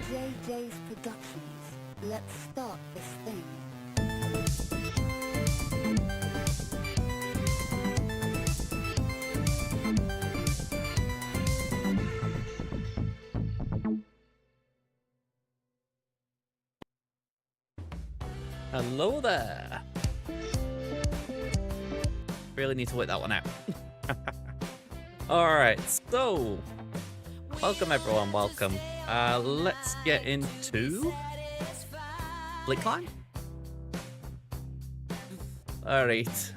JJ's Productions. Let's start this thing. Hello there. Really need to work that one out. Alright, so welcome everyone, welcome. Let's get into Fleet Climb. Alright.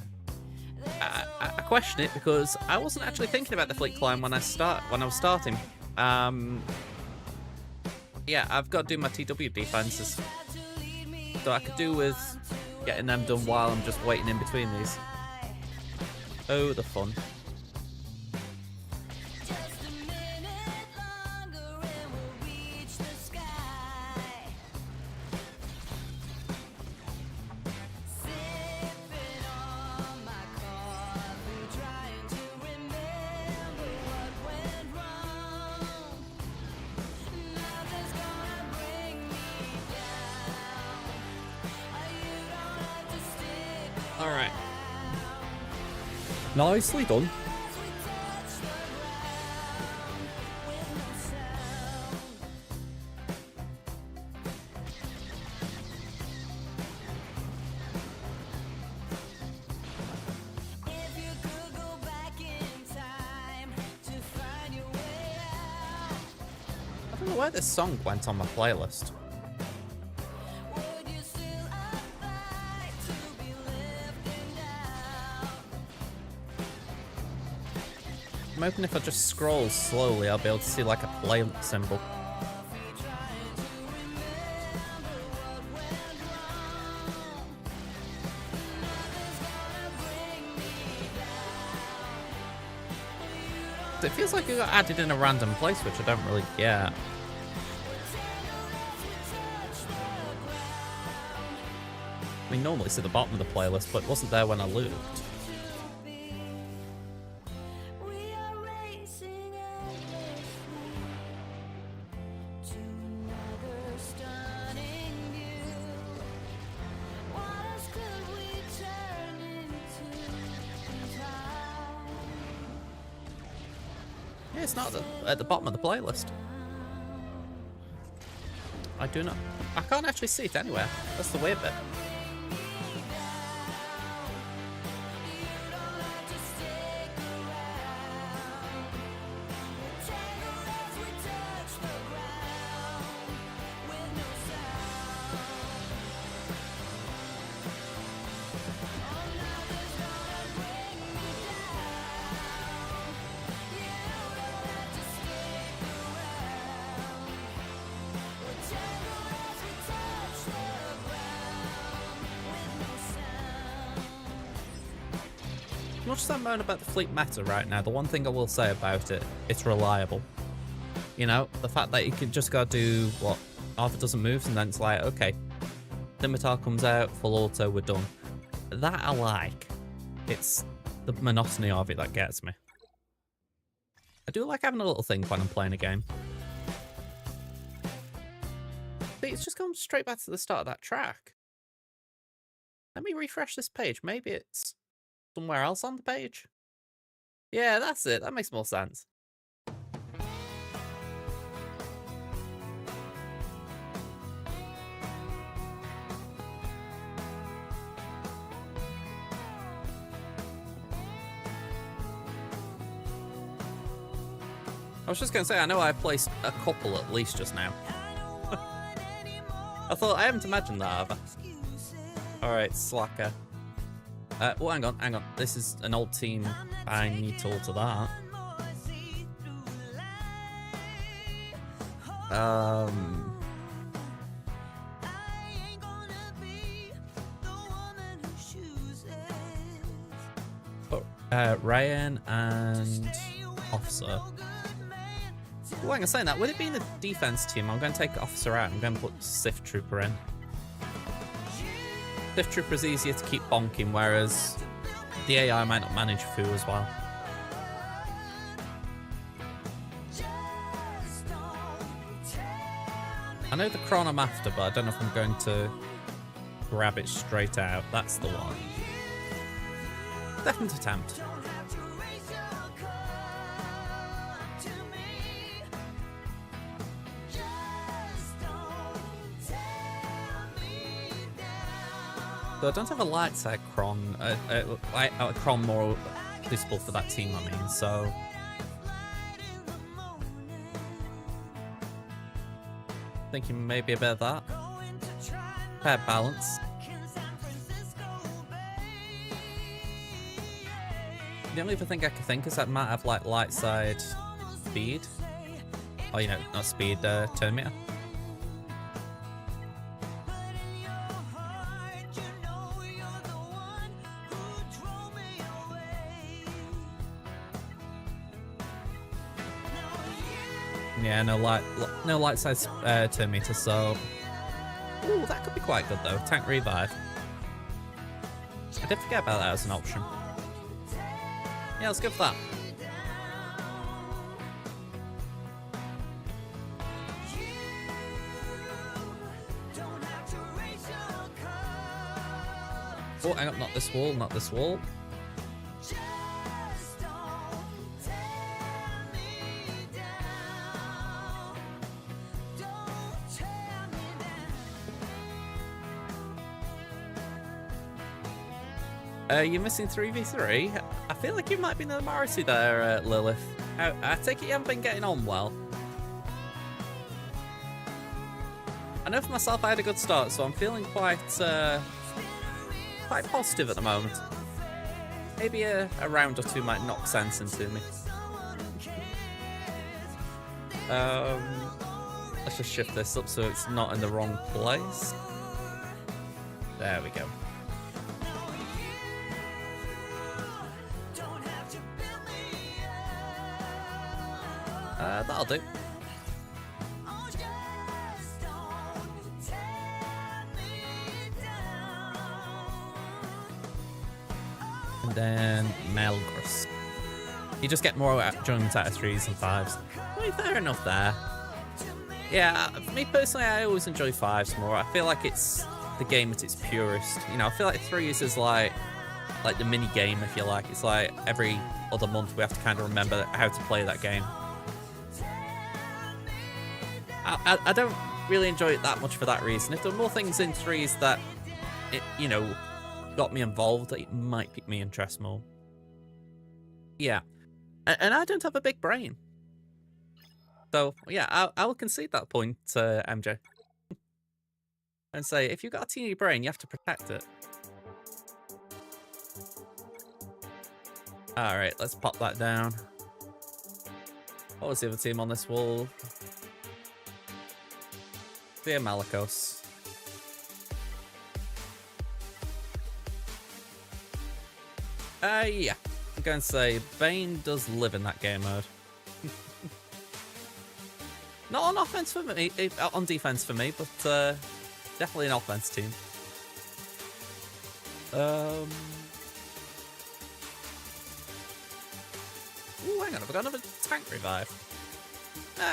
I question it because I wasn't actually thinking about the Fleet Climb when I was starting. Yeah, I've got to do my TW defenses. So I could do with getting them done while I'm just waiting in between these. Oh, the fun. Alright. Nicely done. I don't know where this song went on my playlist. I'm hoping if I just scroll slowly, I'll be able to see like a play symbol. It feels like it got added in a random place, which I don't really get. I mean, normally it's at the bottom of the playlist, but it wasn't there when I looked. Yeah, it's not at the bottom of the playlist. I do not. I can't actually see it anywhere. That's the weird bit. As much as I moan about the fleet meta right now, the one thing I will say about it, it's reliable. You know, the fact that you can just go do, what, half a dozen moves and then it's like, okay, Scimitar comes out, full auto, we're done. That I like. It's the monotony of it that gets me. I do like having a little thing when I'm playing a game. See, it's just gone straight back to the start of that track. Let me refresh this page. Maybe it's somewhere else on the page. Yeah, that's it. That makes more sense. I was just going to say, I know I placed a couple at least just now. I thought, I haven't imagined that, have I? Alright, Slacker. Oh, hang on. This is an old team. I need to alter that. Ryan and Officer. Oh, hang on, saying that, with it being the defense team, I'm going to take Officer out. I'm going to put Sith Trooper in. Sith Trooper's easier to keep bonking, whereas the AI might not manage Fu as well. I know the Kron I'm after, but I don't know if I'm going to grab it straight out. That's the one. Definite attempt. So I don't have a light side Kron, a Kron more suitable for that team, I mean, so... Thinking maybe a bit of that. Pair balance. The only other thing I can think is that might have like light side speed. Oh, you know, not speed, turn meter. Yeah, no light side turn meter, so... Ooh, that could be quite good though. Tank revive. I did forget about that as an option. Yeah, let's go for that. Oh, hang on, not this wall, not this wall. You're missing 3v3? I feel like you might be in the minority there, Lilith. I take it you haven't been getting on well. I know for myself I had a good start, so I'm feeling quite positive at the moment. Maybe a round or two might knock sense into me. Let's just shift this up so it's not in the wrong place. There we go. That'll do. And then Melgris. You just get more enjoyment out of 3s and 5s. I mean, fair enough there. Yeah, for me personally, I always enjoy 5s more. I feel like it's the game at its purest. You know, I feel like 3s is like the mini game, if you like. It's like every other month we have to kind of remember how to play that game. I don't really enjoy it that much for that reason. If there were more things in 3s that, you know, got me involved, it might pique me interest more. Yeah. And I don't have a big brain. So, yeah, I will concede that point, MJ. And say, if you've got a teeny brain, you have to protect it. Alright, let's pop that down. What was the other team on this wall? Dear Malicos. Yeah. I'm going to say Bane does live in that game mode. Not on offense for me, on defense for me, but definitely an offense team. Ooh, hang on, have I got another tank revive?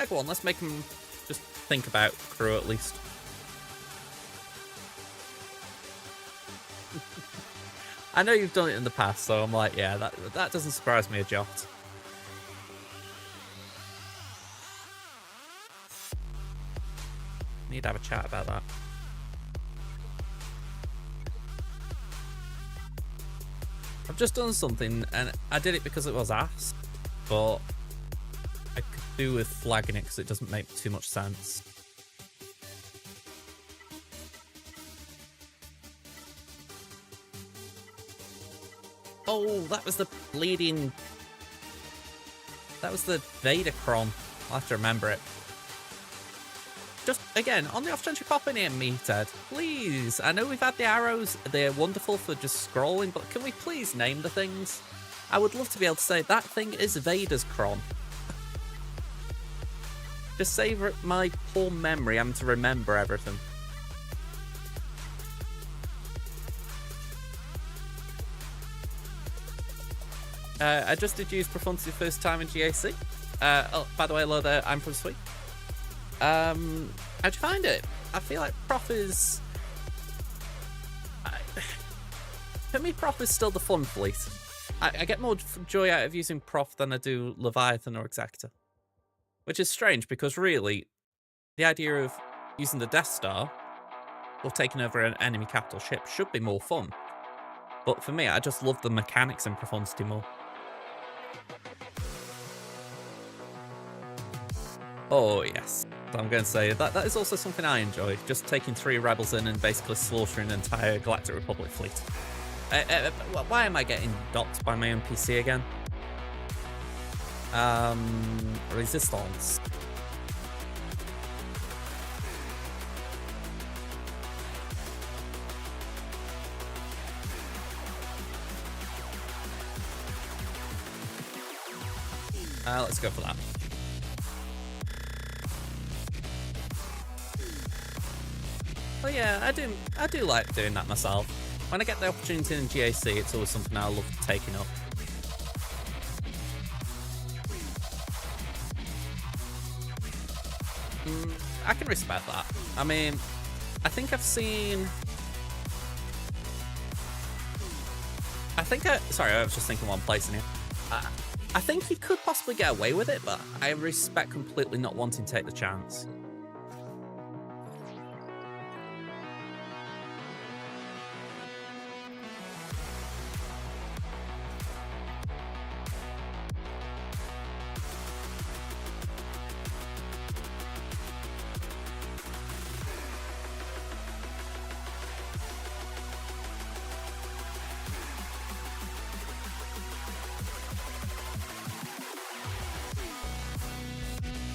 Go on, let's make him just think about crew at least. I know you've done it in the past, so I'm like, yeah, that doesn't surprise me a jot. Need to have a chat about that. I've just done something, and I did it because it was asked, but I could do with flagging it because it doesn't make too much sense. Oh, that was the bleeding... That was the Vadercron. I'll have to remember it. Just, again, on the off chance you pop in here, Meathead, please. I know we've had the arrows. They're wonderful for just scrolling, but can we please name the things? I would love to be able to say, that thing is Vader's Cron. Just save my poor memory having to remember everything. I just did use Profundity first time in GAC. Oh, by the way, hello there, I'm from Sweet. How'd you find it? I feel like Prof is... For me, Prof is still the fun fleet. I get more joy out of using Prof than I do Leviathan or Exactor. Which is strange, because really, the idea of using the Death Star or taking over an enemy capital ship should be more fun. But for me, I just love the mechanics and profundity more. Oh, yes. I'm going to say that is also something I enjoy. Just taking 3 rebels in and basically slaughtering an entire Galactic Republic fleet. Why am I getting docked by my own PC again? Resistance. Let's go for that. But yeah, I do like doing that myself. When I get the opportunity in GAC, it's always something I love taking up. I can respect that. I mean, I think I've seen... Sorry, I was just thinking one place in here. I think you could possibly get away with it, but I respect completely not wanting to take the chance.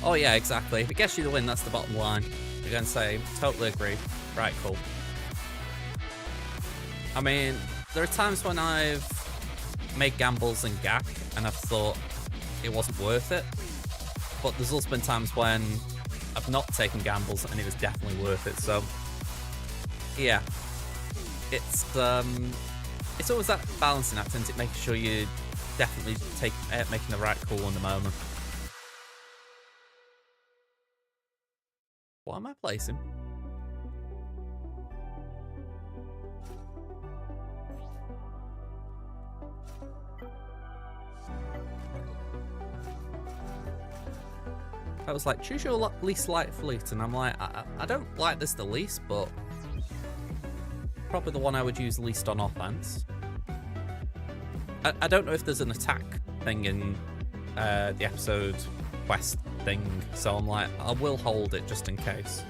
Oh yeah, exactly. If it gets you the win, that's the bottom line. You're going to say, totally agree. Right, cool. I mean, there are times when I've made gambles in GAC and I've thought it wasn't worth it. But there's also been times when I've not taken gambles and it was definitely worth it. So, yeah. It's always that balancing act, isn't it? Making sure you definitely making the right call in the moment. What am I placing? I was like, choose your least light fleet, and I'm like, I don't like this the least, but probably the one I would use least on offense. I don't know if there's an attack thing in the episode quest thing, so I'm like, I will hold it just in case.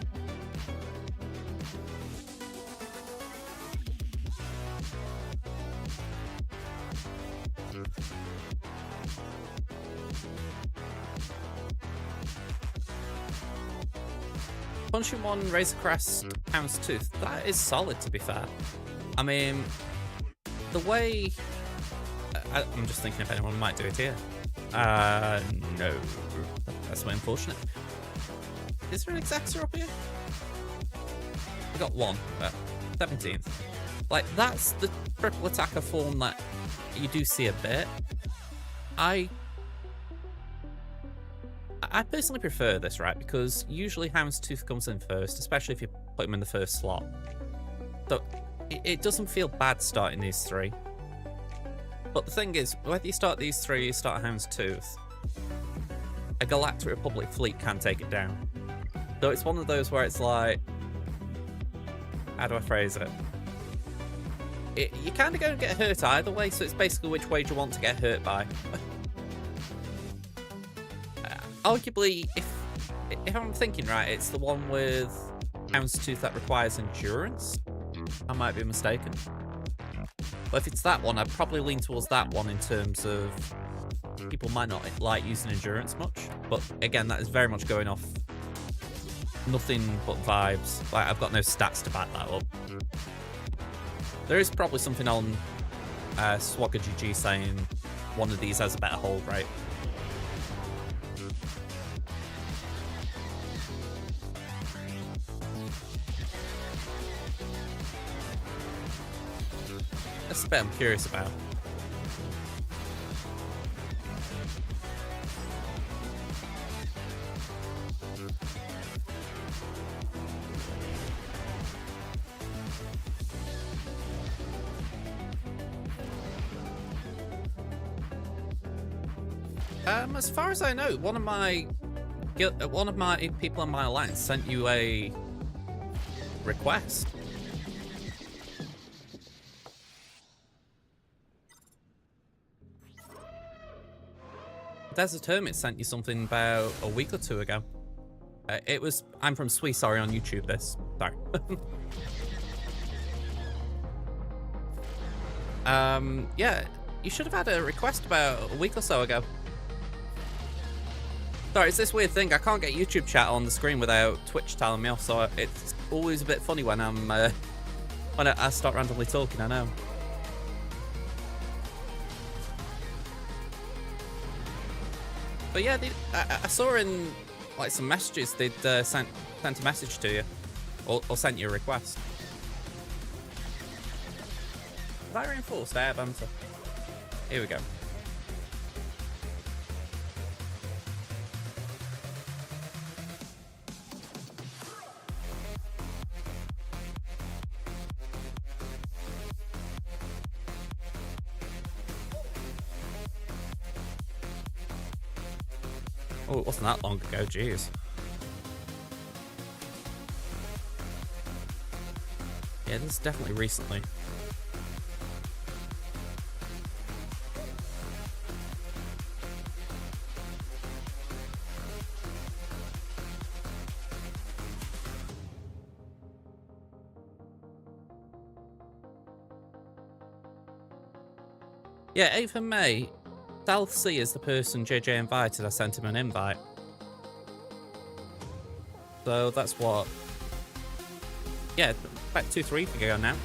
Punching 1 Razor Crest Houndstooth, that is solid, to be fair. I mean, the way... I'm just thinking if anyone might do it here. No. That's way unfortunate. Is there an Exactor up here? We got 1, 17th. Like, that's the triple attacker form that you do see a bit. I personally prefer this, right? Because usually Houndstooth comes in first, especially if you put him in the first slot. So it doesn't feel bad starting these 3. But the thing is, whether you start these 3 or you start Houndstooth, a Galactic Republic fleet can take it down. So it's one of those where it's like... How do I phrase it? You kind of going to get hurt either way, so it's basically which way do you want to get hurt by. Arguably, if I'm thinking right, it's the one with Houndstooth that requires endurance. I might be mistaken. But if it's that one, I'd probably lean towards that one in terms of people might not like using endurance much. But again, that is very much going off nothing but vibes. Like, I've got no stats to back that up. There is probably something on Swagger GG saying one of these has a better hold rate. That's a bit I'm curious about. As far as I know, one of my people in my alliance sent you a request. Desert Hermit sent you something about a week or two ago. It was, I'm from Sweet Sorry on YouTube, this. Sorry. Yeah, you should have had a request about a week or so ago. Sorry, it's this weird thing. I can't get YouTube chat on the screen without Twitch telling me off, so it's always a bit funny when I'm when I start randomly talking, I know. But yeah, I saw in like some messages they'd sent a message to you, or sent you a request. Have I reinforced air banter? Here we go. Oh, it wasn't that long ago, jeez. Yeah, this is definitely recently. Yeah, 8th of May. South Sea is the person JJ invited. I sent him an invite. So that's what... Yeah, about 2-3 weeks ago now.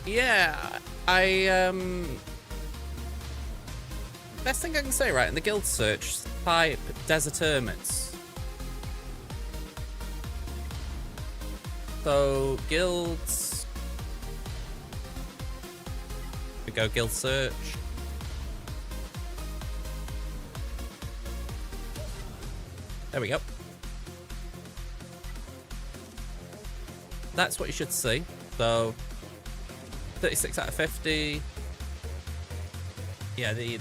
Yeah, best thing I can say, right, in the guild search, type Desert Hermits. So, guilds... We go guild search. There we go. That's what you should see. So 36 out of 50. Yeah, they're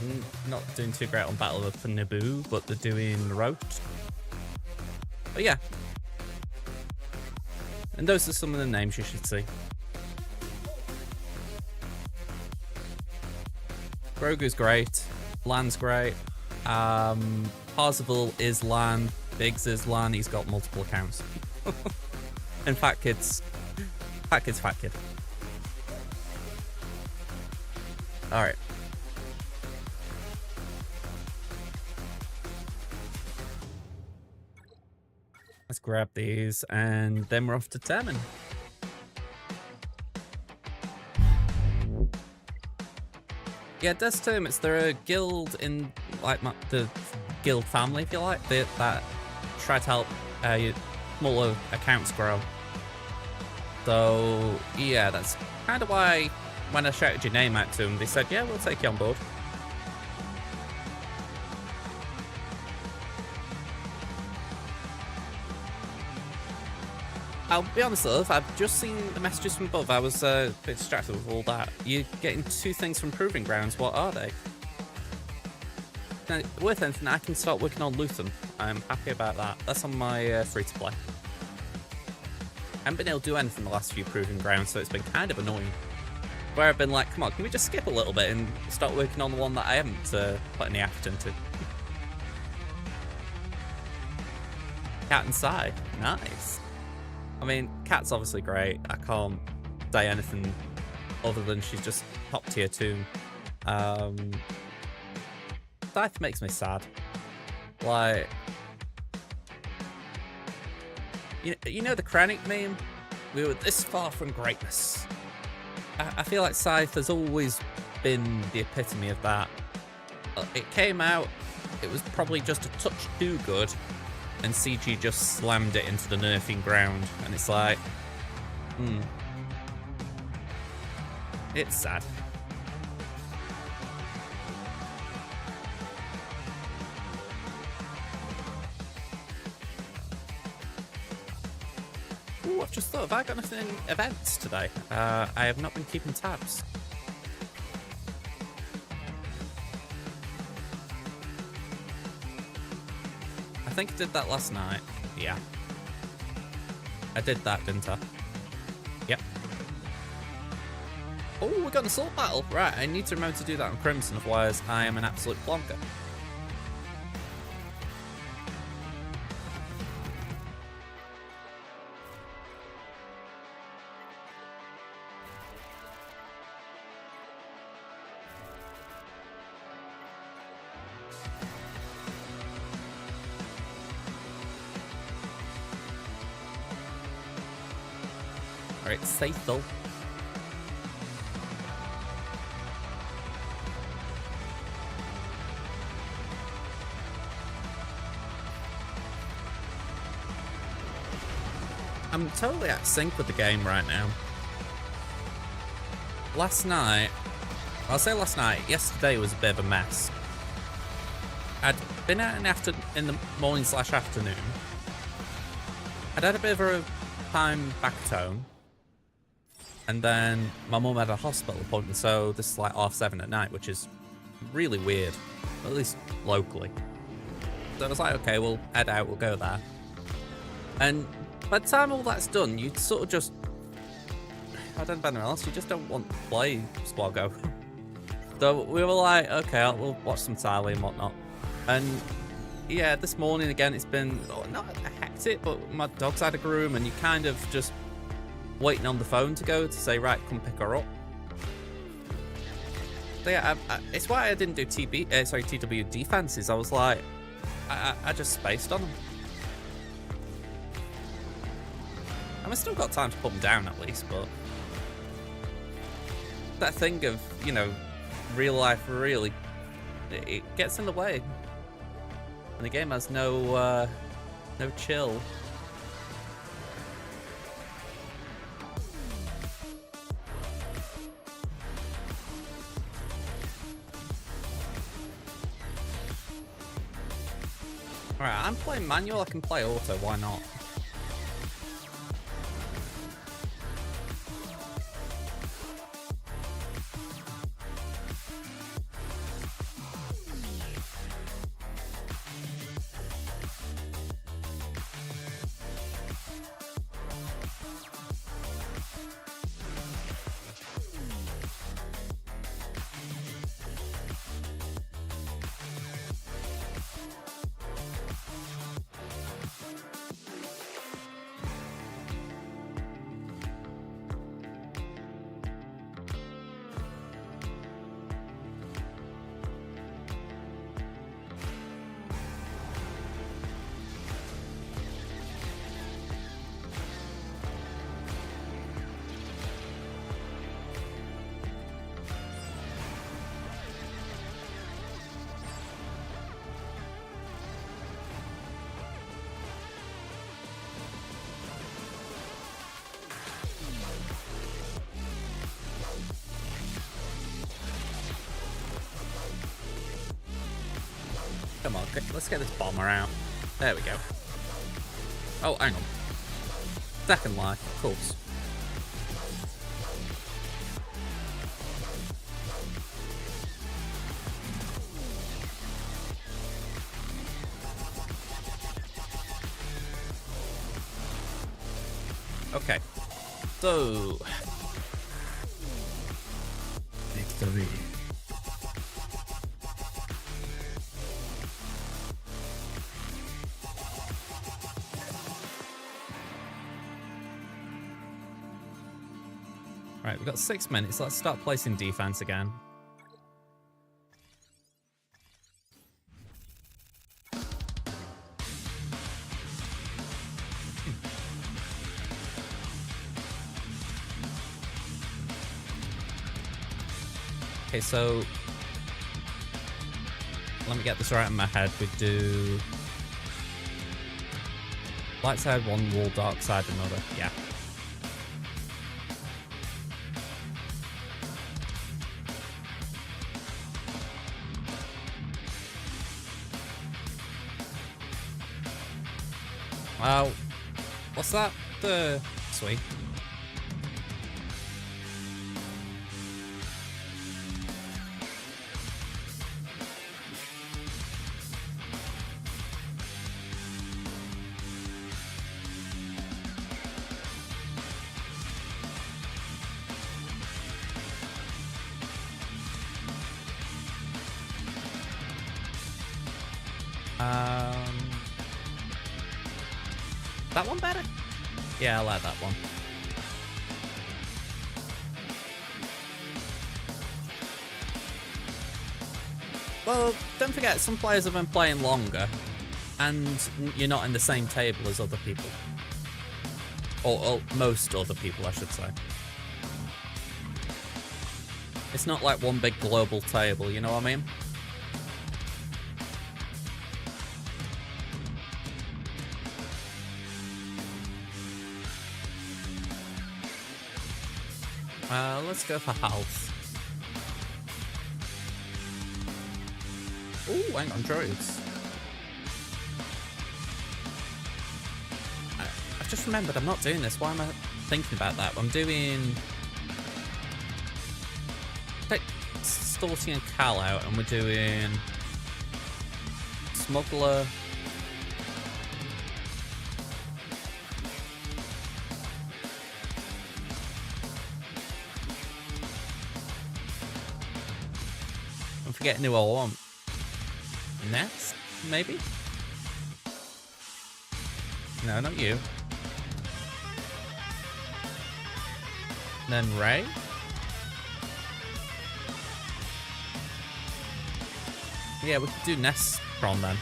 not doing too great on Battle of Naboo, but they're doing Rote. But yeah. And those are some of the names you should see. Grogu's great. Lan's great. Parzival is Lan. Biggs is Lan. He's got multiple accounts. And Fat Kid's... Fat Kid's Fat Kid. Alright. Let's grab these and then we're off to Termin. Yeah, Desert Hermits, they're a guild in, like, the guild family, if you like, that try to help smaller accounts grow. So, yeah, that's kind of why when I shouted your name out to them, they said, yeah, we'll take you on board. I'll be honest, love, I've just seen the messages from above. I was a bit distracted with all that. You're getting 2 things from Proving Grounds. What are they? Now, worth anything, I can start working on Luton. I'm happy about that. That's on my free-to-play. I haven't been able to do anything the last few Proving Grounds, so it's been kind of annoying. Where I've been like, come on, can we just skip a little bit and start working on the one that I haven't put any effort into? Cat and Sai. Nice. I mean, Cat's obviously great. I can't say anything other than she's just top tier 2. Scythe makes me sad. Like, you know the Krennic meme? We were this far from greatness. I feel like Scythe has always been the epitome of that. It came out, it was probably just a touch too good, and CG just slammed it into the nerfing ground, and it's like, it's sad. Ooh, I've just thought, have I got anything events today? I have not been keeping tabs. think I did that last night. Yeah. I did that, didn't I? Yep. Oh, we got an assault battle. Right, I need to remember to do that on Crimson, otherwise I am an absolute plonker. Alright, safe though. I'm totally out of sync with the game right now. Last night, I'll say last night, yesterday was a bit of a mess. I'd been out in the morning / afternoon. I'd had a bit of a time back at home. And then my mum had a hospital appointment, so this is like 7:30 at night, which is really weird, at least locally. So I was like, okay, we'll head out, we'll go there. And by the time all that's done, you sort of just, I don't know about anyone else, you just don't want to play Squad Go. So we were like, okay, we'll watch some Tally and whatnot. And yeah, this morning again, it's been not hectic, but my dog's had a groom, and you kind of just waiting on the phone to go to say, right, come pick her up. So yeah, it's why I didn't do TW defenses. I was like, I just spaced on them. I still got time to put them down at least, but that thing of, you know, real life really, it gets in the way. And the game has no chill. Alright, I'm playing manual, I can play auto, why not? Come on, let's get this bomber out. There we go. Oh, hang on. Second life, of course. Okay. So... victory. Right, we've got 6 minutes. Let's start placing defense again. Okay, so let me get this right in my head. We do light side one wall, dark side another. Yeah. Wow. What's that? Sweet. That one better? Yeah, I like that one. Well, don't forget, some players have been playing longer, and you're not in the same table as other people. Or most other people, I should say. It's not like one big global table, you know what I mean? Let's go for health. Ooh, hang on, druids. I've just remembered I'm not doing this. Why am I thinking about that? I'm doing... Take Storty and Cal out, and we're doing... Smuggler... I'm forgetting who I want. Nest, maybe? No, not you. Then Ray? Yeah, we could do Nestron then.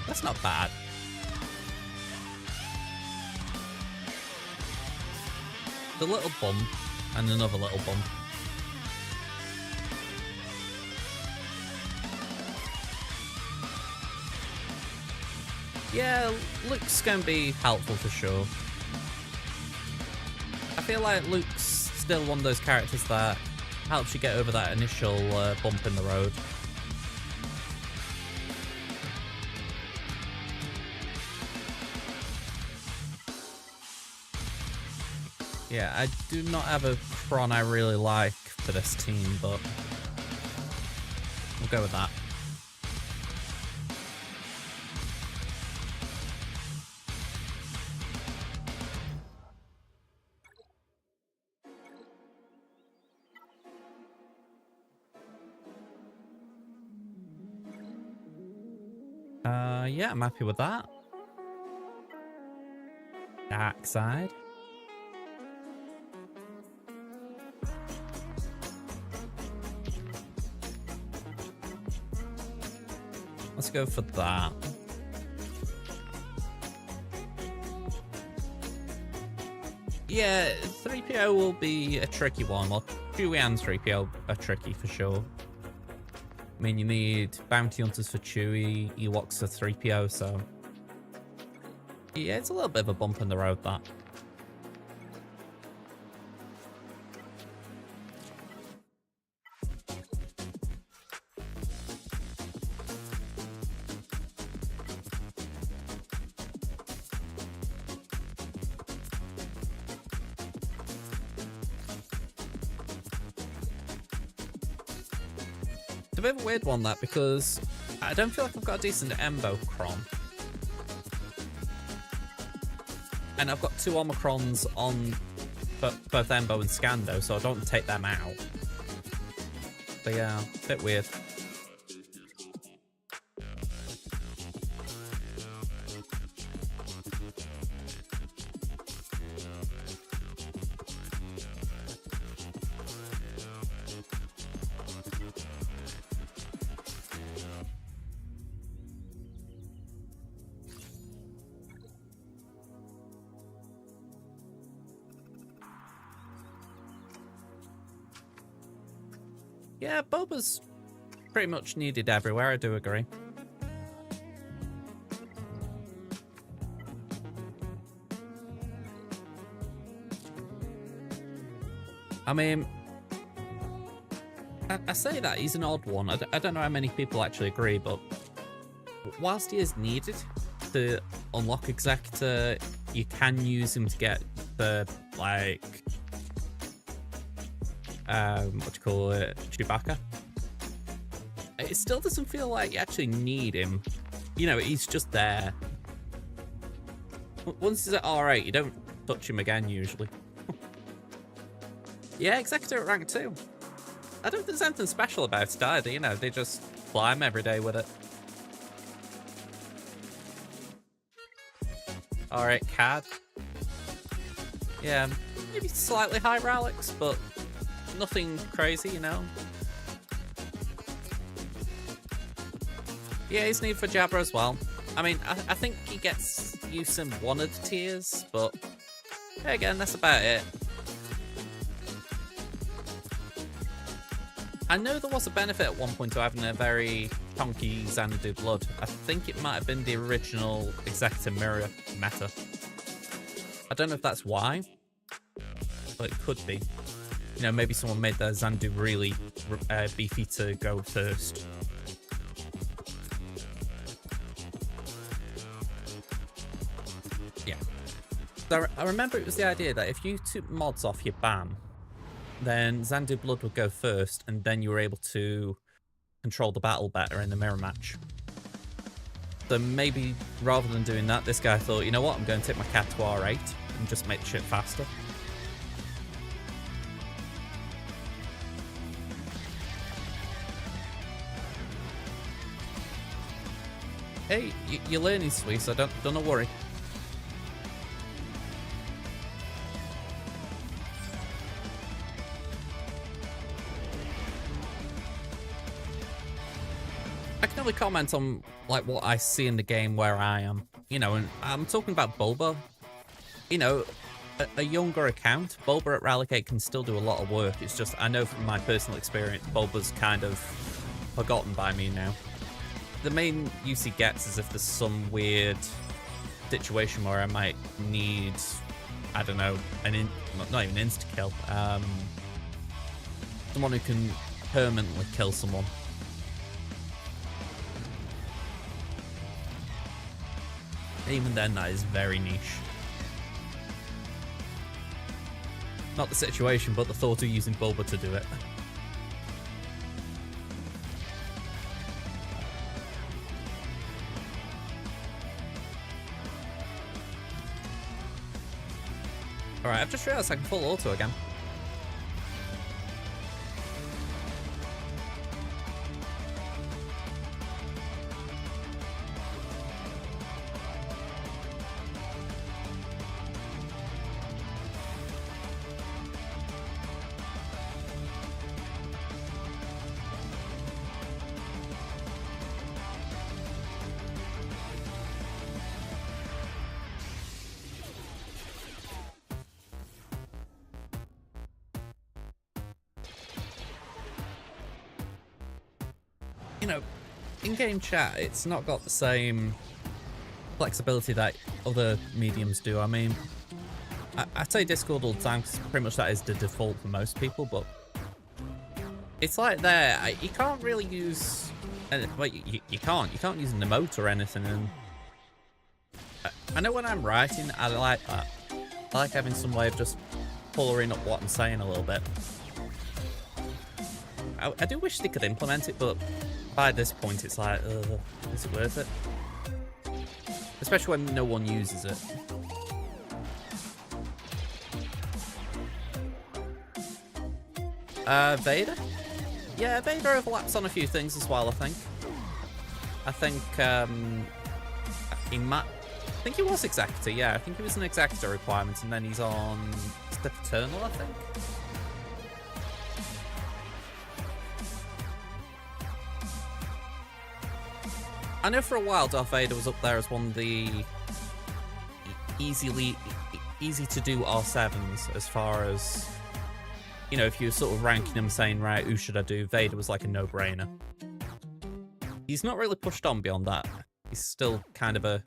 That's not bad. The little bump and another little bump. Yeah, Luke's gonna be helpful for sure. I feel like Luke's still one of those characters that helps you get over that initial bump in the road. Yeah, I do not have a Kron I really like for this team, but we'll go with that. Yeah, I'm happy with that. Dark side. Let's go for that. Yeah, 3PO will be a tricky one. Well, Chewie and 3PO are tricky for sure. I mean, you need bounty hunters for Chewie, Ewoks for 3PO, so... Yeah, it's a little bit of a bump in the road, that. It's a bit of a weird one, that, because I don't feel like I've got a decent Embo Kron. And I've got two Omicrons on both Embo and Scando, so I don't take them out. But yeah, a bit weird. Yeah, Boba's pretty much needed everywhere, I do agree. I mean, I say that he's an odd one. I don't know how many people actually agree, but whilst he is needed to unlock Executor, you can use him to get the, like... what do you call it? Chewbacca. It still doesn't feel like you actually need him. You know, he's just there. Once he's at R8, you don't touch him again, usually. Yeah, Executor at rank 2. I don't think there's anything special about it either, you know, they just climb every day with it. Alright, CAD. Yeah, maybe slightly higher Alex, but nothing crazy, you know? Yeah, he's needed for Jabra as well. I mean, I think he gets use in one of the tiers, but yeah, again, that's about it. I know there was a benefit at one point to having a very chunky Xanadu blood. I think it might have been the original Executor Mirror meta. I don't know if that's why, but it could be. You know, maybe someone made their Xanadu really beefy to go first. Yeah. So I remember it was the idea that if you took mods off your ban, then Xanadu Blood would go first, and then you were able to control the battle better in the mirror match. So maybe rather than doing that, this guy thought, you know what, I'm going to take my cat to R8 and just make shit faster. Hey, you're learning, sweet, so don't worry. I can only comment on like what I see in the game where I am, you know, and I'm talking about Bulba. You know, a younger account, Bulba at Rallycade can still do a lot of work. It's just, I know from my personal experience, Bulba's kind of forgotten by me now. The main use he gets is if there's some weird situation where I might need, I don't know, not even insta-kill, someone who can permanently kill someone. Even then, that is very niche. Not the situation, but the thought of using Bulba to do it. Alright, I've just realised I can full auto again. You know, in-game chat, it's not got the same flexibility that other mediums do. I mean, I say Discord all the time because pretty much that is the default for most people, but it's like there, you can't really use, well, you can't use an emote or anything, and I know when I'm writing, I like that. I like having some way of just colouring up what I'm saying a little bit. I do wish they could implement it, but by this point it's like, is it worth it? Especially when no one uses it. Vader? Yeah, Vader overlaps on a few things as well, I think. I think, I think he was Executor, yeah. I think he was an Executor requirement, and then he's on Step Eternal, I think. I know for a while Darth Vader was up there as one of the easy to do R7s, as far as, you know, if you're sort of ranking them saying, right, who should I do? Vader was like a no-brainer. He's not really pushed on beyond that. He's still kind of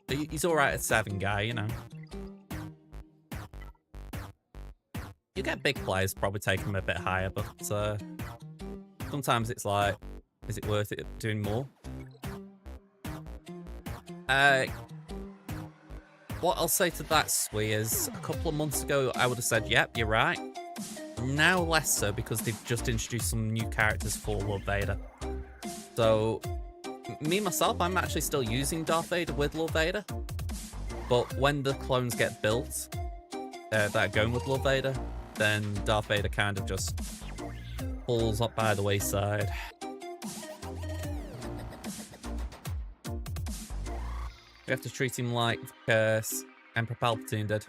he's alright at 7 guy, you know. You get big players probably taking him a bit higher, but sometimes it's like, is it worth it doing more? What I'll say to that, Swee, is a couple of months ago I would have said, yep, you're right. Now less so, because they've just introduced some new characters for Lord Vader. So, me myself, I'm actually still using Darth Vader with Lord Vader. But when the clones get built that are going with Lord Vader, then Darth Vader kind of just falls up by the wayside. We have to treat him like Emperor Palpatine did.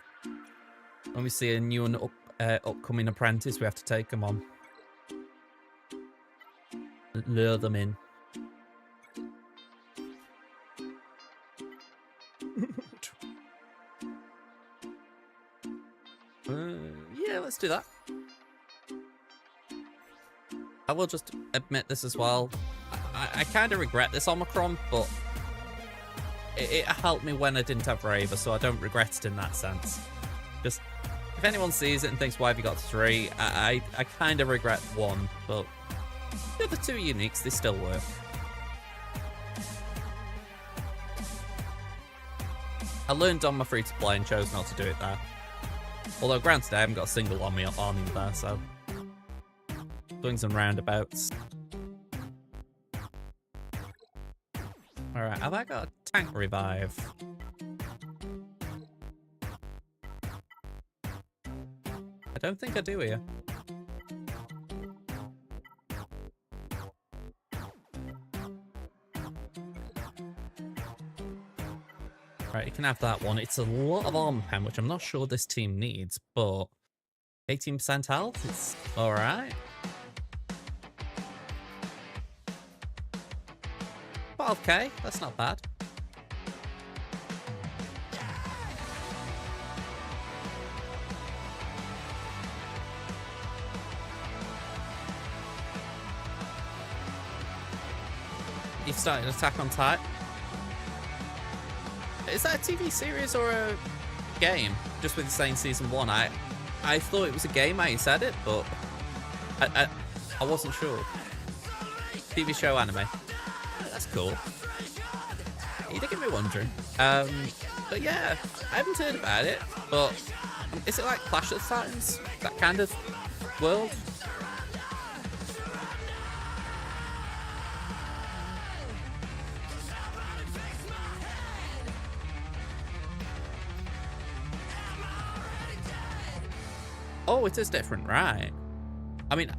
When we see a new and upcoming apprentice, we have to take him on. Lure them in. Yeah, let's do that. I will just admit this as well. I kind of regret this Omicron, but it helped me when I didn't have Raver, so I don't regret it in that sense. Just, if anyone sees it and thinks, why have you got 3? I kind of regret 1, but the other 2 uniques, they still work. I learned on my free-to-play and chose not to do it there. Although, granted, I haven't got a single on me there, so... Swings and roundabouts. Alright, have I got a tank revive? I don't think I do here. Right, you can have that one. It's a lot of armor pen, which I'm not sure this team needs, but 18% health, it's alright. Okay, that's not bad. You've started Attack on Titan. Is that a TV series or a game? Just with the same season 1. I thought it was a game how you said it, but I wasn't sure. TV show anime. That's cool. You did get me wondering. But yeah, I haven't heard about it, but is it like Clash of the Titans? That kind of world? Oh, it is different, right? I mean,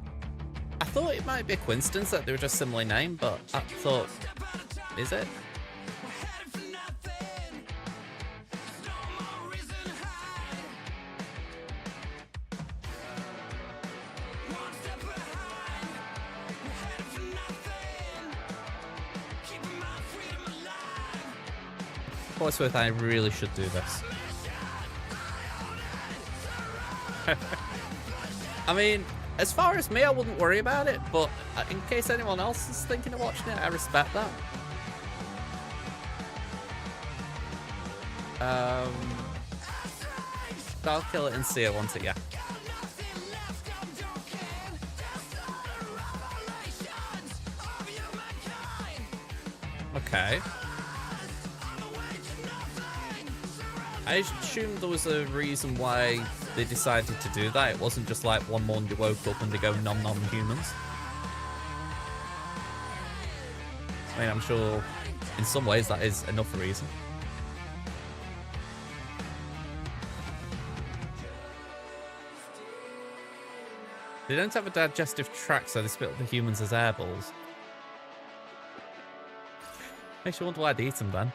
I thought it might be a coincidence that they were just similarly named, but I thought, is it? For what's worth, I really should do this. I mean, as far as me, I wouldn't worry about it, but in case anyone else is thinking of watching it, I respect that. I'll kill it and see it once it, yeah. Okay. I assumed there was a reason why they decided to do that. It wasn't just like one morning they woke up and they go nom nom humans. I mean, I'm sure in some ways that is enough reason. They don't have a digestive tract, so they spit up the humans as airballs. Makes you wonder why they eat them then.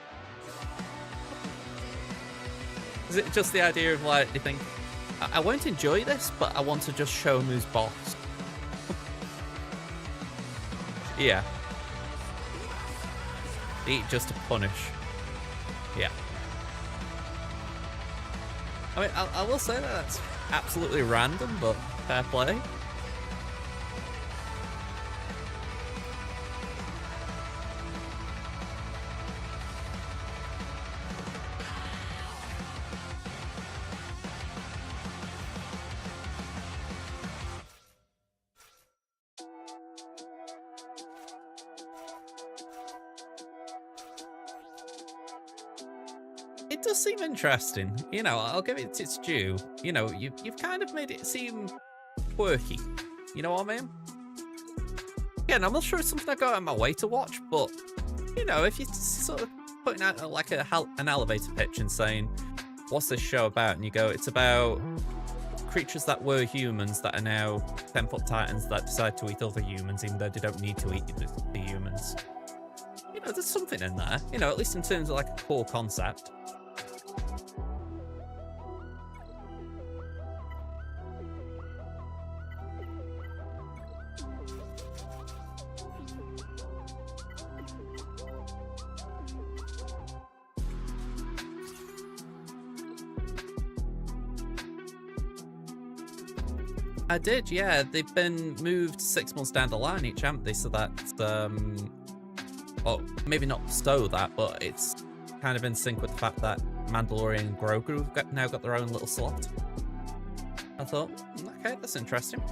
Is it just the idea of like, they think, I won't enjoy this, but I want to just show him who's boss? Yeah. They eat just to punish. Yeah. I mean, I will say that that's absolutely random, but fair play. It does seem interesting. You know, I'll give it its due. You know, you've kind of made it seem quirky. You know what I mean? Again, I'm not sure it's something I go out of my way to watch, but, you know, if you're sort of putting out like an elevator pitch and saying, what's this show about? And you go, it's about creatures that were humans that are now 10-foot titans that decide to eat other humans even though they don't need to eat the humans. You there's something in there, you know, at least in terms of like a core concept. I did, yeah. They've been moved 6 months down the line each, haven't they? So that's, well, maybe not so that, but it's kind of in sync with the fact that Mandalorian and Grogu have now got their own little slot. I thought, okay, that's interesting.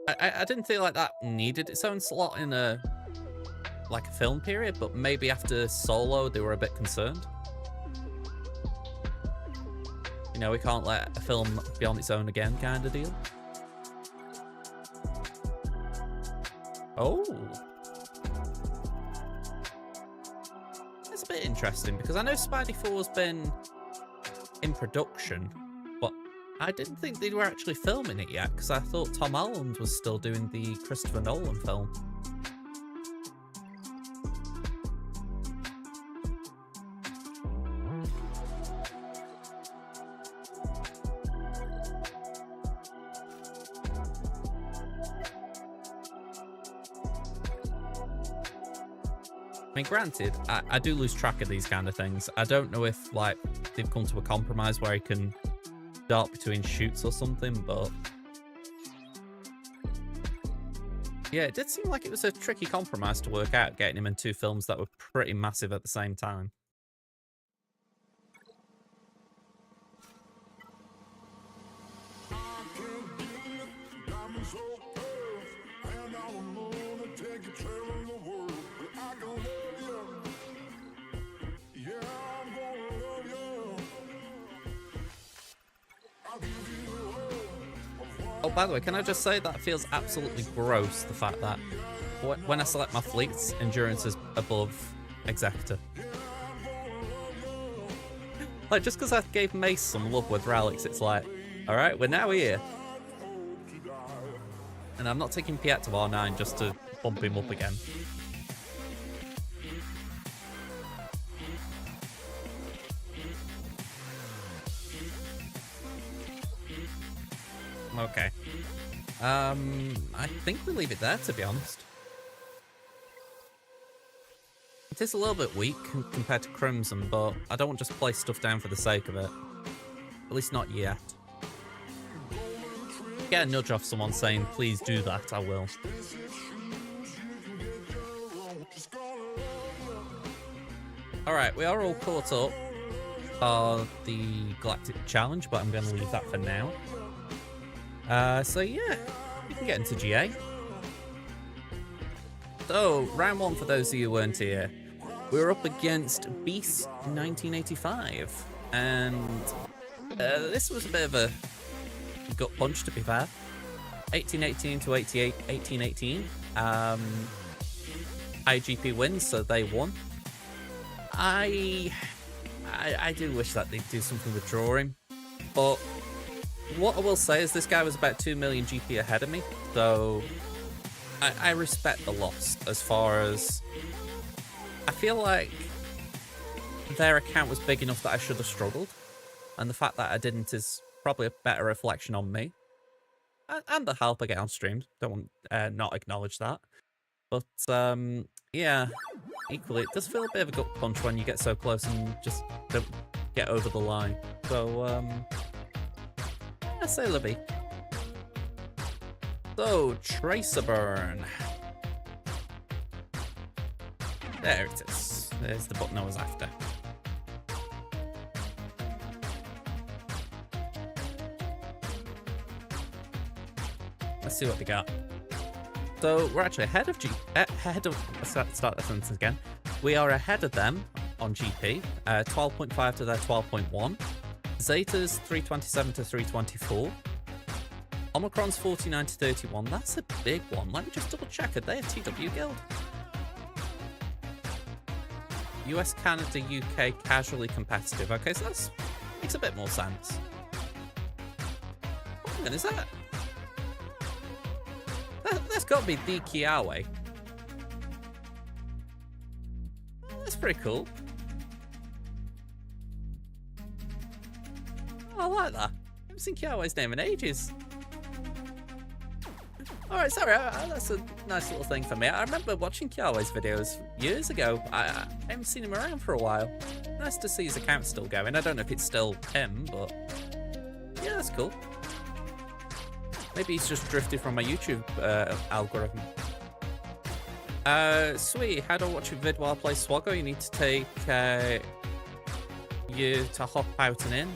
I didn't feel like that needed its own slot in a film period, but maybe after Solo they were a bit concerned. You know, we can't let a film be on its own again kind of deal. Oh. That's a bit interesting, because I know Spidey 4's been in production, but I didn't think they were actually filming it yet, because I thought Tom Holland was still doing the Christopher Nolan film. I mean, granted, I do lose track of these kind of things. I don't know if, like, they've come to a compromise where he can dart between shoots or something, but... yeah, it did seem like it was a tricky compromise to work out, getting him in 2 films that were pretty massive at the same time. Oh, by the way, can I just say that feels absolutely gross, the fact that when I select my fleets, endurance is above executor. Like, just because I gave Mace some love with relics, it's like, alright, we're now here. And I'm not taking Piet to R9 just to bump him up again. Okay. I think we leave it there, to be honest. It is a little bit weak compared to Crimson, but I don't want to just play stuff down for the sake of it. At least not yet. Get a nudge off someone saying, please do that, I will. Alright, we are all caught up for the Galactic Challenge, but I'm going to leave that for now. So yeah, you can get into GA. So, round 1 for those of you who weren't here. We were up against Beast 1985, and this was a bit of a gut punch, to be fair. 1818 to 1818. IGP wins, so they won. I do wish that they'd do something with drawing, but what I will say is this guy was about 2 million GP ahead of me, so I respect the loss as far as... I feel like their account was big enough that I should have struggled, and the fact that I didn't is probably a better reflection on me. And the help I get on streams, don't want not acknowledge that. But yeah, equally, it does feel a bit of a gut punch when you get so close and just don't get over the line. So, I say Libby. So, Tracer Burn. There it is. There's the button I was after. Let's see what we got. So we're actually ahead of let's start that sentence again. We are ahead of them on GP, 12.5 to their 12.1. Zeta's 327 to 324. Omicron's 49 to 31. That's a big one. Let me just double check. Are they a TW guild? US, Canada, UK, casually competitive. Okay, so that makes a bit more sense. What is that? The That's got to be the Kiawe. That's pretty cool. Oh, I like that. I haven't seen Kiawe's name in ages. Alright, sorry, that's a nice little thing for me. I remember watching Kiawe's videos years ago. I haven't seen him around for a while. Nice to see his account still going. I don't know if it's still him, but yeah, that's cool. Maybe he's just drifted from my YouTube algorithm. Sweet, how do I watch a vid while I play Swaggo? You need to take you to hop out and in.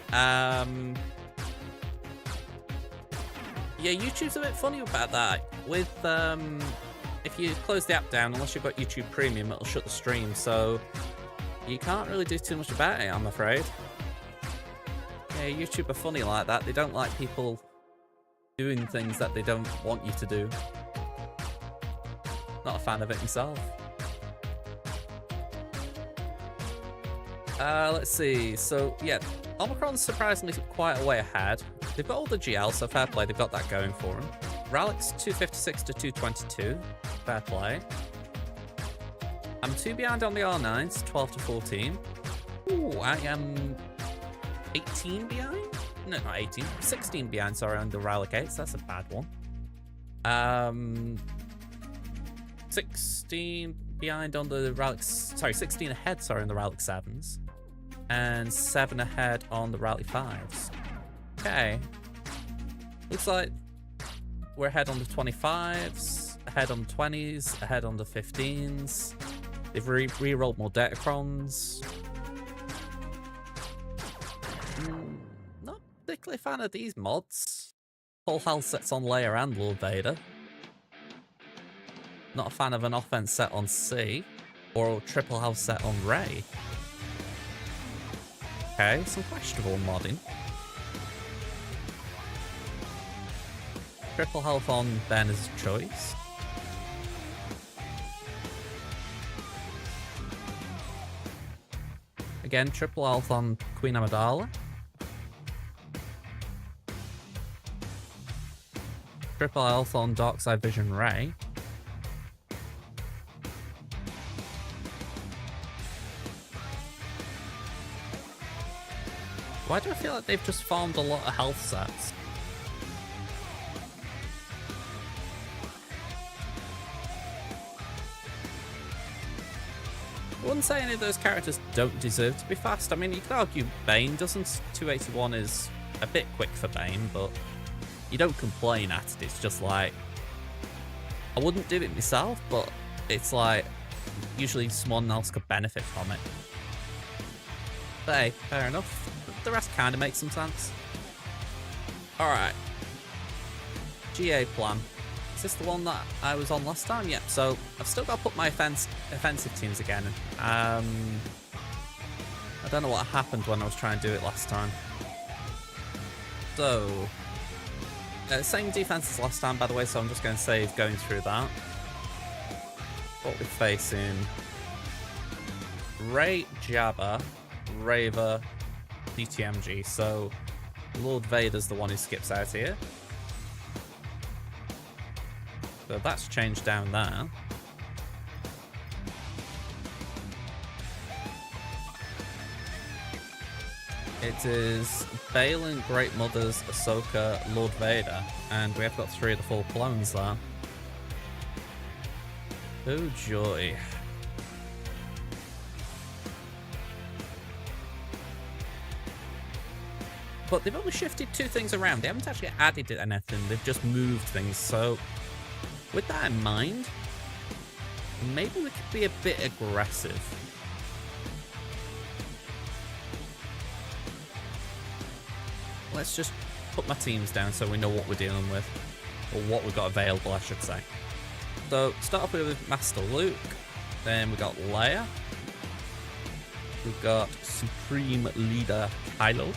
Yeah, YouTube's a bit funny about that. With if you close the app down, unless you've got YouTube Premium, it'll shut the stream, so you can't really do too much about it, I'm afraid. Yeah, YouTube are funny like that. They don't like people doing things that they don't want you to do. Not a fan of it myself. Let's see. So, yeah, Omicron's surprisingly quite a way ahead. They've got all the GL, so fair play. They've got that going for them. Rallick's 256 to 222. Fair play. I'm 2 behind on the R9s, 12 to 14. Ooh, I am 18 behind? No, not 18. 16 behind, sorry, on the Rallick 8s. That's a bad one. 16 behind on the Rallick... Sorry, 16 ahead, sorry, on the Rallick 7s. And 7 ahead on the Rally 5s. Okay. Looks like we're ahead on the 25s, ahead on the 20s, ahead on the 15s. They've re-rolled more Datacrons. Not particularly a fan of these mods. Full health sets on Leia and Lord Vader. Not a fan of an offense set on C. Or a triple health set on Rey. Okay, some questionable modding. Triple health on Ben is a choice. Again, triple health on Queen Amidala. Triple health on Darkside Vision Rey. Why do I feel like they've just farmed a lot of health sets? I wouldn't say any of those characters don't deserve to be fast. I mean, you could argue Bane doesn't. 281 is a bit quick for Bane, but you don't complain at it. It's just like, I wouldn't do it myself, but it's like, usually someone else could benefit from it. But hey, fair enough. The rest kind of makes some sense. Alright. GA plan. Is this the one that I was on last time? Yep, so I've still got to put my offensive teams again. I don't know what happened when I was trying to do it last time. So, same defense as last time, by the way, so I'm just going to save going through that. What we're facing. Rey, Jabba, Raver, DTMG. So, Lord Vader's the one who skips out here. So that's changed down there. It is Balin, Great Mothers, Ahsoka, Lord Vader, and we have got 3 of the 4 clones there. Oh joy. But they've only shifted 2 things around. They haven't actually added anything, they've just moved things, so with that in mind, maybe we could be a bit aggressive. Let's just put my teams down so we know what we're dealing with. Or what we've got available, I should say. So, start off with Master Luke. Then we got Leia. We've got Supreme Leader Kylo.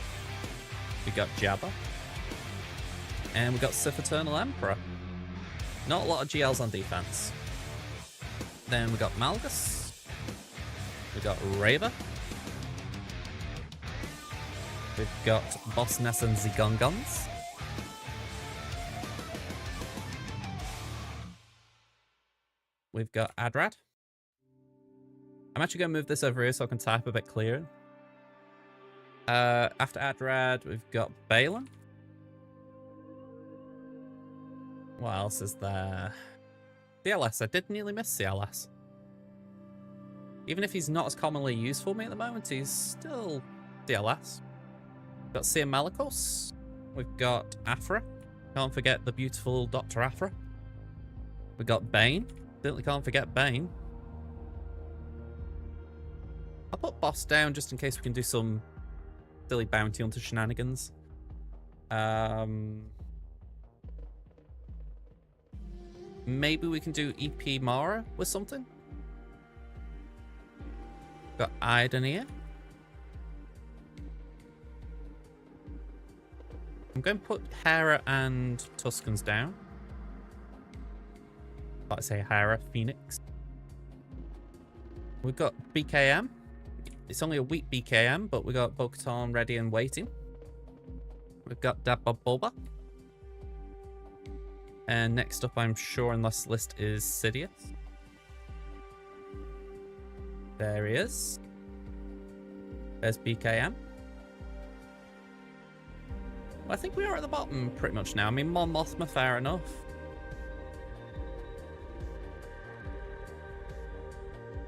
We got Jabba. And we got Sith Eternal Emperor. Not a lot of GLs on defense. Then we got Malgus. We got Raver. We've got Boss Ness and Zigongons. we've got Adrad. I'm actually going to move this over here so I can type a bit clearer. After Adrad, we've got Balin. What else is there? CLS. I did nearly miss CLS. Even if he's not as commonly used for me at the moment, he's still CLS. We've got Sia Malikos. We've got Aphra. Can't forget the beautiful Dr. Aphra. We've got Bane. Certainly can't forget Bane. I'll put Boss down just in case we can do some silly bounty hunter shenanigans. Maybe we can do EP Mara with something. Got Iden here. I'm going to put Hera and Tuskens down. Like I say, Hera, Phoenix. We've got BKM. It's only a weak BKM, but we got Bo-Katan ready and waiting. We've got Dabba Boba. And next up, I'm sure on this list is Sidious. There he is. There's BKM. Well, I think we are at the bottom pretty much now. I mean, Mon Mothma, fair enough.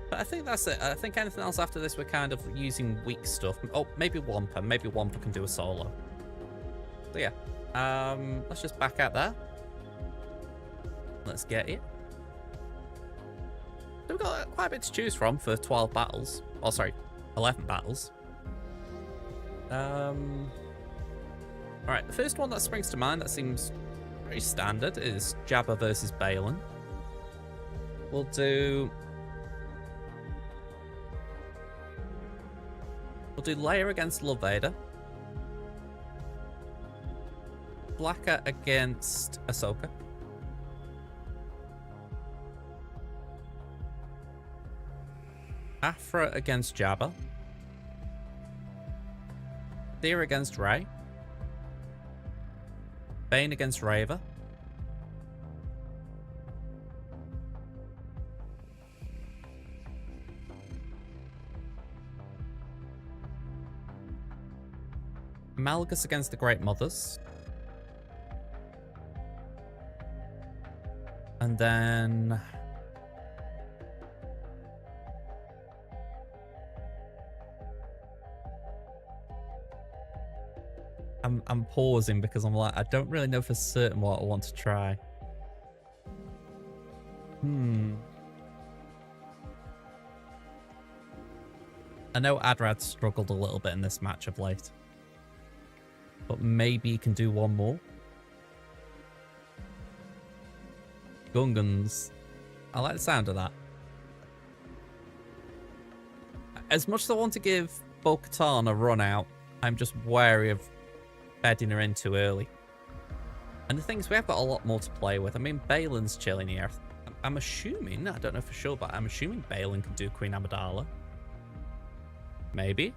But I think that's it. I think anything else after this, we're kind of using weak stuff. Oh, maybe Wampa. Maybe Wampa can do a solo. So yeah. Let's just back out there. Let's get it. So we've got quite a bit to choose from for 12 battles. Oh, sorry, 11 battles. Alright, the first one that springs to mind that seems pretty standard is Jabba versus Balin. We'll do Leia against Lord Vader. Blacker against Ahsoka. Aphra against Jabba. Thea against Rey. Bane against Reva. Malgus against the Great Mothers. And then I'm pausing because I'm like, I don't really know for certain what I want to try. I know Adrad struggled a little bit in this match of late. But maybe he can do one more. Gungans. I like the sound of that. As much as I want to give Bo-Katan a run out, I'm just wary of bedding her in too early. And the thing is, we have got a lot more to play with. I mean, Balin's chilling here. I'm assuming, I don't know for sure, but I'm assuming Balin can do Queen Amidala. Maybe.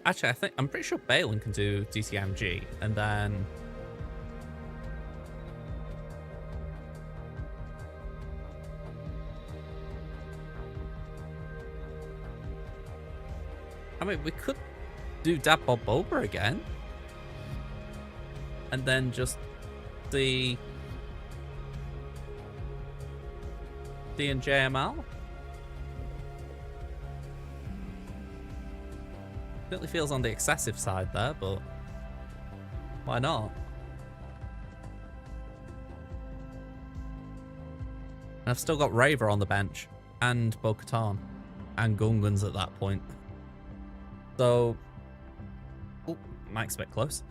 Actually, I'm pretty sure Balin can do DCMG, and then I mean, we could do Dabba Boba again, and then just the D and JML. Certainly feels on the excessive side there, but why not? And I've still got Reva on the bench, and Bo-Katan, and Gungans at that point. So, oh, Mike's a bit close.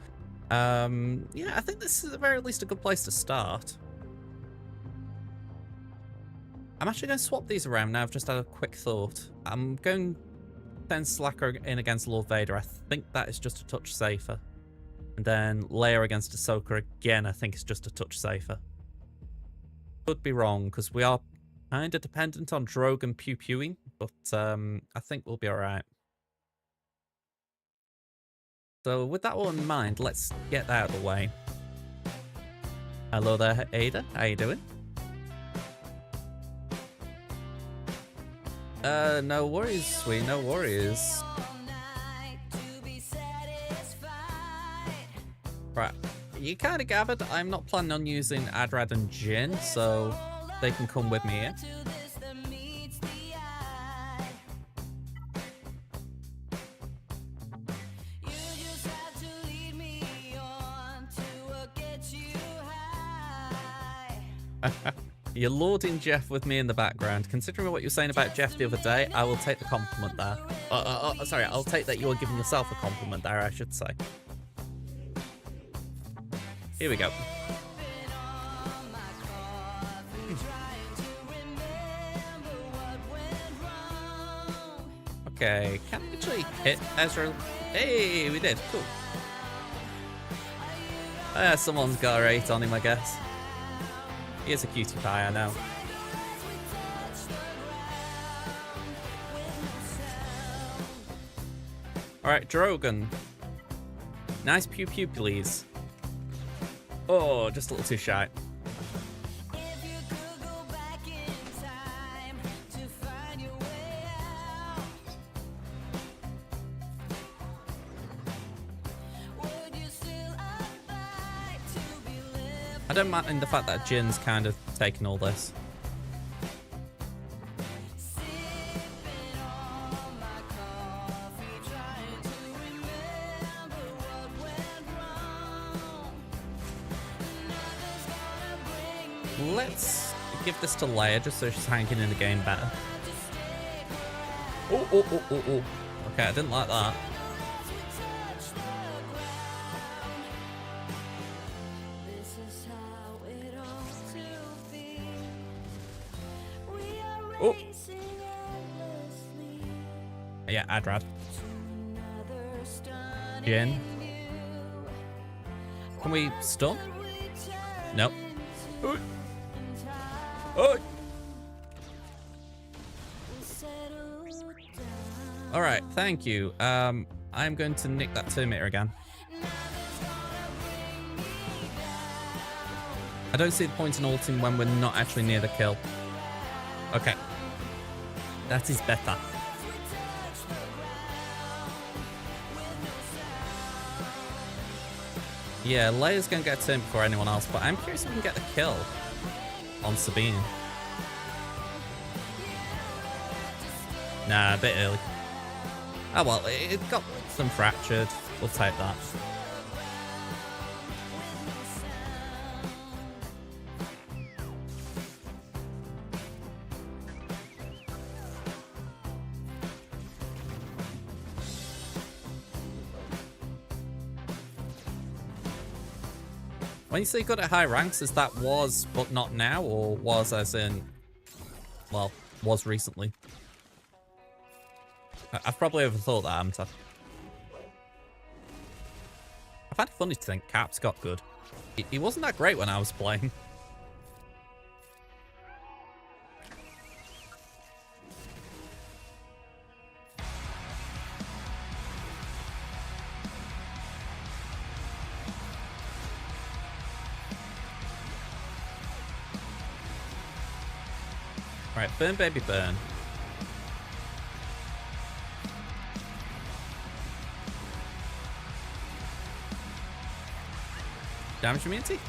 Yeah, I think this is at the very least a good place to start. I'm actually going to swap these around now. I've just had a quick thought. I'm going then Slacker in against Lord Vader. I think that is just a touch safer. And then Leia against Ahsoka again, I think it's just a touch safer. Could be wrong, because we are kind of dependent on Drogon pew-pewing, but I think we'll be alright. So with that all in mind, let's get that out of the way. Hello there, Ada. How you doing? No worries, sweet. No worries. Right. You kind of gathered I'm not planning on using Adrad and Jin, so they can come with me here. You're lauding Jeff with me in the background. Considering what you were saying about Jeff the other day, I will take the compliment there. Sorry, I'll take that you're giving yourself a compliment there, I should say. Here we go. Okay, can we actually hit Ezra? Hey, we did. Cool. Someone's got a rate on him, I guess. He is a cutie pie, I know. Alright, Drogon. Nice pew-pew, please. Oh, just a little too shy. I don't mind the fact that Jin's kind of taking all this. Let's give this to Leia just so she's hanging in the game better. Oh. Okay, I didn't like that. Oh. Yeah, Adrad. Jin. Can we stun? Nope. Oh. Alright, thank you. I'm going to nick that 2-meter again. I don't see the point in ulting when we're not actually near the kill. Okay. That is better. Yeah, Leia's gonna get turned before anyone else, but I'm curious if we can get the kill on Sabine. Nah, a bit early. Oh well, it got some fractured. We'll take that. When you say good at high ranks, is that was but not now, or was as in, well, was recently? I've probably overthought that, haven't I? I find it funny to think Caps got good. He wasn't that great when I was playing. Alright, burn baby burn. Damage immunity?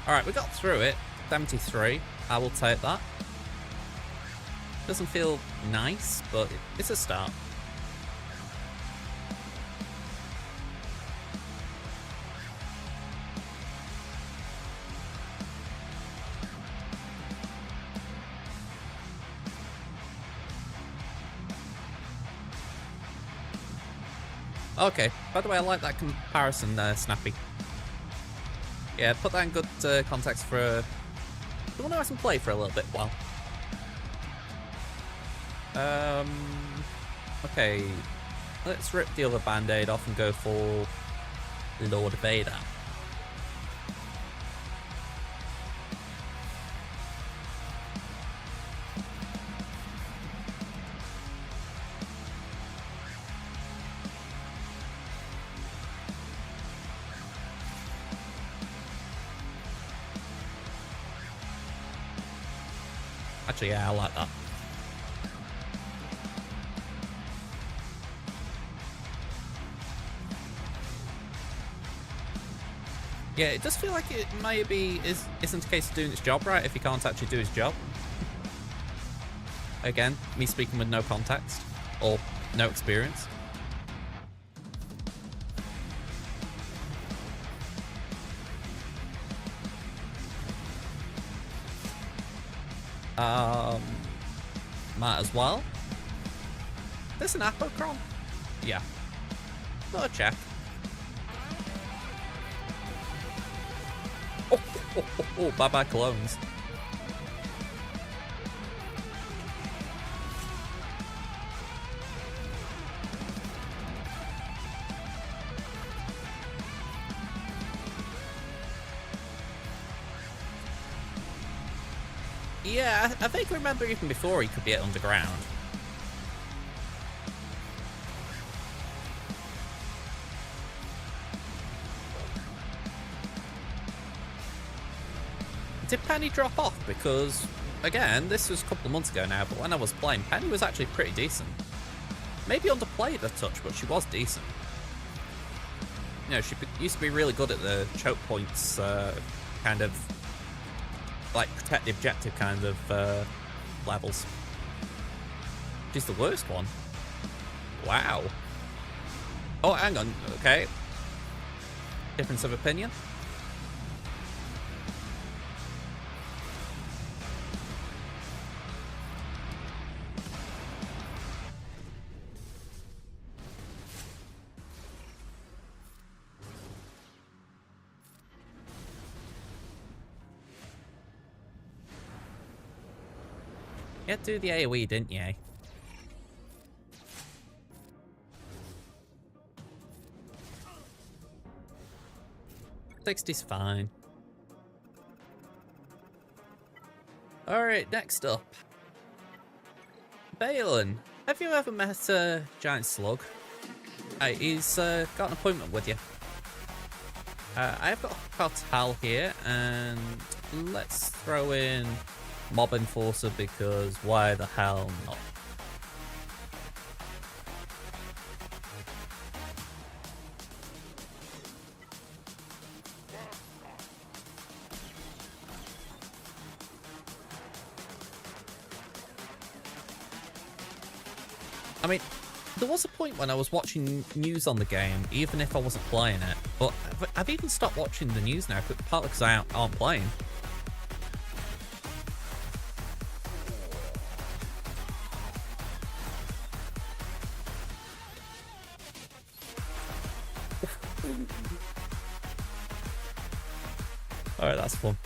Alright, we got through it. 73. I will take that. Doesn't feel nice, but it's a start. Okay, by the way, I like that comparison there, Snappy. Yeah, put that in good context for someone who hasn't played for a little bit while. Okay. Let's rip the other band-aid off and go for Lord Vader. Actually, yeah, I like that. Yeah, it does feel like it maybe isn't a case of doing its job right if he can't actually do his job. Again, me speaking with no context or no experience. Might as well. There's an Apocron? Yeah. Got a check. Oh, bye-bye clones. Yeah, I think I remember even before he could be at underground. Did Penny drop off? Because, again, this was a couple of months ago now, but when I was playing, Penny was actually pretty decent. Maybe underplayed a touch, but she was decent. You know, she used to be really good at the choke points, kind of, like, protect the objective kind of levels. She's the worst one. Wow. Oh, hang on. Okay. Difference of opinion? You had to do the AoE, didn't you? 60's fine. Alright, next up. Balin. Have you ever met a giant slug? He's got an appointment with you. I've got a cartel here, and let's throw in Mob Enforcer because why the hell not? I mean, there was a point when I was watching news on the game, even if I wasn't playing it, but I've even stopped watching the news now, partly because I aren't playing. Alright, that's fun.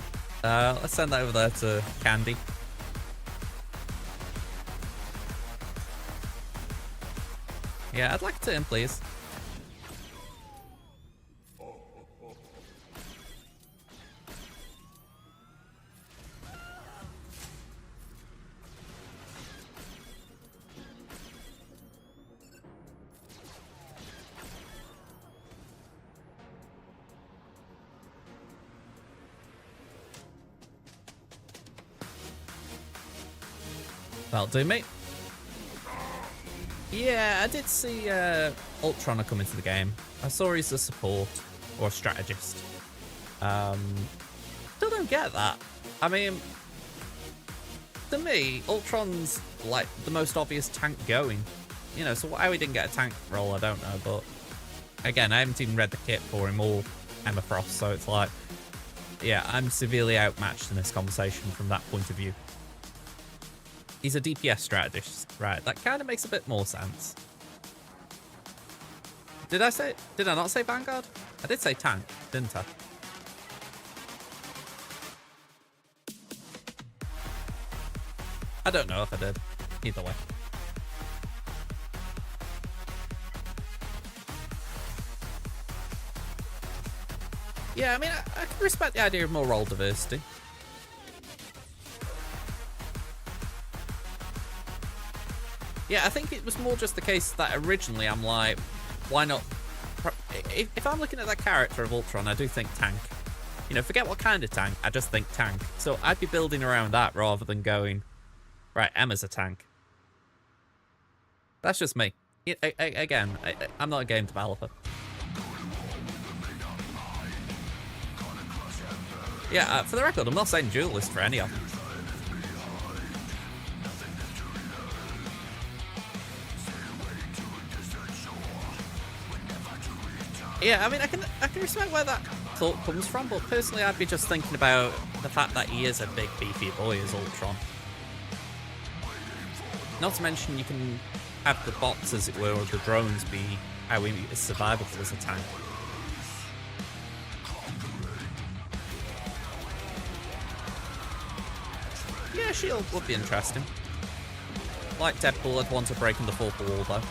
Let's send that over there to Candy. Yeah, I'd like a turn, please. That'll do, mate. Yeah, I did see Ultron come into the game. I saw he's a support or a strategist. Still don't get that. I mean, to me, Ultron's like the most obvious tank going. You know, so why we didn't get a tank role, I don't know. But again, I haven't even read the kit for him or Emma Frost, so it's like, yeah, I'm severely outmatched in this conversation from that point of view. He's a DPS strategist, right? That kind of makes a bit more sense. Did I not say Vanguard? I did say tank, didn't I? I don't know if I did. Either way. Yeah, I mean, I can respect the idea of more role diversity. Yeah, I think it was more just the case that originally I'm like, why not? If I'm looking at that character of Ultron, I do think tank. You know, forget what kind of tank, I just think tank. So I'd be building around that rather than going, right, Emma's a tank. That's just me. Again, I'm not a game developer. Yeah, for the record, I'm not saying duelist for any of them. Yeah, I mean, I can respect where that thought comes from, but personally, I'd be just thinking about the fact that he is a big, beefy boy as Ultron. Not to mention, you can have the bots, as it were, or the drones be how he is survivable as a tank. Yeah, Shield would be interesting. Like Deadpool, I'd want to break in the fourth wall, though.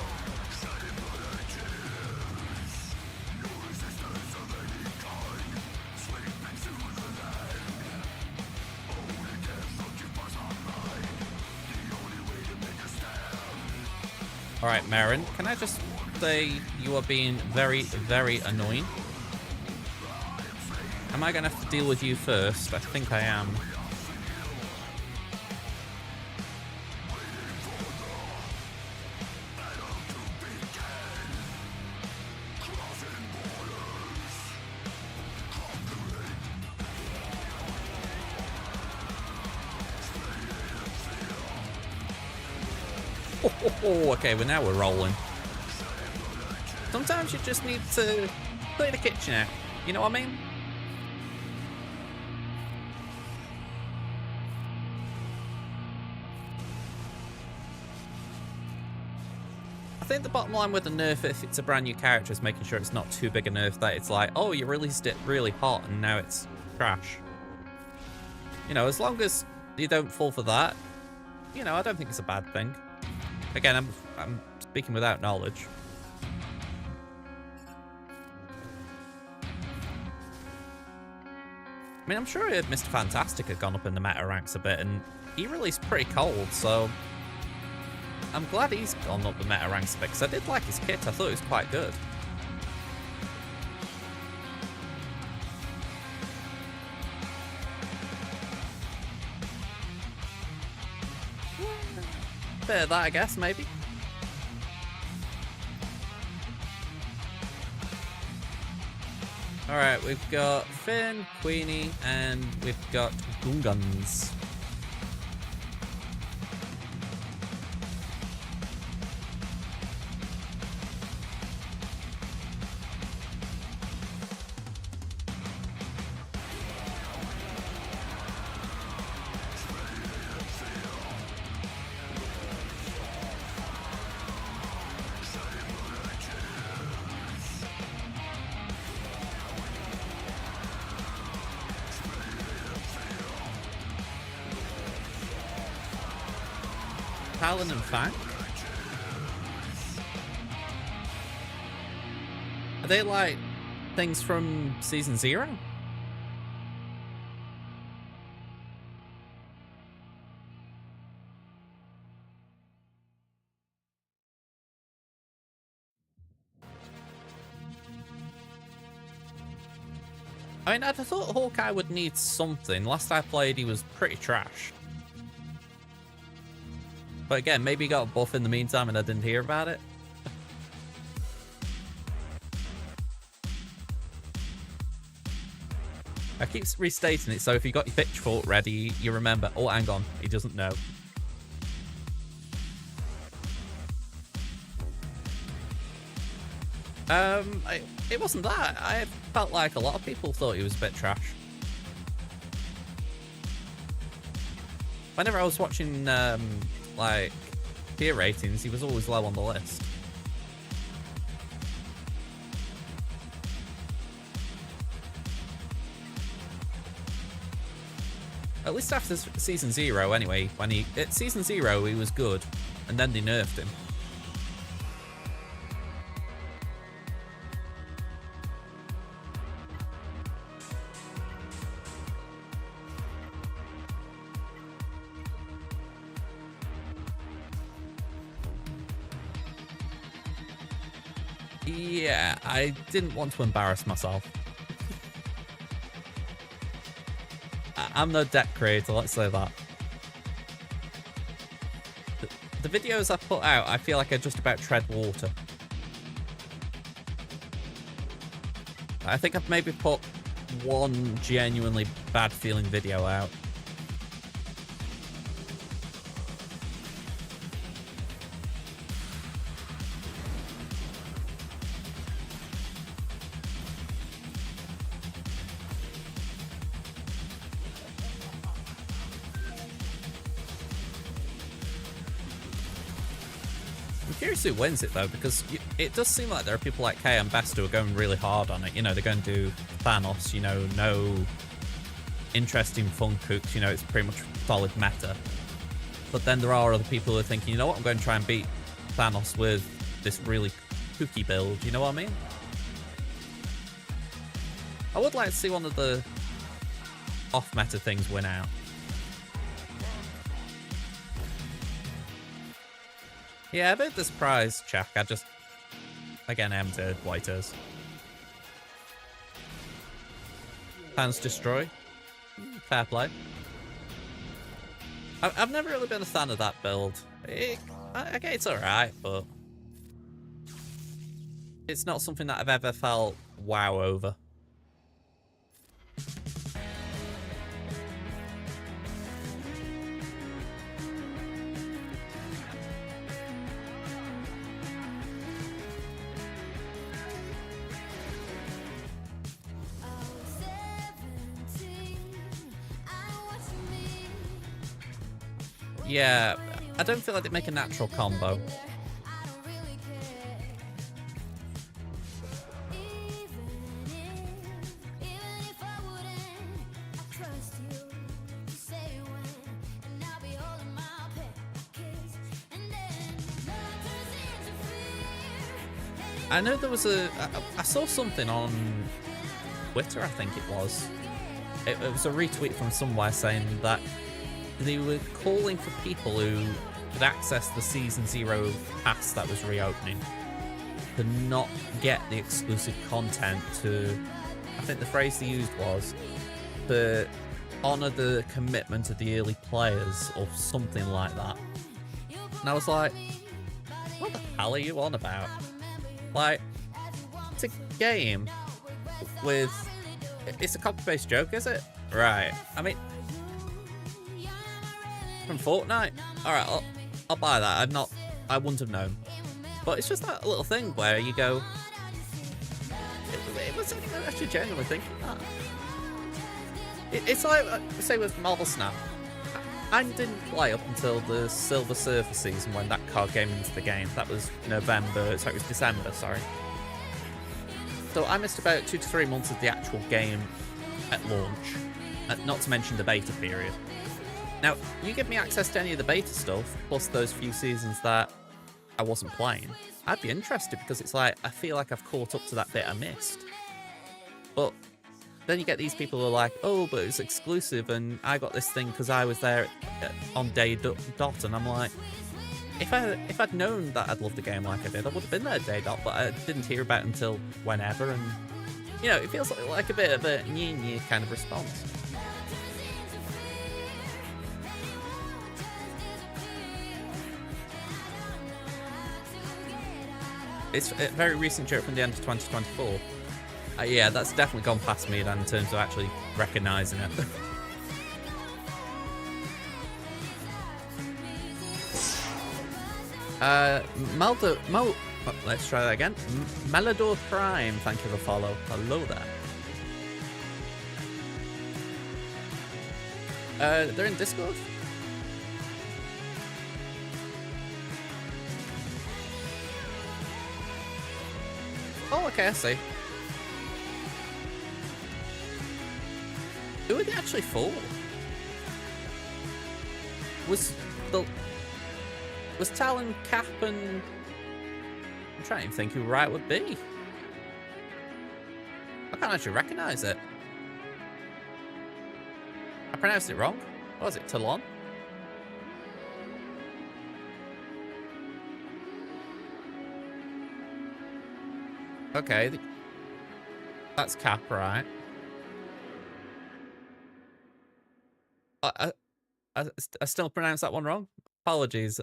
Alright, Marin, can I just say you are being very, very annoying? Am I going to have to deal with you first? I think I am. Oh, okay, well now we're rolling. Sometimes you just need to clear the kitchen out. You know what I mean? I think the bottom line with the nerf, if it's a brand new character, is making sure it's not too big a nerf that it's like, oh, you released it really hot and now it's trash. You know, as long as you don't fall for that, you know, I don't think it's a bad thing. Again, I'm speaking without knowledge. I mean, I'm sure Mr. Fantastic had gone up in the meta ranks a bit, and he released pretty cold, so I'm glad he's gone up the meta ranks a bit, because I did like his kit. I thought it was quite good. Bit of that, I guess, maybe. Alright, we've got Finn, Queenie, and we've got Gungans. Talon and Fang? Are they like things from Season 0? I mean, I thought Hawkeye would need something. Last I played, he was pretty trash. But again, maybe he got a buff in the meantime and I didn't hear about it. I keep restating it, so if you got your pitchfork ready, you remember, oh, hang on, he doesn't know. It wasn't that. I felt like a lot of people thought he was a bit trash. Whenever I was watching, like, tier ratings, he was always low on the list. At least after Season 0, anyway. When at Season 0, he was good, and then they nerfed him. Yeah, I didn't want to embarrass myself. I'm no deck creator, let's say that. The videos I put out, I feel like I just about tread water. I think I've maybe put one genuinely bad feeling video out. I'm curious who wins it though, because it does seem like there are people like Kay and Best who are going really hard on it. You know, they're going to do Thanos, you know, no interesting fun cooks, you know, it's pretty much solid meta. But then there are other people who are thinking, you know what, I'm going to try and beat Thanos with this really kooky build, you know what I mean? I would like to see one of the off-meta things win out. Yeah, a bit of the surprise check. I just, again, emptied Whiters. Plans destroy. Fair play. I've never really been a fan of that build. Okay, it's alright, but it's not something that I've ever felt wow over. Yeah, I don't feel like they make a natural combo. I know there was I saw something on Twitter, I think it was. It was a retweet from somewhere saying that they were calling for people who could access the Season 0 pass that was reopening to not get the exclusive content to, I think the phrase they used was, to honour the commitment of the early players or something like that. And I was like, what the hell are you on about? Like, it's a game with, it's a copy-paste joke, is it? Right. I mean, from Fortnite? Alright, I'll buy that. I wouldn't have known. But it's just that little thing where you go, was anyone actually genuinely thinking that? It's like, say with Marvel Snap. I didn't play up until the Silver Surfer season when that card came into the game. That was November, so it was December, sorry. So I missed about 2 to 3 months of the actual game at launch, not to mention the beta period. Now, you give me access to any of the beta stuff, plus those few seasons that I wasn't playing, I'd be interested because it's like, I feel like I've caught up to that bit I missed. But then you get these people who are like, oh, but it's exclusive and I got this thing because I was there on day dot, and I'm like, if I'd known that I'd love the game like I did, I would have been there day dot, but I didn't hear about it until whenever, and, you know, it feels like a bit of a nye kind of response. It's a very recent joke from the end of 2024. Yeah, that's definitely gone past me then in terms of actually recognising it. Let's try that again. Melador Prime, thank you for the follow. Hello there. They're in Discord? Oh, okay, I see. Who are they actually for? Was Talon, Cap, and I'm trying to think who Riot would be. I can't actually recognise it. I pronounced it wrong. What was it, Talon? Okay, that's Cap, right? I, I still pronounce that one wrong. Apologies.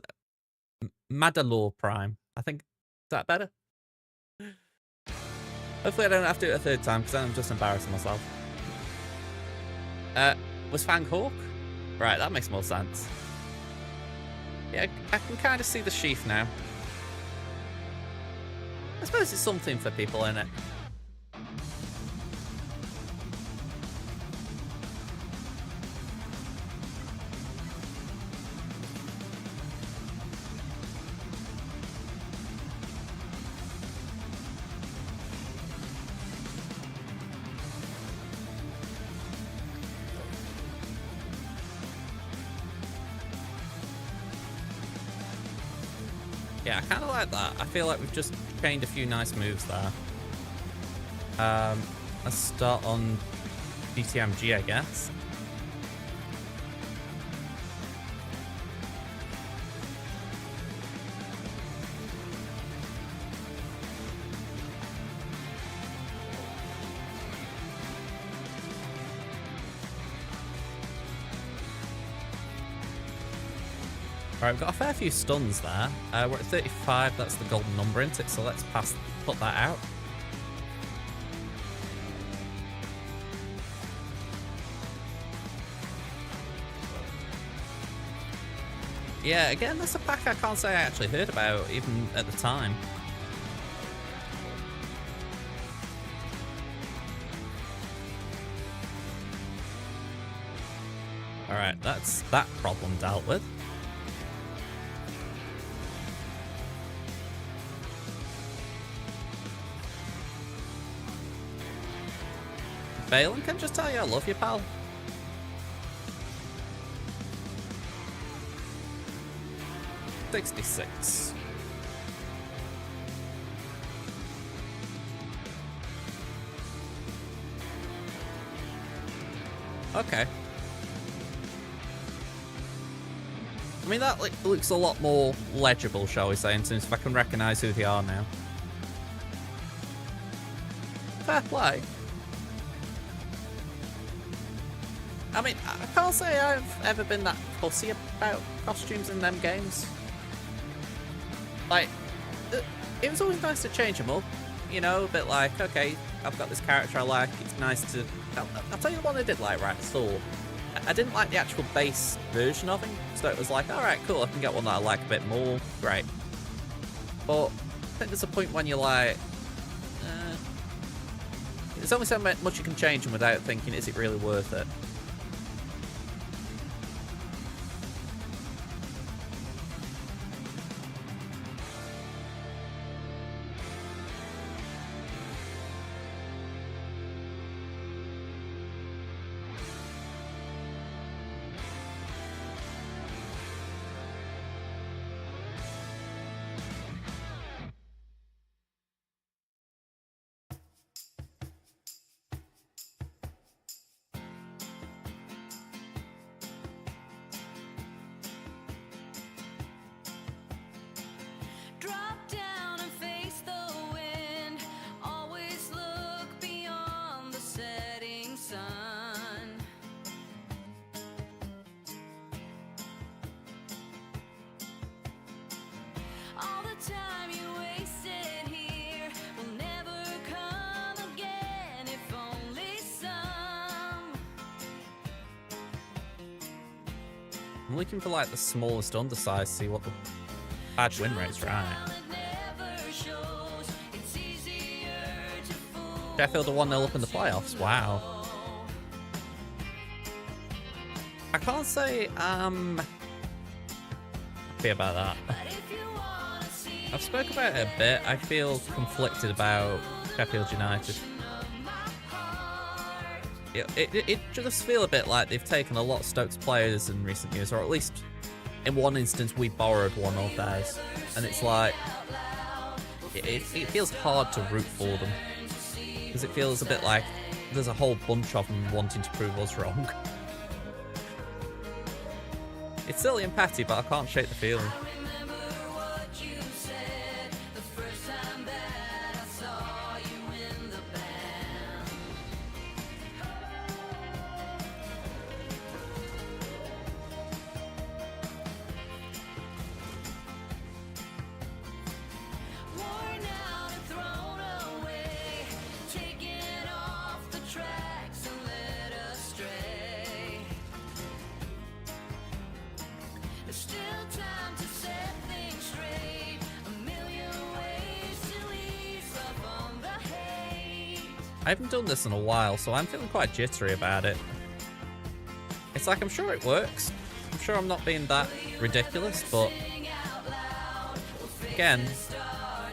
Madalore Prime. I think, is that better? Hopefully I don't have to do it a third time, because then I'm just embarrassing myself. Was Fang Hawk? Right, that makes more sense. Yeah, I can kind of see the sheath now. I suppose it's something for people, in it. Yeah, I kind of like that. I feel like we've just chained a few nice moves there. Let's start on GTMG, I guess. Alright, we've got a fair few stuns there. We're at 35, that's the golden number, isn't it? So let's put that out. Yeah, again, that's a pack I can't say I actually heard about, even at the time. Alright, that's that problem dealt with. Balin can just tell you I love you, pal. $66. Okay. I mean, that looks a lot more legible, shall we say, in terms if I can recognise who they are now. Fair play. I mean, I can't say I've ever been that fussy about costumes in them games. Like, it was always nice to change them up. You know, a bit like, okay, I've got this character I like, it's nice to... I'll tell you the one I did like, right, Thor. I didn't like the actual base version of him, so it was like, alright, cool, I can get one that I like a bit more, great. But I think there's a point when you're like... there's only so much you can change them without thinking, is it really worth it? I'm looking for like the smallest undersize, see what the bad win rate's right. Sheffield are 1-0 up in the playoffs, wow. I can't say I'm happy about that. I've spoken about it a bit, I feel conflicted about Sheffield United. It just feels a bit like they've taken a lot of Stokes players in recent years, or at least in one instance we borrowed one of theirs, and it's like it feels hard to root for them because it feels a bit like there's a whole bunch of them wanting to prove us wrong. It's silly and petty, but I can't shake the feeling. I haven't done this in a while, so I'm feeling quite jittery about it. It's like, I'm sure it works. I'm sure I'm not being that ridiculous, but again,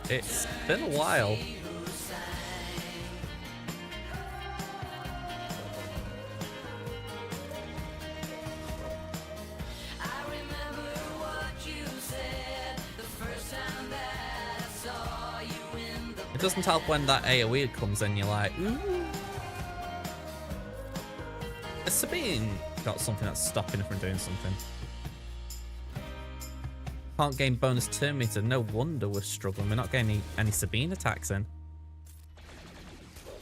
it's been a while. It doesn't help when that AoE comes in, you're like, ooh. Has Sabine got something that's stopping her from doing something? Can't gain bonus turn meter. No wonder we're struggling. We're not getting any Sabine attacks in.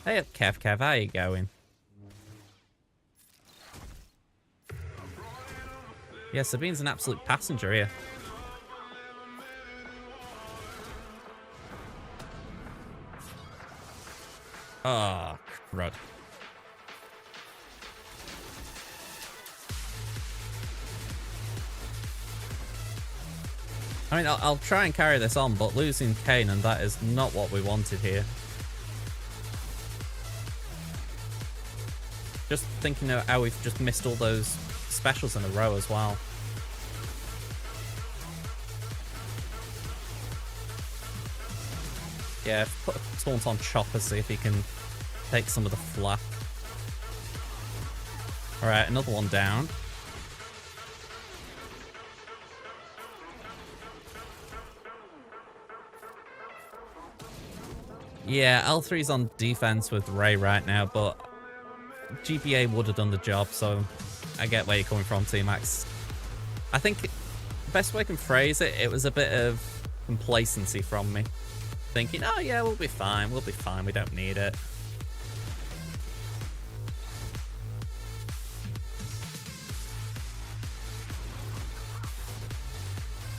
Hey up, Kev. How you going? Yeah, Sabine's an absolute passenger here. Ah, oh, crud. I mean, I'll try and carry this on, but losing Kanan, that is not what we wanted here. Just thinking of how we've just missed all those specials in a row as well. Yeah, put a taunt on Chopper, see if he can take some of the flak. Alright, another one down. Yeah, L3's on defense with Ray right now, but GBA would have done the job, so I get where you're coming from, T-Max. I think the best way I can phrase it, it was a bit of complacency from me. Thinking, oh yeah, we'll be fine, we don't need it.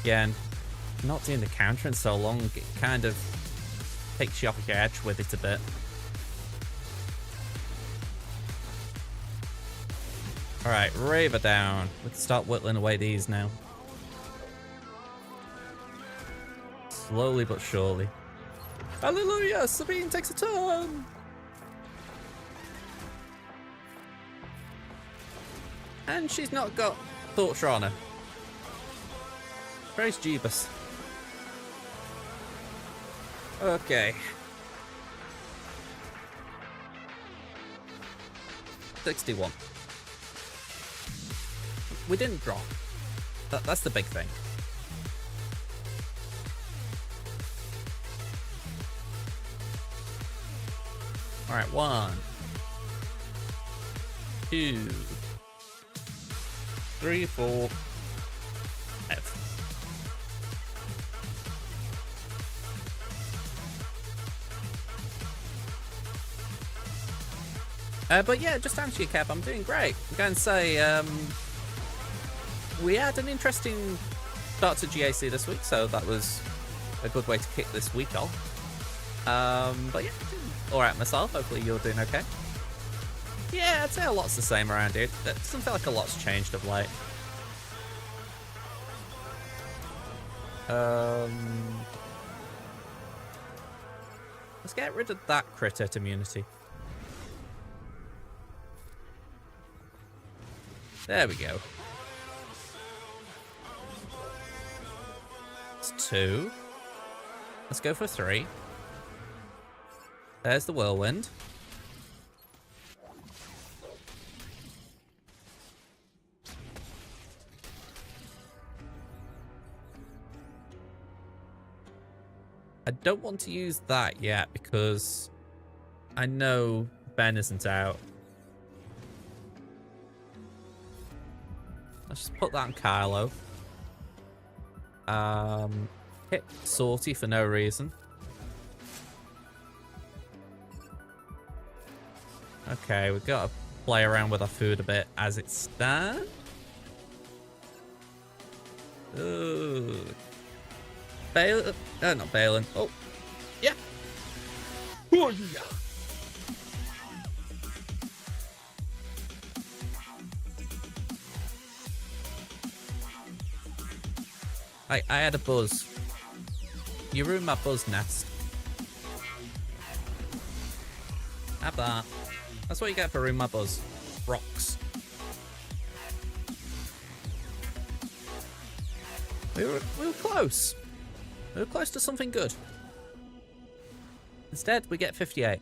Again, not doing the counter in so long, it kind of takes you off your edge with it a bit. Alright, Raver down. Let's start whittling away these now. Slowly but surely. Hallelujah! Sabine takes a turn! And she's not got Torture on her. Praise Jeebus. Okay. 61. We didn't drop. That's the big thing. Alright, 1, 2, 3, 4, 5. But yeah, just to answer your Kev, I'm doing great. I'm going to say, we had an interesting start to GAC this week, so that was a good way to kick this week off. But yeah, alright myself. Hopefully you're doing okay. Yeah, I'd say a lot's the same around here. It doesn't feel like a lot's changed of late. Let's get rid of that crit hit immunity. There we go. It's 2. Let's go for 3. There's the whirlwind. I don't want to use that yet because I know Ben isn't out. Let's just put that on Kylo. Hit Sortie for no reason. Okay, we've got to play around with our food a bit as it stands. Ooh. Balin. Not Balin. Oh. Yeah. Oh, yeah. I had a buzz. You ruined my buzz nest. Have that. That's what you get for ruining my buzz. Rocks. We were close. We were close to something good. Instead, we get 58.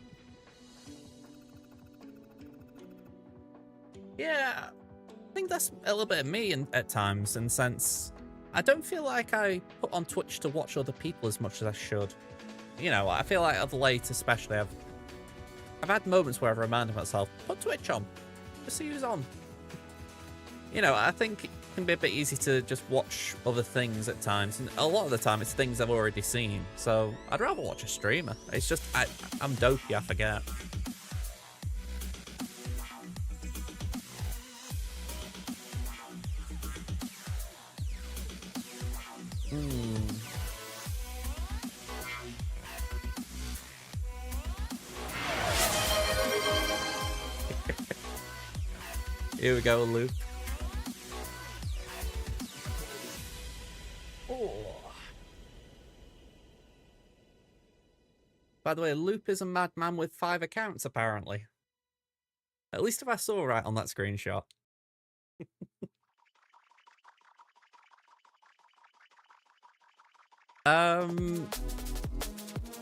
Yeah, I think that's a little bit of me at times, in the sense I don't feel like I put on Twitch to watch other people as much as I should. You know, I feel like of late especially, I've had moments where I've reminded myself, put Twitch on, just see who's on. You know, I think it can be a bit easy to just watch other things at times, and a lot of the time it's things I've already seen, so I'd rather watch a streamer. It's just, I'm dopey, I forget. Here we go, Loop. Oh. By the way, Loop is a madman with 5 accounts, apparently. At least if I saw right on that screenshot.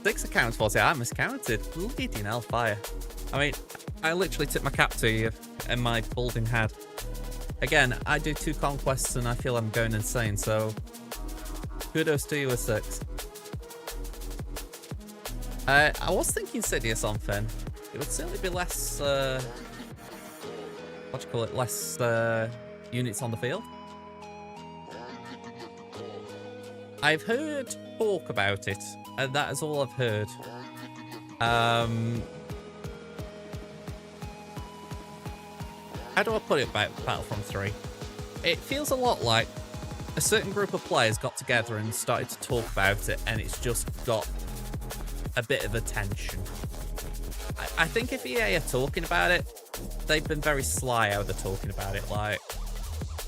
6 accounts, 40. I miscounted. Bleeding hellfire. I mean, I literally tip my cap to you and my balding head. Again, I do 2 conquests and I feel I'm going insane, so kudos to you with 6. I was thinking Sidious on Finn. It would certainly be less, what do you call it, less units on the field. I've heard talk about it, and that is all I've heard. How do I put it about Battlefront 3? It feels a lot like a certain group of players got together and started to talk about it, and it's just got a bit of attention. I think if EA are talking about it, they've been very sly how they're talking about it. Like,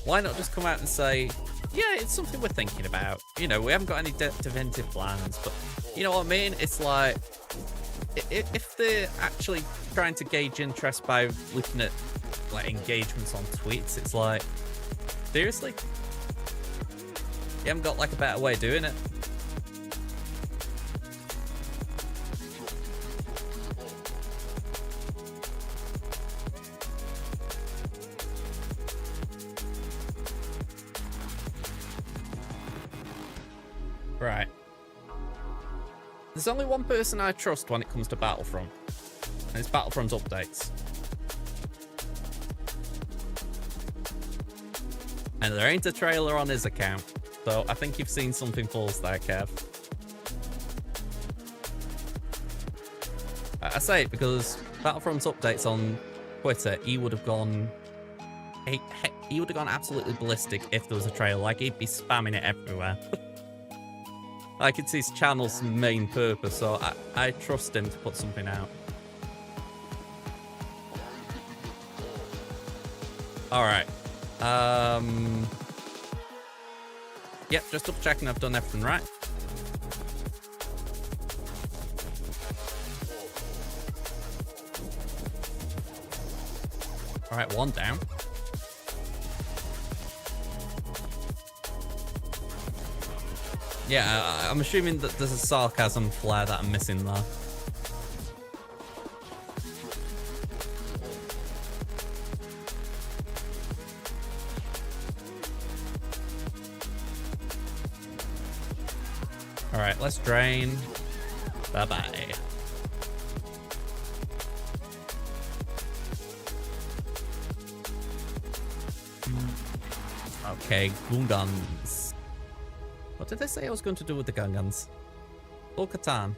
why not just come out and say, yeah, it's something we're thinking about. You know, we haven't got any definitive plans, but you know what I mean? It's like, if they're actually trying to gauge interest by looking at like engagements on tweets, it's like, seriously? You haven't got like a better way of doing it? Right. There's only one person I trust when it comes to Battlefront, and it's Battlefront updates. And there ain't a trailer on his account, so I think you've seen something false there, Kev. I say it because Battlefront's updates on Twitter, he would have gone absolutely ballistic if there was a trailer. Like, he'd be spamming it everywhere. Like, it's his channel's main purpose, so I trust him to put something out. Alright. Yep, just double checking I've done everything right. Alright, 1 down. Yeah, I'm assuming that there's a sarcasm flair that I'm missing there. Alright, let's drain. Bye-bye. Okay, Gungans. What did they say I was going to do with the Gungans? Bo-Katan.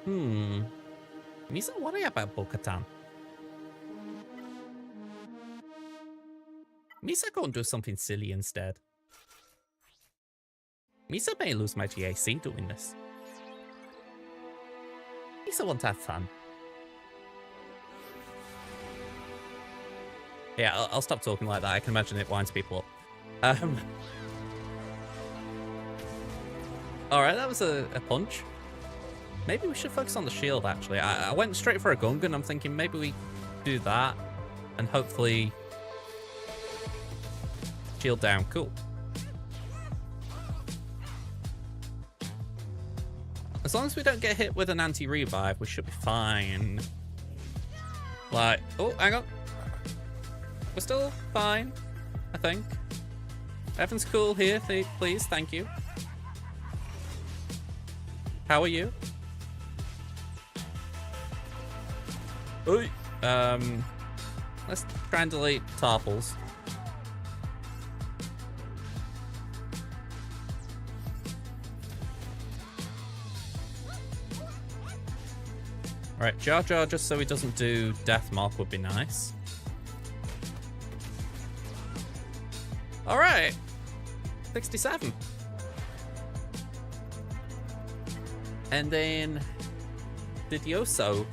Misa, what are you about Bo-Katan? Misa go and do something silly instead. Misa may lose my GAC doing this. Misa want to have fun. Yeah, I'll stop talking like that. I can imagine it winds people up. Alright, that was a punch. Maybe we should focus on the shield, actually. I went straight for a Gungan. I'm thinking maybe we do that and hopefully shield down. Cool. As long as we don't get hit with an anti-revive, we should be fine. Like, oh, hang on. We're still fine, I think. Evan's cool here, please, thank you. How are you? Ooh. Let's try and delete Tarples. Alright, Jar Jar, just so he doesn't do Death Mark, would be nice. Alright. 67. And then Didioso.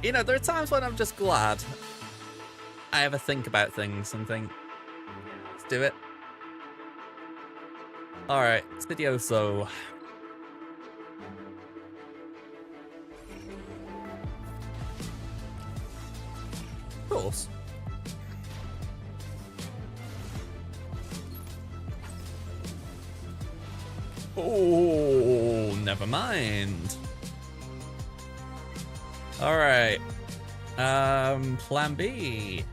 You know, there are times when I'm just glad I ever think about things and think, let's do it. Alright, Didioso. Of course. Oh, never mind. All right. Plan B.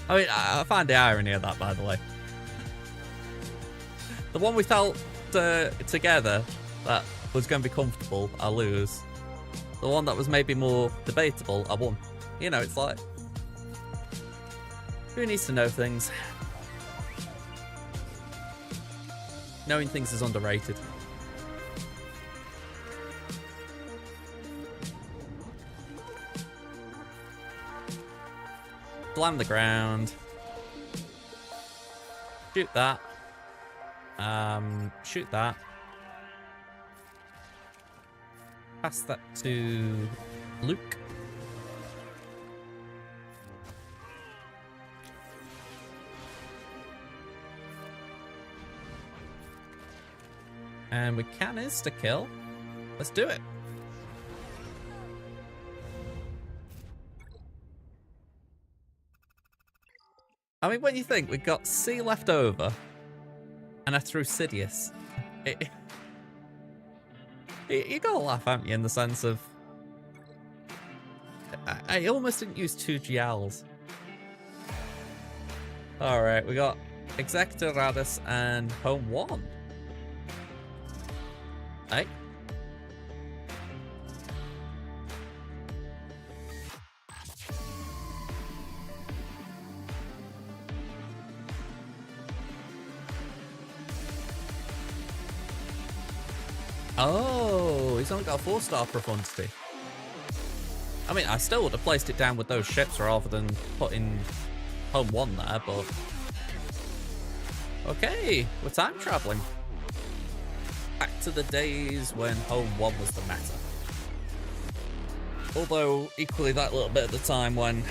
I mean, I find the irony of that, by the way. The one we felt together that was going to be comfortable, I lose. The one that was maybe more debatable, I won. You know, it's like, who needs to know things? Knowing things is underrated. Slam the ground. Shoot that. Shoot that. Pass that to Luke. And we can insta-kill. Let's do it. I mean, when you think we've got C left over, and I threw Sidious, you gotta laugh, haven't you, in the sense of I almost didn't use 2 Gials. Alright, we got Executor Radis and Home 1. Hey. Oh, he's only got a 4-star profundity. I mean, I still would have placed it down with those ships rather than putting Home 1 there, but... Okay, we're time traveling. Back to the days when Home 1 was the meta. Although, equally that little bit at the time when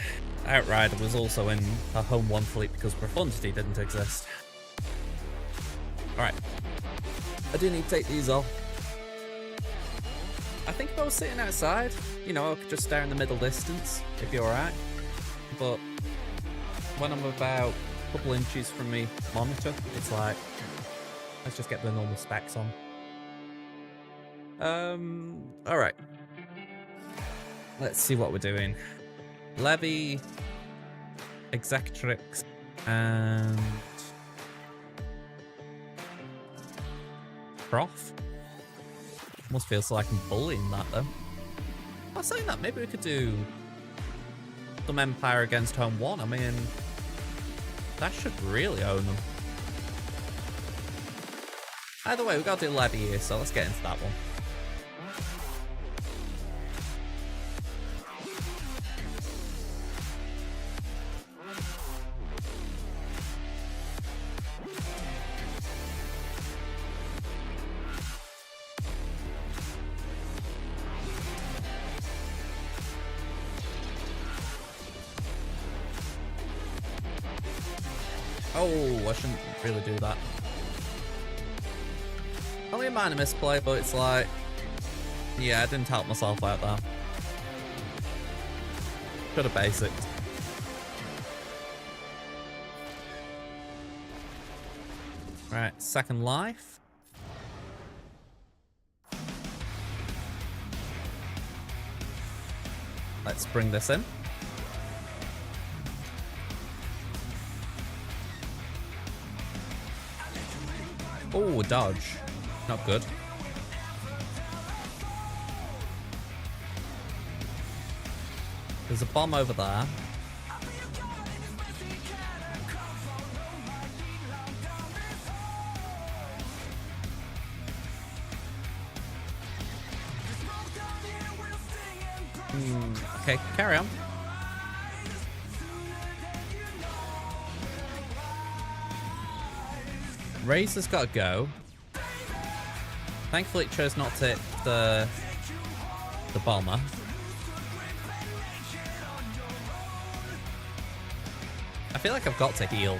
Outrider was also in a Home 1 fleet because Profundity didn't exist. Alright. I do need to take these off. I think if I was sitting outside, you know, I could just stare in the middle distance, if you're alright. But when I'm about a couple inches from me monitor, it's like, let's just get the normal specs on. Alright. Let's see what we're doing. Levy, Executrix, and Prof. Almost feels like I'm bullying that though. I was saying that, maybe we could do some Empire against Home 1. I mean, that should really own them. Either way, we've got to do Levy here, so let's get into that one. Oh, I shouldn't really do that. Only a minor misplay, but it's like... Yeah, I didn't help myself out there. Could have basic. Right, second life. Let's bring this in. Oh, dodge. Not good. There's a bomb over there. Okay, carry on. Razor's got to go. Thankfully it chose not to hit the bomber. I feel like I've got to heal.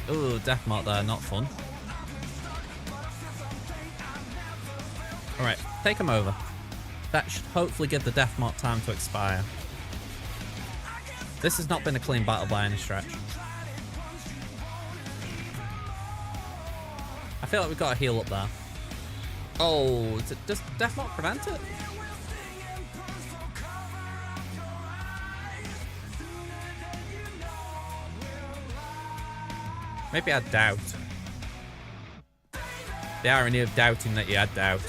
Ooh, death mark there, not fun. Alright, take him over. That should hopefully give the death mark time to expire. This has not been a clean battle by any stretch. I feel like we've got to heal up there. Oh, does death mark prevent it? Maybe I doubt. The irony of doubting that you had doubt.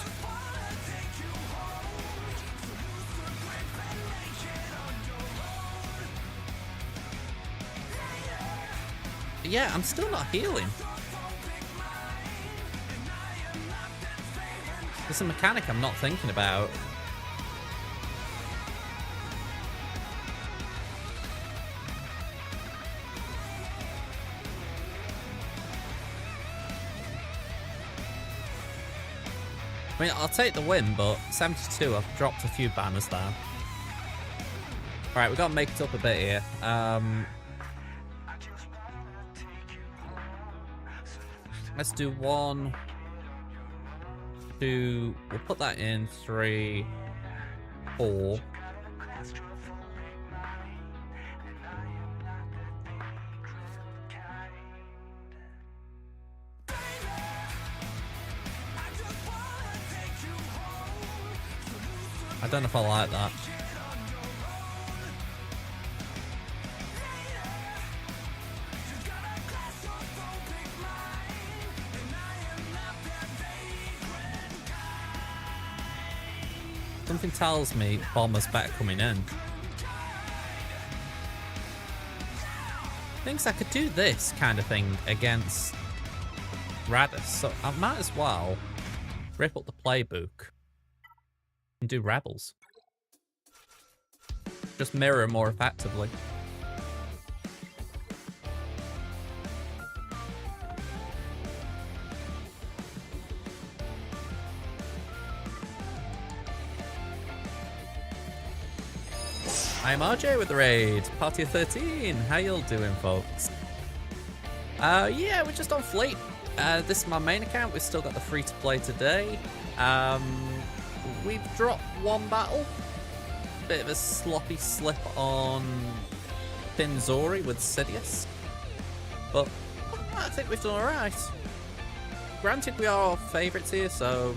Yeah, I'm still not healing. There's a mechanic I'm not thinking about. I mean, I'll take the win, but 72, I've dropped a few banners there. Alright, we've got to make it up a bit here. Let's do 1, 2, we'll put that in, 3, 4. I don't know if I like that. Something tells me Bomber's better coming in. Thinks I could do this kind of thing against Radis, so I might as well rip up the playbook and do Rebels. Just mirror more effectively. I'm RJ with the raid, party of 13. How y'all doing, folks? Yeah, we're just on Fleet. This is my main account. We've still got the free to play today. We've dropped one battle. Bit of a sloppy slip on Pinzori with Sidious. But I think we've done alright. Granted, we are favourites here, so...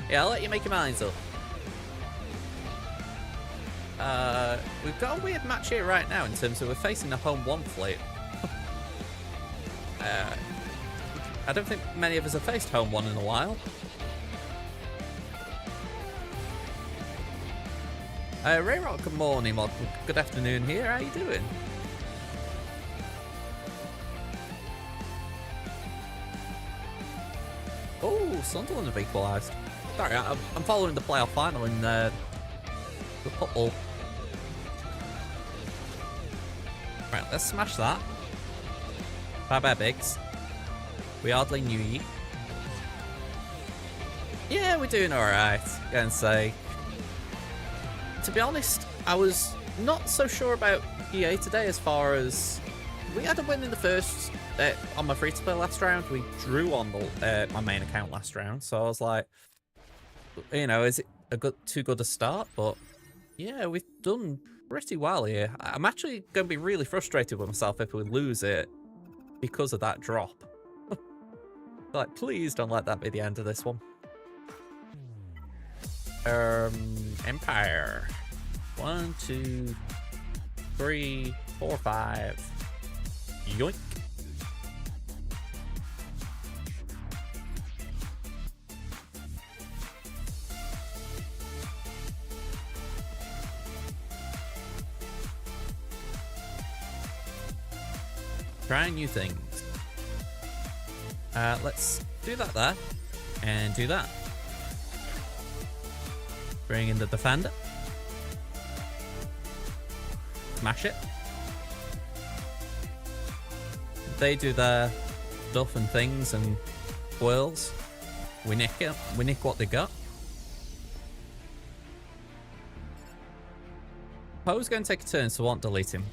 yeah, I'll let you make your minds up. We've got a weird match here right now in terms of we're facing the home 1 fleet. I don't think many of us have faced home 1 in a while. Rayrock, good morning, well, good afternoon here, how you doing? Oh, Sunderland have equalised. Sorry, I'm following the playoff final in the football. Right, let's smash that. Bye-bye, Biggs. We hardly knew you. Yeah, we're doing alright, gonna say. To be honest, I was not so sure about EA today as far as... We had a win in the first... on my free-to-play last round. We drew on my main account last round, so I was like... You know, is it too good a start? But yeah, we've done pretty well here. I'm actually going to be really frustrated with myself if we lose it because of that drop. Like, please don't let that be the end of this one. Empire. 1, 2, 3, 4, 5. Yoink. Trying new things. Let's do that there. And do that. Bring in the defender. Smash it. They do their stuff and things and whirls. We nick it. We nick what they got. Poe's going to take a turn, so I won't delete him.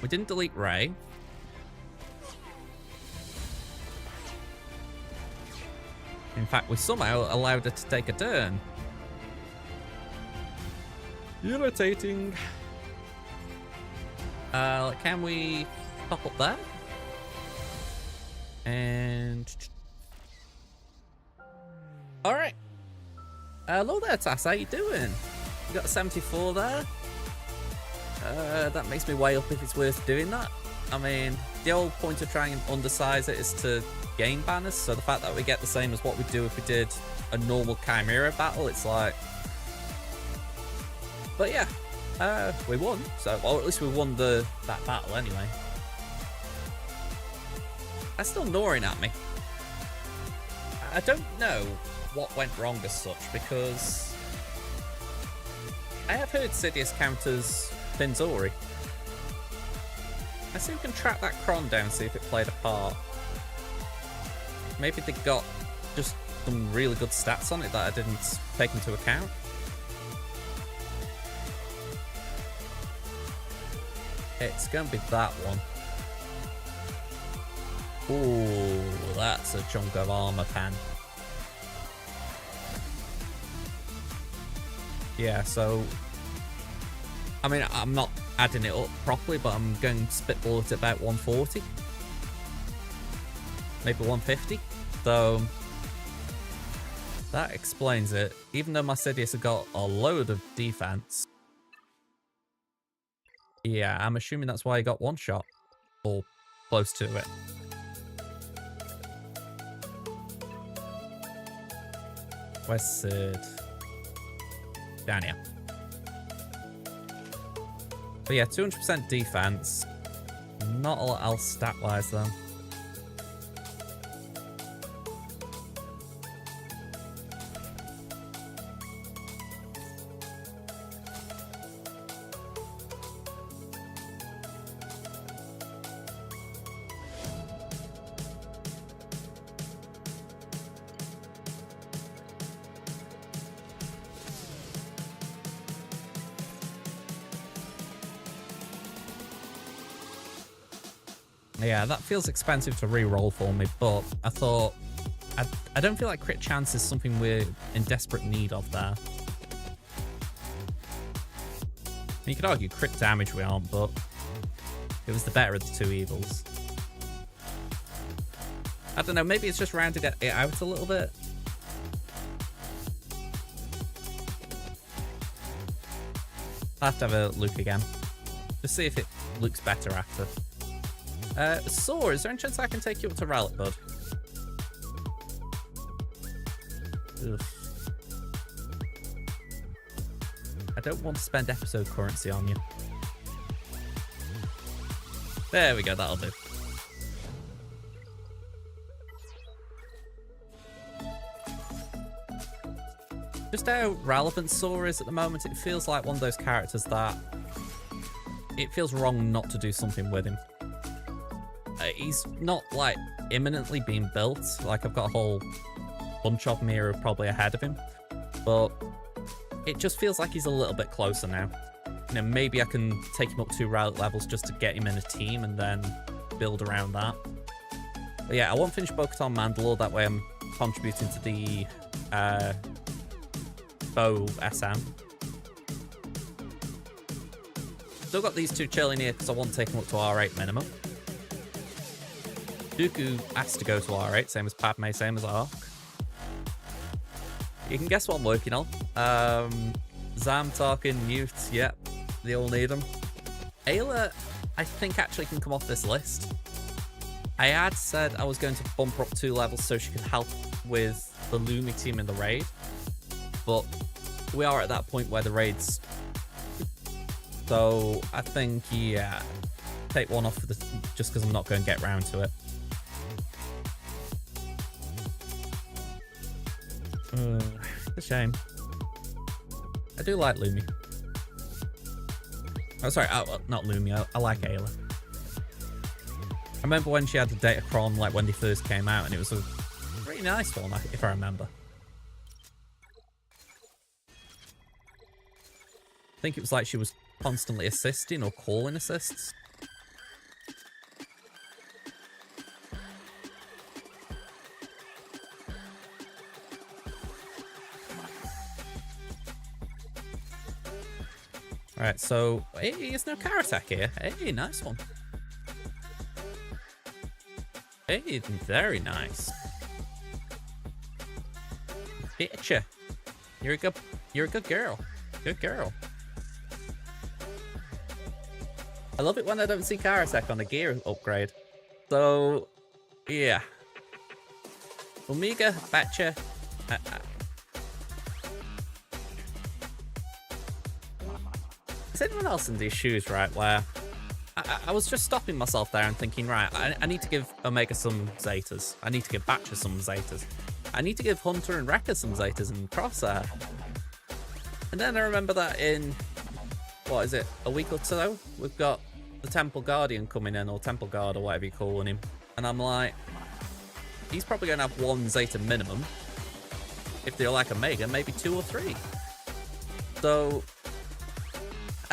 We didn't delete Ray. In fact, we somehow allowed her to take a turn. Irritating. Can we pop up there? And... Alright. Hello there, Tass. How you doing? You got a 74 there? That makes me weigh up if it's worth doing that. I mean, the old point of trying and undersize it is to gain banners, so the fact that we get the same as what we'd do if we did a normal Chimera battle, it's like... But yeah, we won, so, or at least we won that battle anyway. That's still gnawing at me. I don't know what went wrong as such, because I have heard Sidious counters Pinzori. I see we can track that Kron down, see if it played a part. Maybe they got just some really good stats on it that I didn't take into account. It's gonna be that one. Ooh, that's a chunk of armor pan. Yeah, so... I mean, I'm not adding it up properly, but I'm going to spitball it at about 140. Maybe 150. So, that explains it. Even though my Sidious have got a load of defense. Yeah, I'm assuming that's why he got one shot. Or close to it. Where's Sid? Down here. But yeah, 200% defense. Not a lot else stat-wise, though. Yeah, that feels expensive to re-roll for me, but I thought... I don't feel like crit chance is something we're in desperate need of there. You could argue crit damage we aren't, but it was the better of the two evils. I don't know, maybe it's just rounded it out a little bit. I'll have to have a look again. Just see if it looks better after. Saw, is there any chance I can take you up to Relic, bud? Ugh. I don't want to spend episode currency on you. There we go, that'll do. just how relevant Sora is at the moment, it feels like one of those characters that it feels wrong not to do something with him. He's not like imminently being built. Like I've got a whole bunch of them here probably ahead of him, but it just feels like he's a little bit closer now. You know, maybe I can take him up 2 relic levels just to get him in a team and then build around that. But yeah, I won't finish Bo-Katan Mandalore, that way I'm contributing to the Bo SM. Still got these 2 chilling here because I want to take them up to R8 minimum. Dooku asked to go to R8, same as Padme, same as Ark. You can guess what I'm working on. Zam, Tarkin, Newt, yep, they all need them. Ayla, I think actually can come off this list. I had said I was going to bump her up 2 levels so she can help with the Lumi team in the raid, but we are at that point where the raid's... So I think, yeah, take 1 off for the, just because I'm not going to get round to it. It's a shame. I do like Lumi. Oh, sorry, not Lumi. I like Ayla. I remember when she had the Datacron, like when they first came out, and it was a pretty nice one, if I remember. I think it was like she was constantly assisting or calling assists. Alright, so, hey, there's no Karatak here. Hey, nice one. Hey, very nice. Bitcha. You're a good girl. Good girl. I love it when I don't see Karatak on the gear upgrade. So, yeah. Omega, Batcha. Is anyone else in these shoes, right, where I was just stopping myself there and thinking, right, I need to give Omega some Zetas. I need to give Batcha some Zetas. I need to give Hunter and Wrecker some Zetas and Crosshair. And then I remember that in, what is it, a week or so, we've got the Temple Guardian coming in, or Temple Guard, or whatever you're calling him. And I'm like, he's probably going to have 1 Zeta minimum. If they're like Omega, maybe 2 or 3. So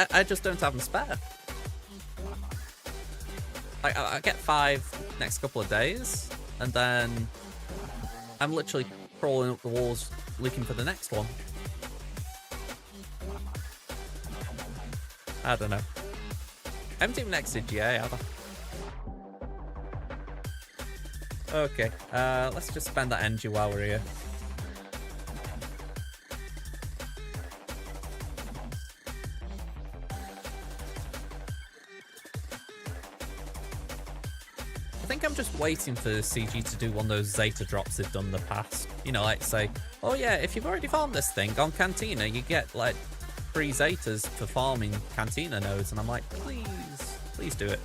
I just don't have them spare. Like, I get 5 next couple of days, and then I'm literally crawling up the walls looking for the next one. I don't know. I haven't even exited GA, have I? Okay, let's just spend that energy while we're here. I think I'm just waiting for CG to do one of those Zeta drops they've done in the past. You know, like say, oh yeah, if you've already farmed this thing on Cantina, you get like 3 Zetas for farming Cantina nodes. And I'm like, please do it.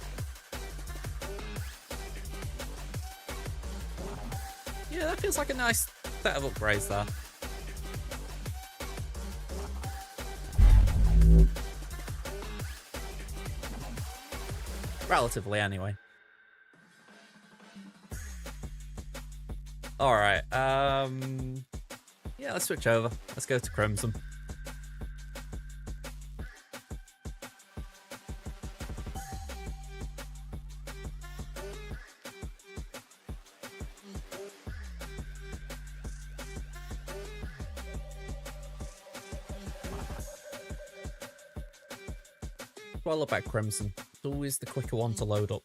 Yeah, that feels like a nice set of upgrades there. Relatively, anyway. Alright, yeah, let's switch over. Let's go to Crimson. What I love about Crimson, it's always the quicker one to load up.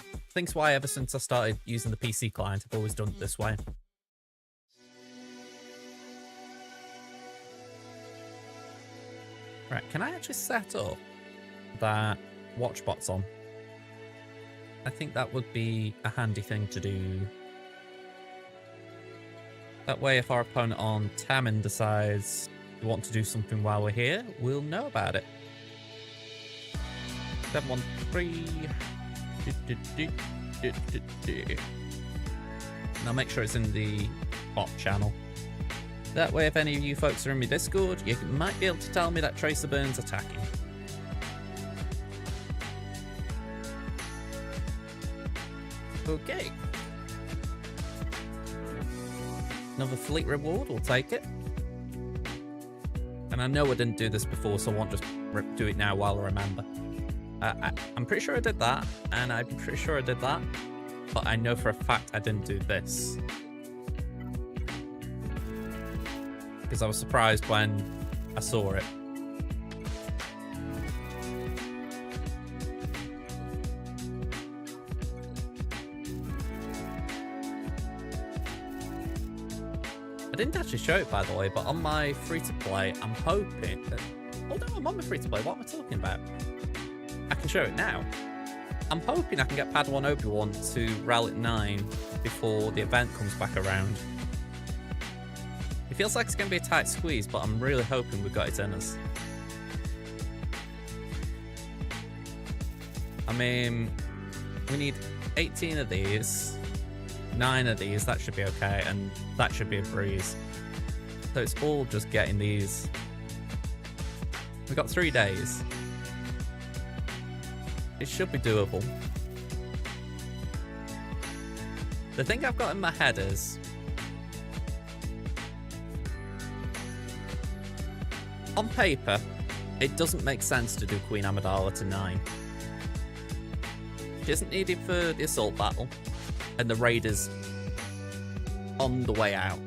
I think it's why ever since I started using the PC client, I've always done it this way. Right, can I actually set up that watchbot's on? I think that would be a handy thing to do. That way, if our opponent on Tamin decides they want to do something while we're here, we'll know about it. 713. And I'll make sure it's in the bot channel. That way, if any of you folks are in my Discord, you might be able to tell me that Tracer Burn's attacking. Okay. Another fleet reward, we'll take it. And I know I didn't do this before, so I won't just do it now while I remember. I'm pretty sure I did that, and I'm pretty sure I did that, but I know for a fact I didn't do this. Because I was surprised when I saw it. I didn't actually show it, by the way, but on my free-to-play, I'm hoping that... Oh no, I'm on my free-to-play. What am I talking about? I can show it now. I'm hoping I can get Padawan Obi-Wan to Rally 9 before the event comes back around. It feels like it's going to be a tight squeeze, but I'm really hoping we've got it in us. I mean, we need 18 of these, 9 of these, that should be okay, and that should be a breeze. So it's all just getting these. We've got 3 days. It should be doable. The thing I've got in my head is, on paper, it doesn't make sense to do Queen Amidala to 9. She isn't needed for the assault battle, and the raid is on the way out.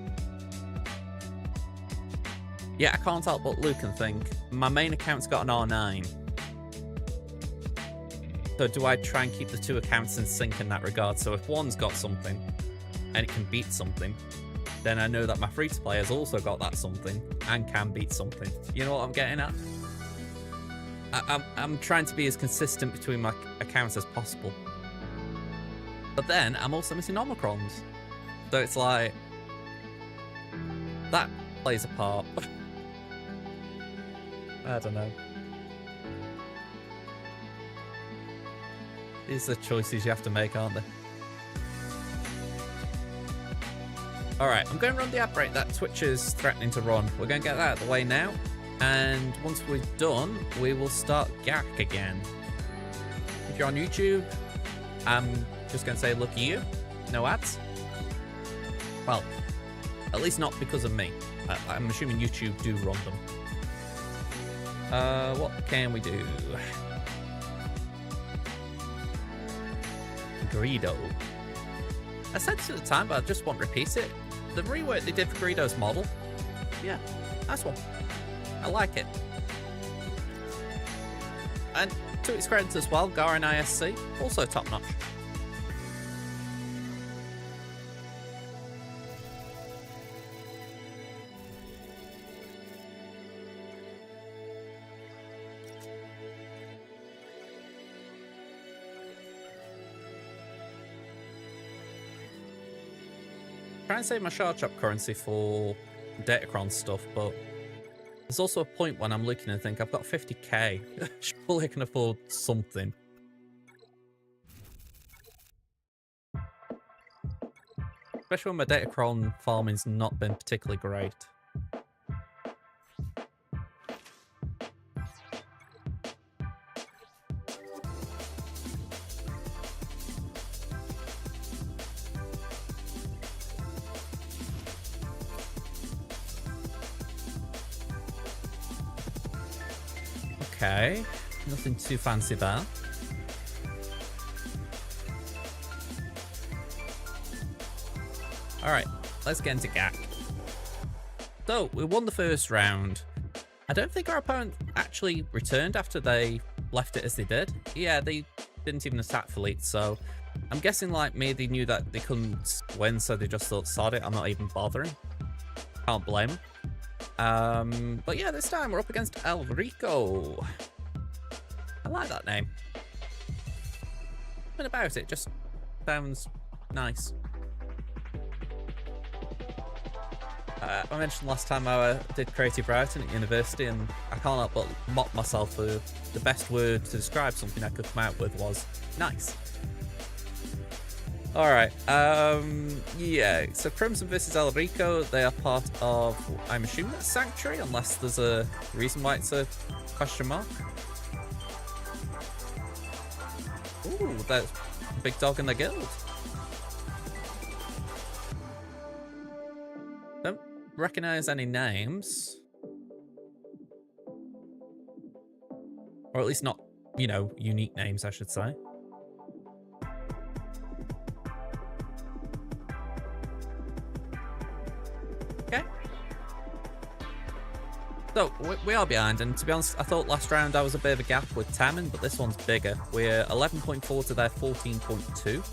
Yeah, I can't help but look and think, my main account's got an R9. So do I try and keep the 2 accounts in sync in that regard? So if one's got something, and it can beat something, then I know that my free-to-play has also got that something, and can beat something. You know what I'm getting at? I'm trying to be as consistent between my accounts as possible. But then, I'm also missing Omicrons. So it's like... that plays a part. I don't know. These are choices you have to make, aren't they? Alright, I'm going to run the ad break that Twitch is threatening to run. We're going to get that out of the way now. And once we're done, we will start GAC again. If you're on YouTube, I'm just going to say, look at you. No ads. Well, at least not because of me. I'm assuming YouTube do run them. What can we do? Greedo. I said this at the time, but I just won't repeat it. The rework they did for Greedo's model, yeah, nice one. I like it. And to its credit as well, Garen ISC, also top notch. Try and save my Shard Chop currency for Datacron stuff, but there's also a point when I'm looking and think I've got 50k. Surely I can afford something. Especially when my Datacron farming's not been particularly great. Okay, nothing too fancy there. Alright, let's get into GAC. So, we won the first round. I don't think our opponent actually returned after they left it as they did. Yeah, they didn't even attack fleet, so I'm guessing like me, they knew that they couldn't win, so they just thought, sod it, I'm not even bothering. Can't blame them. But yeah, this time we're up against El Rico. I like that name. Something about it just sounds nice. I mentioned last time I did creative writing at university, and I can't help but mock myself for the best word to describe something I could come out with was nice. Alright, yeah, so Crimson versus El Rico, they are part of, I'm assuming that's Sanctuary, unless there's a reason why it's a question mark. Ooh, that's a big dog in the guild. Don't recognize any names. Or at least not, you know, unique names, I should say. Okay. So, we are behind, and to be honest, I thought last round I was a bit of a gap with Taman, but this one's bigger. We're 11.4 to their 14.2.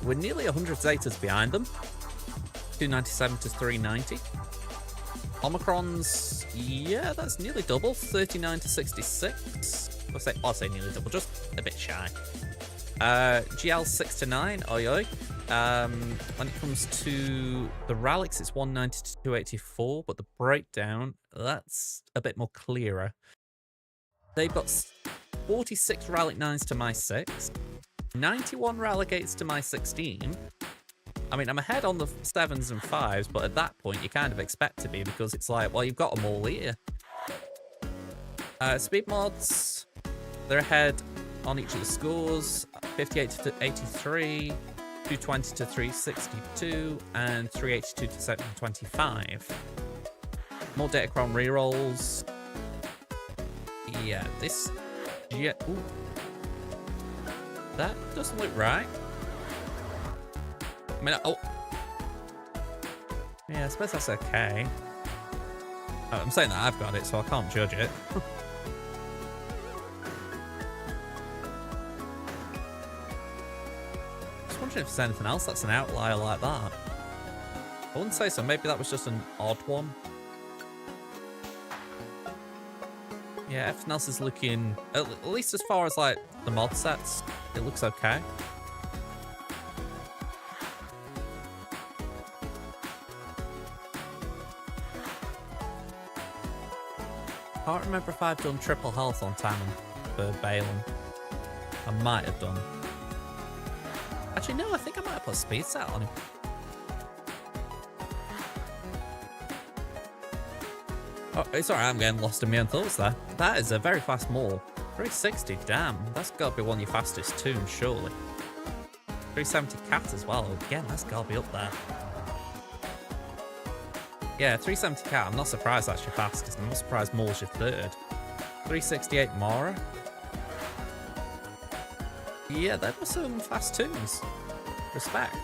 We're nearly 100 Zetas behind them. 297 to 390. Omicron's, yeah, that's nearly double, 39 to 66. I'll say nearly double, just a bit shy. GL 6 to 9, oi oi. When it comes to the Ralix, it's 190 to 284, but the breakdown, that's a bit more clearer. They've got 46 Ralic 9s to my 6, 91 Ralic 8s to my 16. I mean, I'm ahead on the 7s and 5s, but at that point, you kind of expect to be because it's like, well, you've got them all here. Speed mods, they're ahead on each of the scores, 58 to 83, 220 to 362, and 382 to 725. More Datacron rerolls. Yeah, this... Yeah, ooh. That doesn't look right. I mean, oh. Yeah, I suppose that's okay. Oh, I'm saying that I've got it, so I can't judge it. Just wondering if there's anything else that's an outlier like that. I wouldn't say so. Maybe that was just an odd one. Yeah, everything else is looking, at least as far as like the mod sets, it looks okay. Can't remember if I've done triple health on Taman for Balin. I might have done. Actually, no, I think I might have put speed set on him. Oh, it's alright, I'm getting lost in my own thoughts there. That is a very fast maul. 360, damn. That's got to be one of your fastest tunes, surely. 370 cat as well. Again, that's got to be up there. Yeah, 370 cat, I'm not surprised that's your fastest. I'm not surprised Maul's your third. 368 Mara. Yeah, there were some fast tunes. Respect.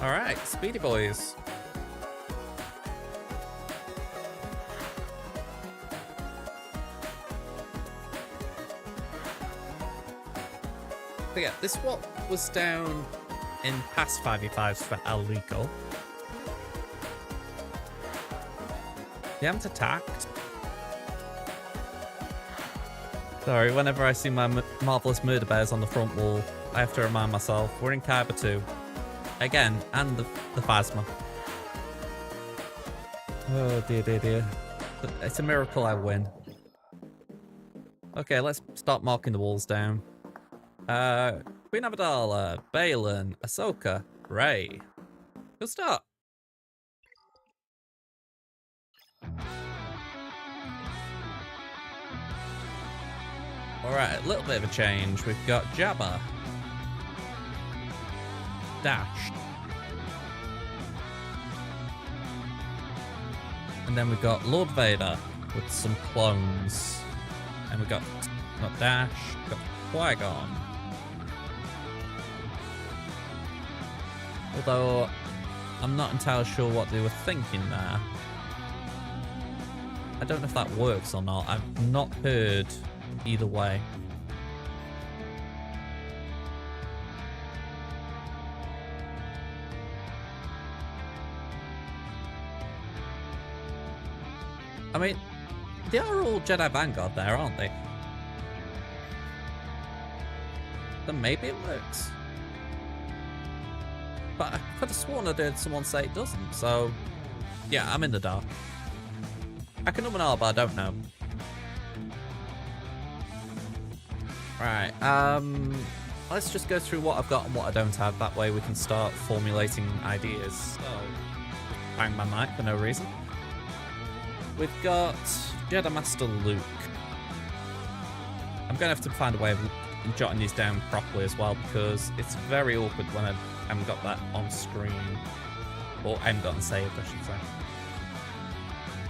Alright, Speedy Boys. So yeah, this what was down in past 5v5s for El Rico. They haven't attacked. Sorry, whenever I see my Marvelous Murder Bears on the front wall, I have to remind myself, we're in Kaiba 2. Again, and the Phasma. Oh dear, dear, dear. It's a miracle I win. Okay, let's start marking the walls down. Queen Amidala, Balin, Ahsoka, Rey. Good start. Alright, a little bit of a change. We've got Jabba. Dash. And then we've got Lord Vader with some clones. And we've got, not Dash, we've got Qui-Gon. Although, I'm not entirely sure what they were thinking there. I don't know if that works or not. I've not heard either way. I mean, they are all Jedi Vanguard there, aren't they? Then maybe it works. But I could have sworn I heard someone say it doesn't, so... Yeah, I'm in the dark. I can but I don't know. Right, let's just go through what I've got and what I don't have. That way we can start formulating ideas. So, bang my mic for no reason. We've got Jedi Master Luke. I'm going to have to find a way of jotting these down properly as well, because it's very awkward when I haven't got that on screen. Or I haven't gotten saved, I should say.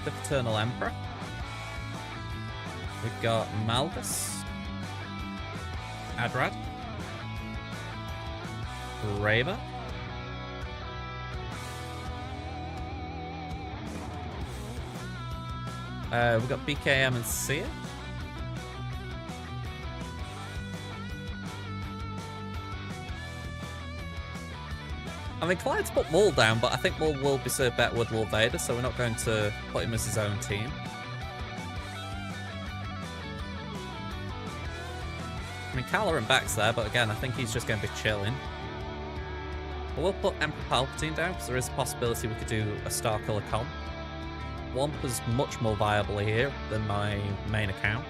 The Eternal Emperor. We've got Malgus. Adrad. Rayba. We've got BKM and Seer. I'm inclined to put Maul down, but I think Maul will be served better with Lord Vader, so we're not going to put him as his own team. I mean, Kylo back's there, but again, I think he's just going to be chilling. But we'll put Emperor Palpatine down, because there is a possibility we could do a Starkiller Con. Wampa's much more viable here than my main account.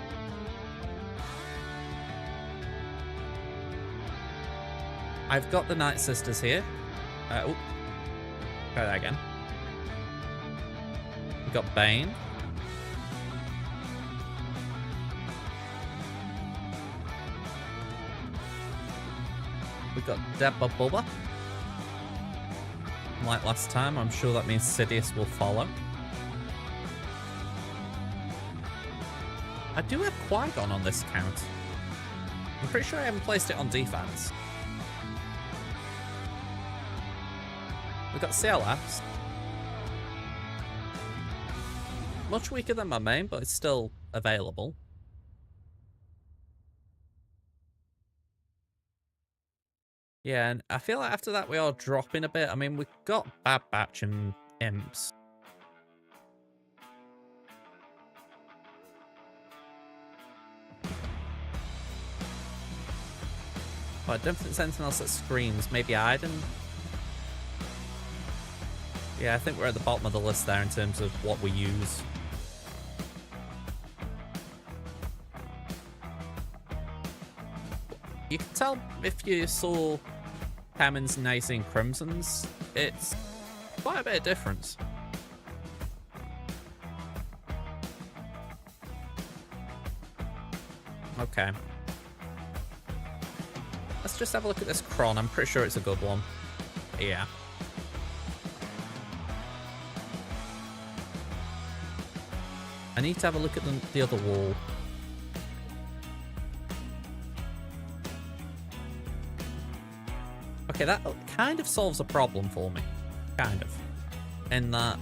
I've got the Night Sisters here. Oh, try that again. We've got Bane. We've got Debba Bubba. Like last time, I'm sure that means Sidious will follow. I do have Qui-Gon on this count. I'm pretty sure I haven't placed it on defense. We've got CLFs. Much weaker than my main, but it's still available. Yeah, and I feel like after that we are dropping a bit. I mean, we've got Bad Batch and Imps. But I don't think there's anything else that screams. Maybe Iden? Yeah, I think we're at the bottom of the list there in terms of what we use. You can tell if you saw Hammond's and now you're seeing Crimson's, it's quite a bit of difference. Okay. Let's just have a look at this Kron. I'm pretty sure it's a good one. Yeah. I need to have a look at the other wall. Okay, that kind of solves a problem for me. Kind of. In that,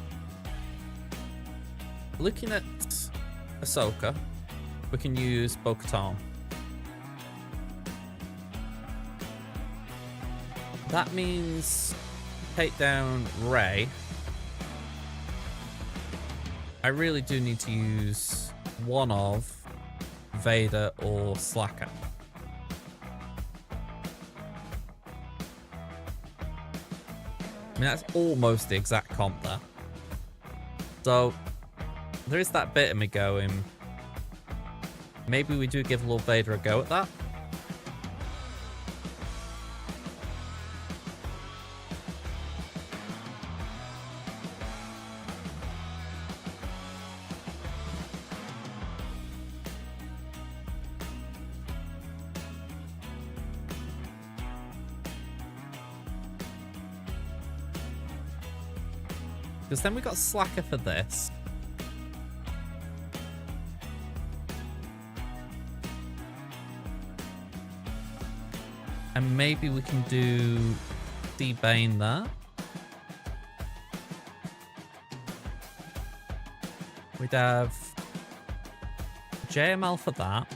looking at Ahsoka, we can use Bo-Katan. That means take down Rey. I really do need to use one of Vader or Slacker. I mean, that's almost the exact comp there. So, there is that bit of me going, maybe we do give Lord Vader a go at that. Because then we got Slacker for this. And maybe we can do D-Bane there. We'd have JML for that.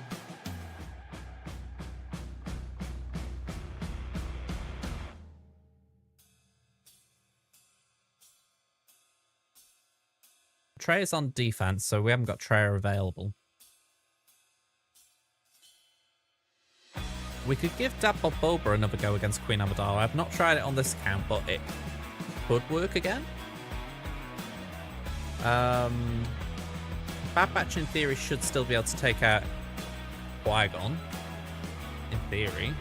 Trey is on defense, so we haven't got Trey available. We could give Dabba Boba another go against Queen Amidala. I've not tried it on this account, but it could work again. Bad Batch in theory should still be able to take out Qui-Gon. in theory.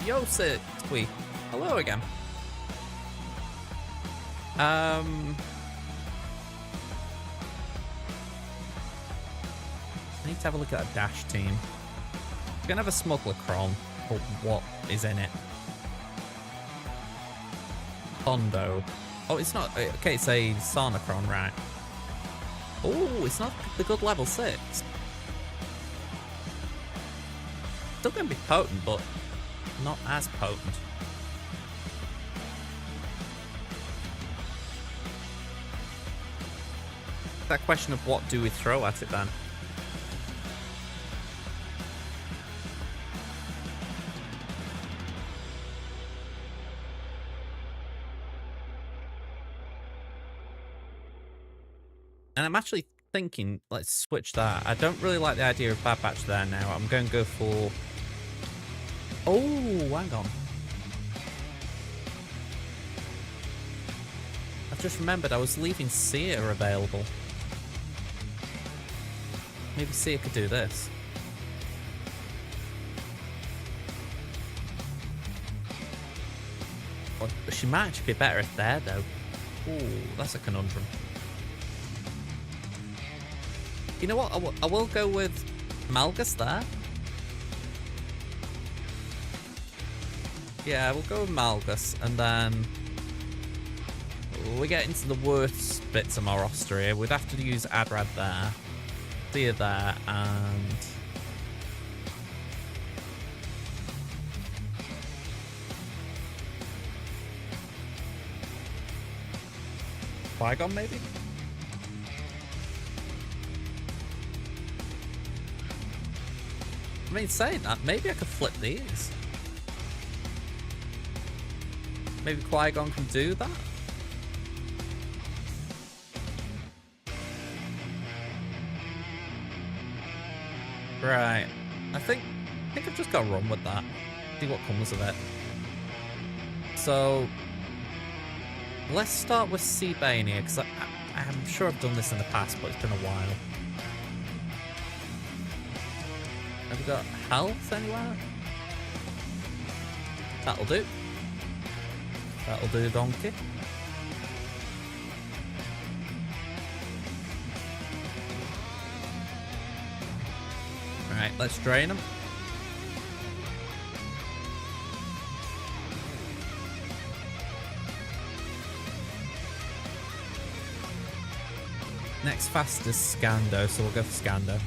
Yo, Sitwi. Hello again. I need to have a look at a dash team. We're gonna have a smuggler cron, but what is in it? Pondo. Oh, it's not. Okay, it's a Sarnacron, right? Oh, it's not the good level 6. Still gonna be potent, but not as potent. That question of what do we throw at it then? And I'm actually thinking, let's switch that. I don't really like the idea of Bad Batch there now. I'm going to go for... Oh, hang on. I've just remembered I was leaving Seer available. Maybe Seer could do this. Well, she might actually be better at there, though. Ooh, that's a conundrum. You know what? I will go with Malgus there. Yeah, we'll go with Malgus, and then we get into the worst bits of my roster here. We'd have to use Adrad there, Thea there, and Qui-Gon maybe? I mean, saying that, maybe I could flip these. Maybe Qui-Gon can do that? Right. I think I've just got to run with that. See what comes of it. So, let's start with C-Bane here, because I'm sure I've done this in the past, but it's been a while. Have we got health anywhere? That'll do. That'll do, donkey. Alright, let's drain them. Next fastest Scando, so we'll go for Scando.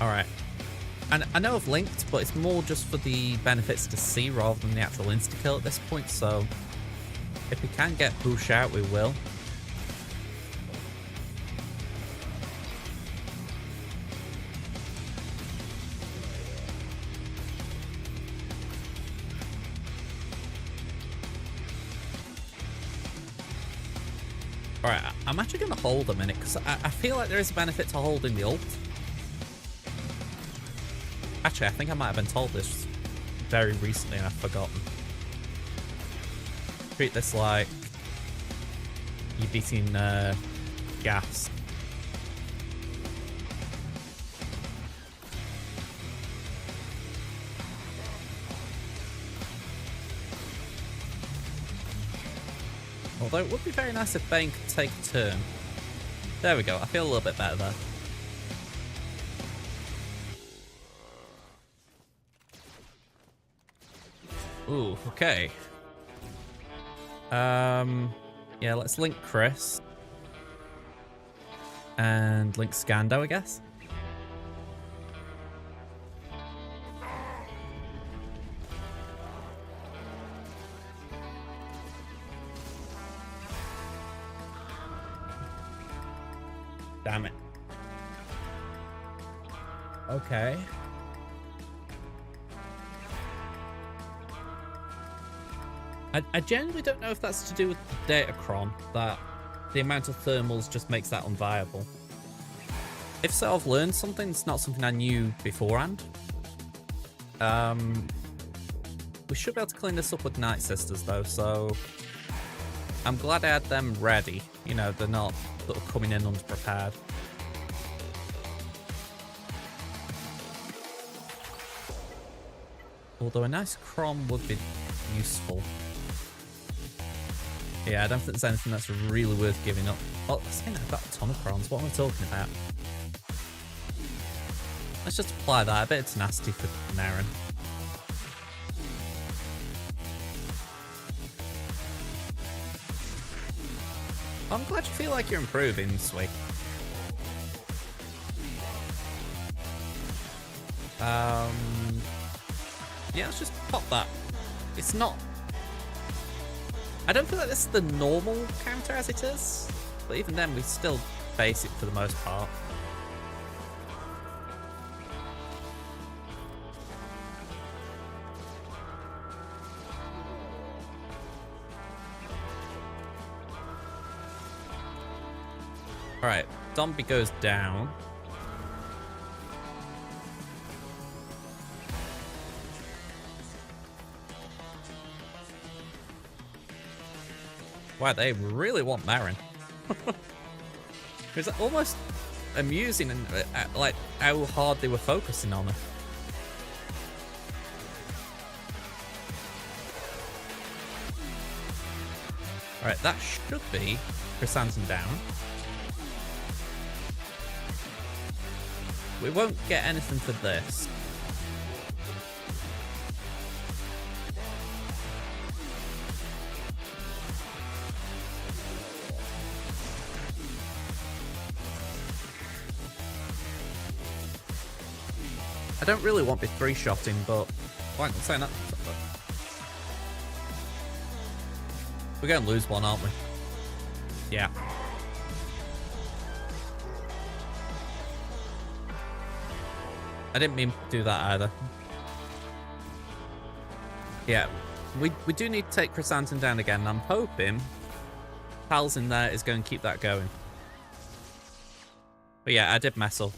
Alright. And I know I've linked, but it's more just for the benefits to see rather than the actual insta-kill at this point, so if we can get push out, we will. Alright, I'm actually going to hold a minute, because I feel like there is a benefit to holding the ult. Actually, I think I might have been told this very recently and I've forgotten. Treat this like you're beating gas. Although it would be very nice if Bane could take a turn. There we go, I feel a little bit better there. Ooh, okay. Yeah, let's link Chris. And link Scando, I guess. Damn it. Okay. I genuinely don't know if that's to do with the Datacron, that the amount of thermals just makes that unviable. If so, I've learned something. It's not something I knew beforehand. We should be able to clean this up with Night Sisters, though, so... I'm glad I had them ready. You know, they're not sort of coming in unprepared. Although a nice Crom would be useful. Yeah, I don't think there's anything that's really worth giving up. Oh, I think I've got a ton of Croms. What am I talking about? Let's just apply that. A bit of tenacity for Naren. I'm glad you feel like you're improving, sweet. Yeah, let's just pop that. It's not... I don't feel like this is the normal counter as it is, but even then we still base it for the most part. Alright, Dombey goes down. Wow, they really want Marin. It was almost amusing and like how hard they were focusing on her. Alright, that should be Chrysanthemum down. We won't get anything for this. I don't really want to be three-shotting, but why not saying that? We're going to lose one, aren't we? Yeah. I didn't mean to do that either. Yeah, we do need to take Chrysanthemum down again. I'm hoping Pals in there is going to keep that going. But yeah, I did mess up.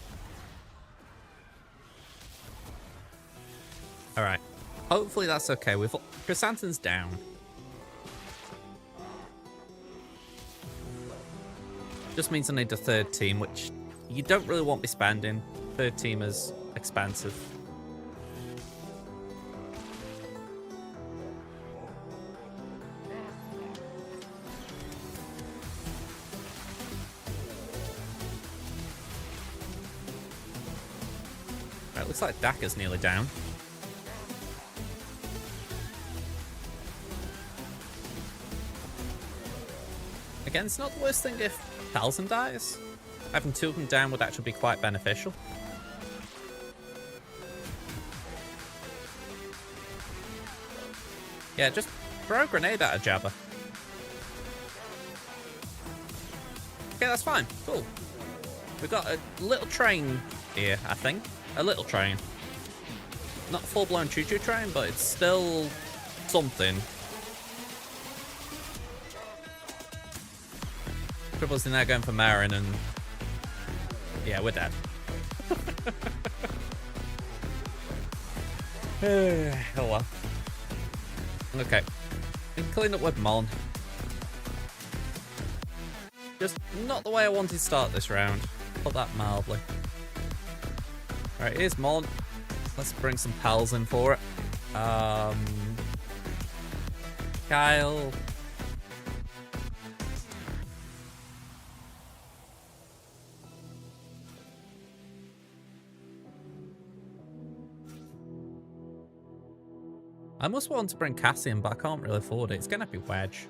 Alright. Hopefully that's okay. We've Chrysanthemum's down. Just means I need a third team, which you don't really want me spending. Third team is expensive. Right, looks like Daka's nearly down. Again, it's not the worst thing if Talzin dies. Having two of them down would actually be quite beneficial. Yeah, just throw a grenade at a Jabba. Okay, that's fine. Cool. We've got a little train here, I think. A little train. Not a full-blown choo-choo train, but it's still something. Tripple's in there going for Marin, and yeah, we're dead. Oh well. Okay. We can clean up with Mon. Just not the way I wanted to start this round. Put that mildly. Alright, here's Mon. Let's bring some pals in for it. Kyle. I must want to bring Cassian, but I can't really afford it. It's going to be Wedge.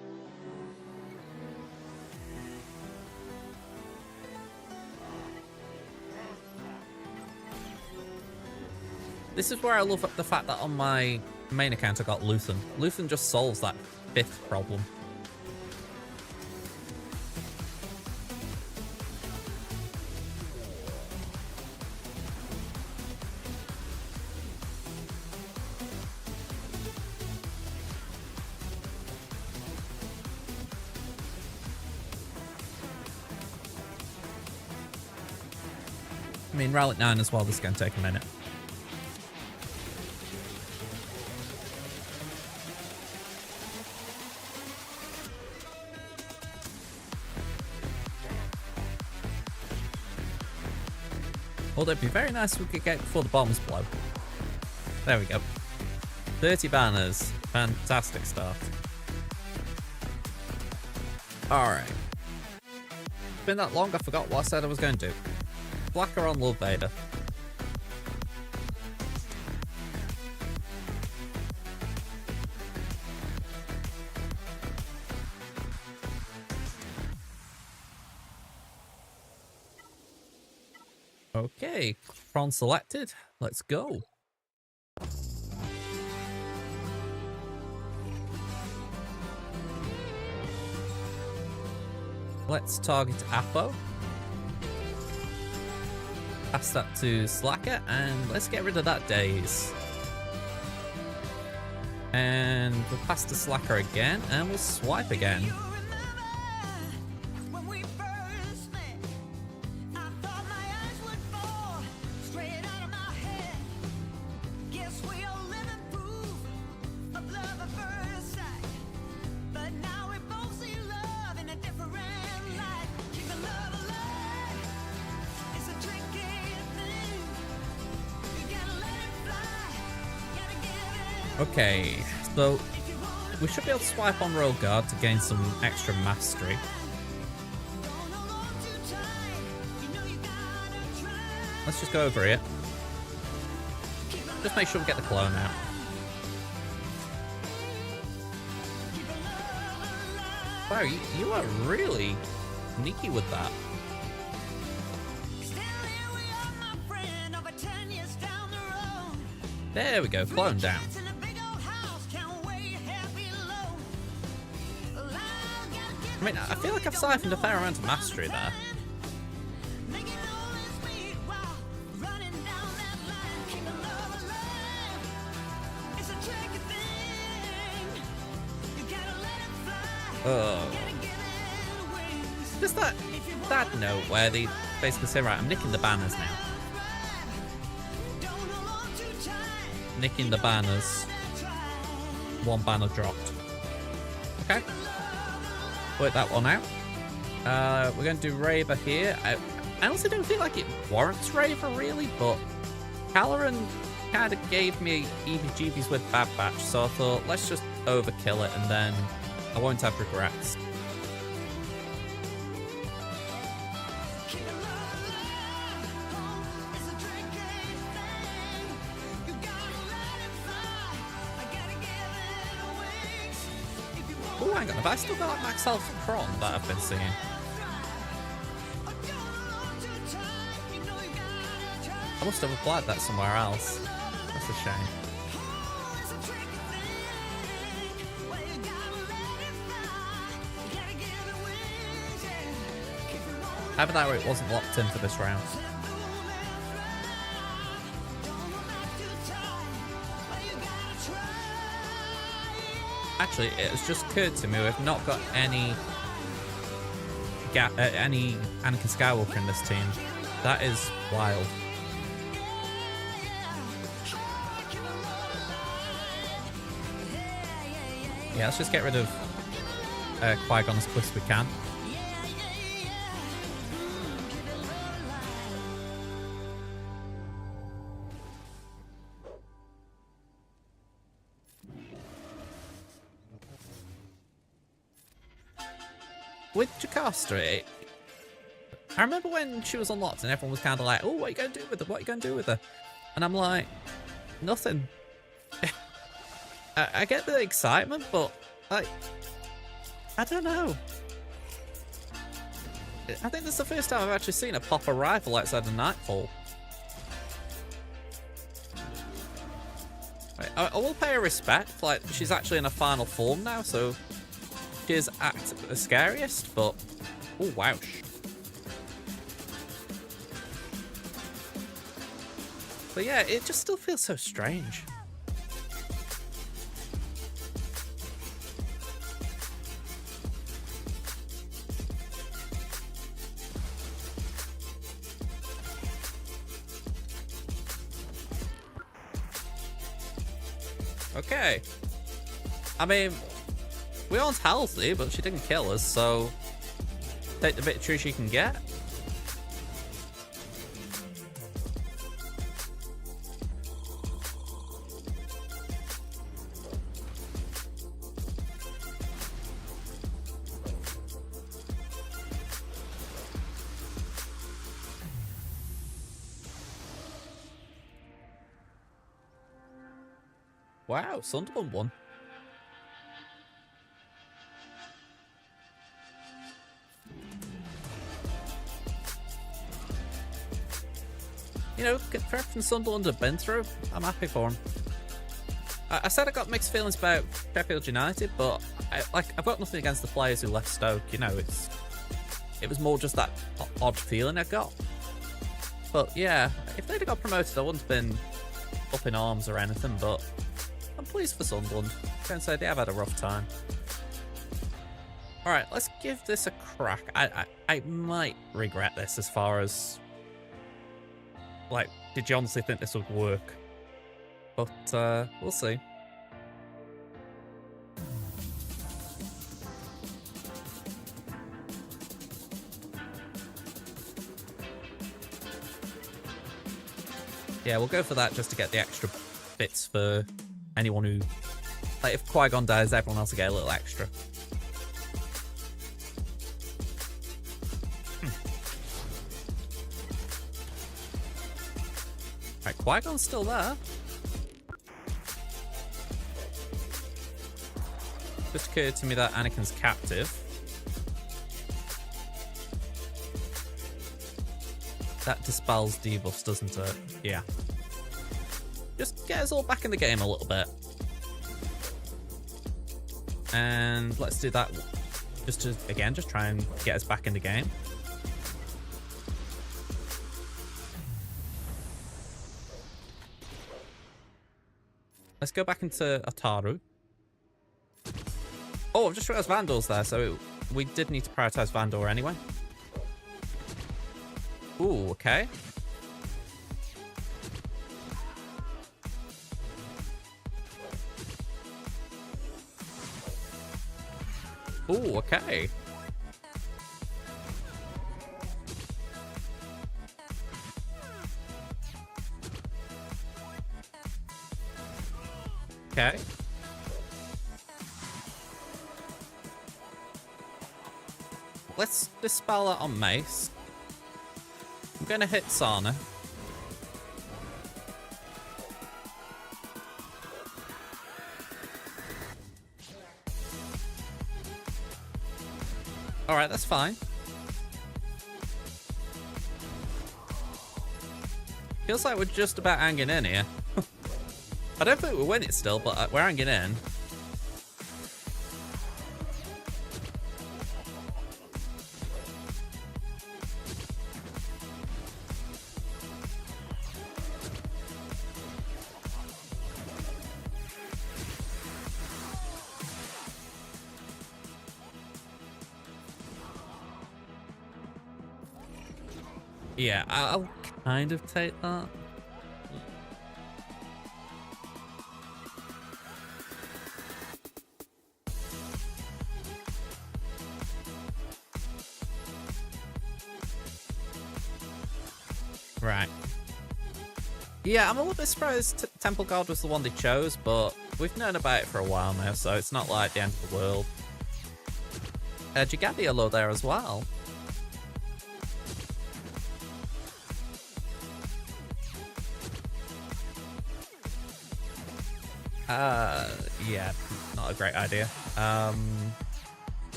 This is where I love the fact that on my main account I got Luthen. Luthen just solves that fifth problem. I mean, Relic 9 as well, this is going to take a minute. Although it'd be very nice if we could get before the bombs blow. There we go. 30 banners. Fantastic start. Alright. It's been that long, I forgot what I said I was going to do. Blacker on Lord Vader. Okay, Kron selected. Let's go. Let's target Apo. Pass that to Slacker, and let's get rid of that Daze. And we'll pass to Slacker again, and we'll swipe again. Okay, so we should be able to swipe on Royal Guard to gain some extra mastery. Let's just go over here. Just make sure we get the clone out. Wow, you are really sneaky with that. There we go, clone down. I mean, I feel like I've siphoned a fair amount of mastery there. Oh. Just that note where they basically say, right, I'm nicking the banners now. Nicking the banners. One banner dropped. Okay. Work that one out. We're going to do Raver here. I honestly don't feel like it warrants Raver really, but Caloran kind of gave me EBGBs with Bad Batch, so I thought let's just overkill it and then I won't have regrets. Oh, hang on, have I still got like Max Health Kron that I've been seeing? I must have applied that somewhere else. That's a shame. Either that or it wasn't locked in for this round. Actually, it has just occurred to me we've not got any Anakin Skywalker in this team. That is wild. Yeah, let's just get rid of Qui-Gon as quick as we can. With Jocasta, I remember when she was unlocked and everyone was kind of like, oh, what are you going to do with her? What are you going to do with her? And I'm like, nothing. I get the excitement, but like, I don't know. I think this is the first time I've actually seen a pop a rifle outside of Nightfall. I will pay her respect, like, she's actually in a final form now, so she is at the scariest, but oh, wowsh. But yeah, it just still feels so strange. Okay. I mean, we aren't healthy, but she didn't kill us, so take the victory she can get. Wow, Sunderland won. You know, for everything Sunderland have been through, I'm happy for them. I said I got mixed feelings about Sheffield United, but I've got nothing against the players who left Stoke. You know, it was more just that odd feeling I got. But yeah, if they'd have got promoted, I wouldn't have been up in arms or anything. But I'm pleased for Sunderland. I can say they have had a rough time. All right, let's give this a crack. I might regret this as far as, like, did you honestly think this would work? But we'll see. Yeah, we'll go for that just to get the extra bits for anyone who... Like, if Qui-Gon dies, everyone else will get a little extra. Right, Qui-Gon's still there. Just occurred to me that Anakin's captive. That dispels debuffs, doesn't it? Yeah. Just get us all back in the game a little bit. And let's do that just to, again, just try and get us back in the game. Let's go back into Ataru. Oh, I've just realised Vandal's there, so we did need to prioritise Vandal anyway. Ooh, okay. Ooh, okay. Okay. Let's dispel that on Mace. I'm gonna hit Sana. Alright, that's fine. Feels like we're just about hanging in here. I don't think we'll win it still, but we're hanging in. Yeah, I'll kind of take that. Right. Yeah, I'm a little bit surprised Temple Guard was the one they chose, but we've known about it for a while now, so it's not like the end of the world. Jagabiolo there as well. Yeah, not a great idea.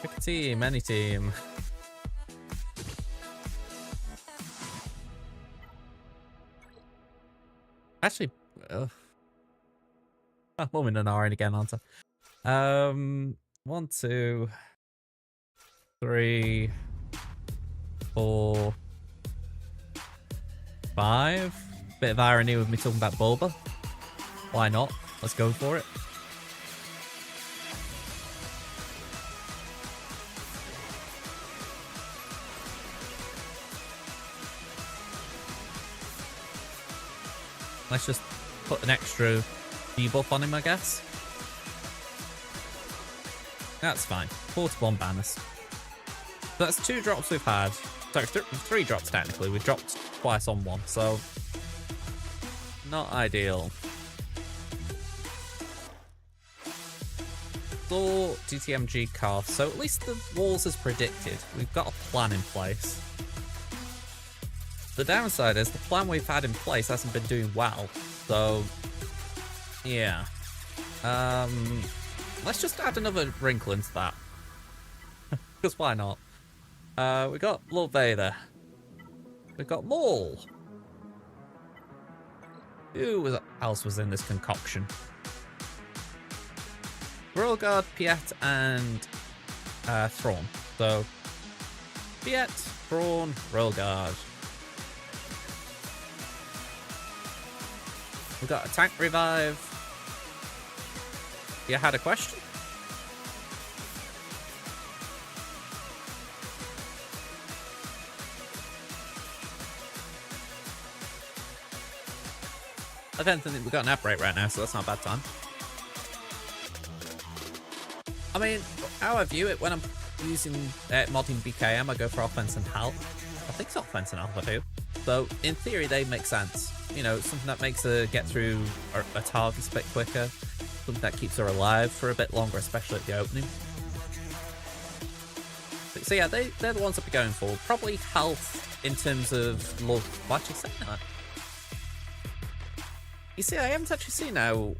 Pick a team, any team. Actually, I'm in an R again, aren't I? 1, 2, 3, 4, 5. Bit of irony with me talking about Boba. Why not? Let's go for it. Let's just put an extra debuff on him, I guess. That's fine. 41 banners. So that's 2 drops we've had. Sorry, 3 drops technically. We've dropped twice on one, so not ideal. restore DTMG Carth. So at least the walls as predicted. We've got a plan in place. The downside is the plan we've had in place hasn't been doing well. So, yeah. Let's just add another wrinkle into that. Because why not? We got Lord Vader. We got Maul. Who else was in this concoction? Royal Guard, Piet, and Thrawn. So, Piet, Thrawn, Royal Guard. We got a tank revive. You had a question? I don't think we've got an upright right now, so that's not a bad time. I mean, how I view it when I'm using modding BKM, I go for offense and health. I think it's offense and health I do. So, in theory, they make sense. You know, something that makes her get through a target a bit quicker. Something that keeps her alive for a bit longer, especially at the opening. So yeah, they're the ones I'll be going for. Probably health in terms of Lord... Why did you say that? You see, I haven't actually seen how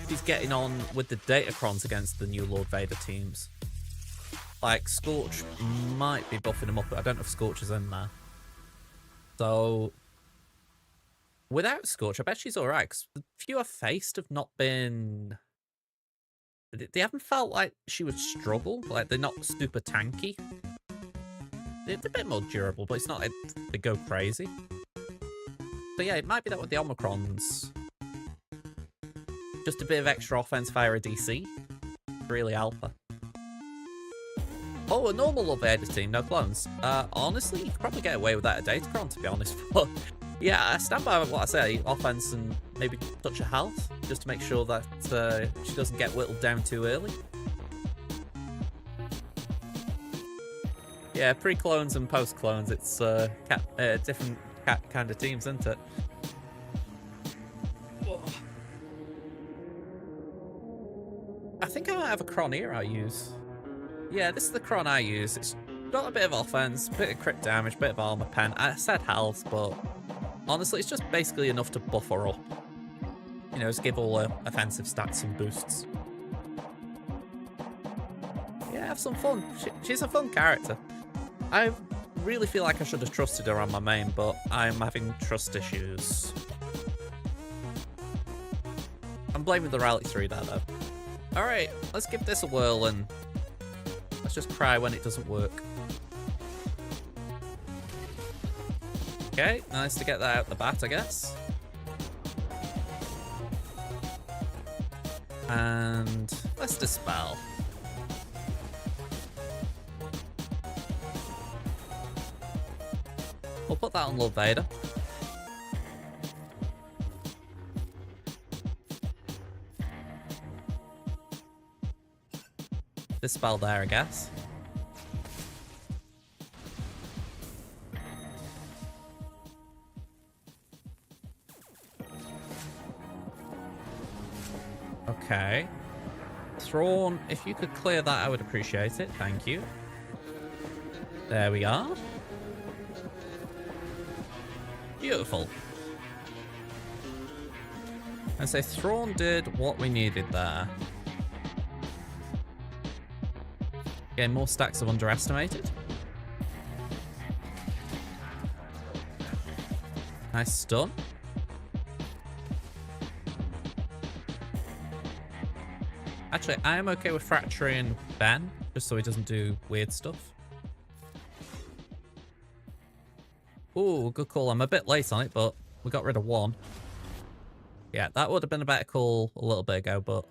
he's getting on with the Datacrons against the new Lord Vader teams. Like, Scorch might be buffing him up, but I don't know if Scorch is in there. So, without Scorch, I bet she's alright, because the few I've faced have not been... They haven't felt like she would struggle, like they're not super tanky. They're a bit more durable, but it's not like they go crazy. So yeah, it might be that with the Omicrons. Just a bit of extra offense via a DC. Really alpha. Oh, a normal Lord Vader team, no clones. Honestly, you could probably get away with that at Datacron, to be honest. But yeah, I stand by what I say. Offense and maybe touch of health, just to make sure that she doesn't get whittled down too early. Yeah, pre-clones and post-clones, it's different kind of teams, isn't it? I think I might have a Kron here I use. Yeah, this is the Kron I use. It's got a bit of offense, a bit of crit damage, a bit of armor pen. I said health, but honestly, it's just basically enough to buff her up. You know, just give all her offensive stats some boosts. Yeah, have some fun. She's a fun character. I really feel like I should have trusted her on my main, but I'm having trust issues. I'm blaming the Rally 3 there, though. Alright, let's give this a whirl and let's just cry when it doesn't work. Okay, nice to get that out the bat, I guess. And let's dispel. We'll put that on Lord Vader. Dispel there, I guess. Okay. Thrawn, if you could clear that, I would appreciate it. Thank you. There we are. Beautiful. And so Thrawn did what we needed there. Getting more stacks of underestimated. Nice stun. Actually, I am okay with fracturing Ben, just so he doesn't do weird stuff. Ooh, good call. I'm a bit late on it, but we got rid of one. Yeah, that would have been a better call a little bit ago, but...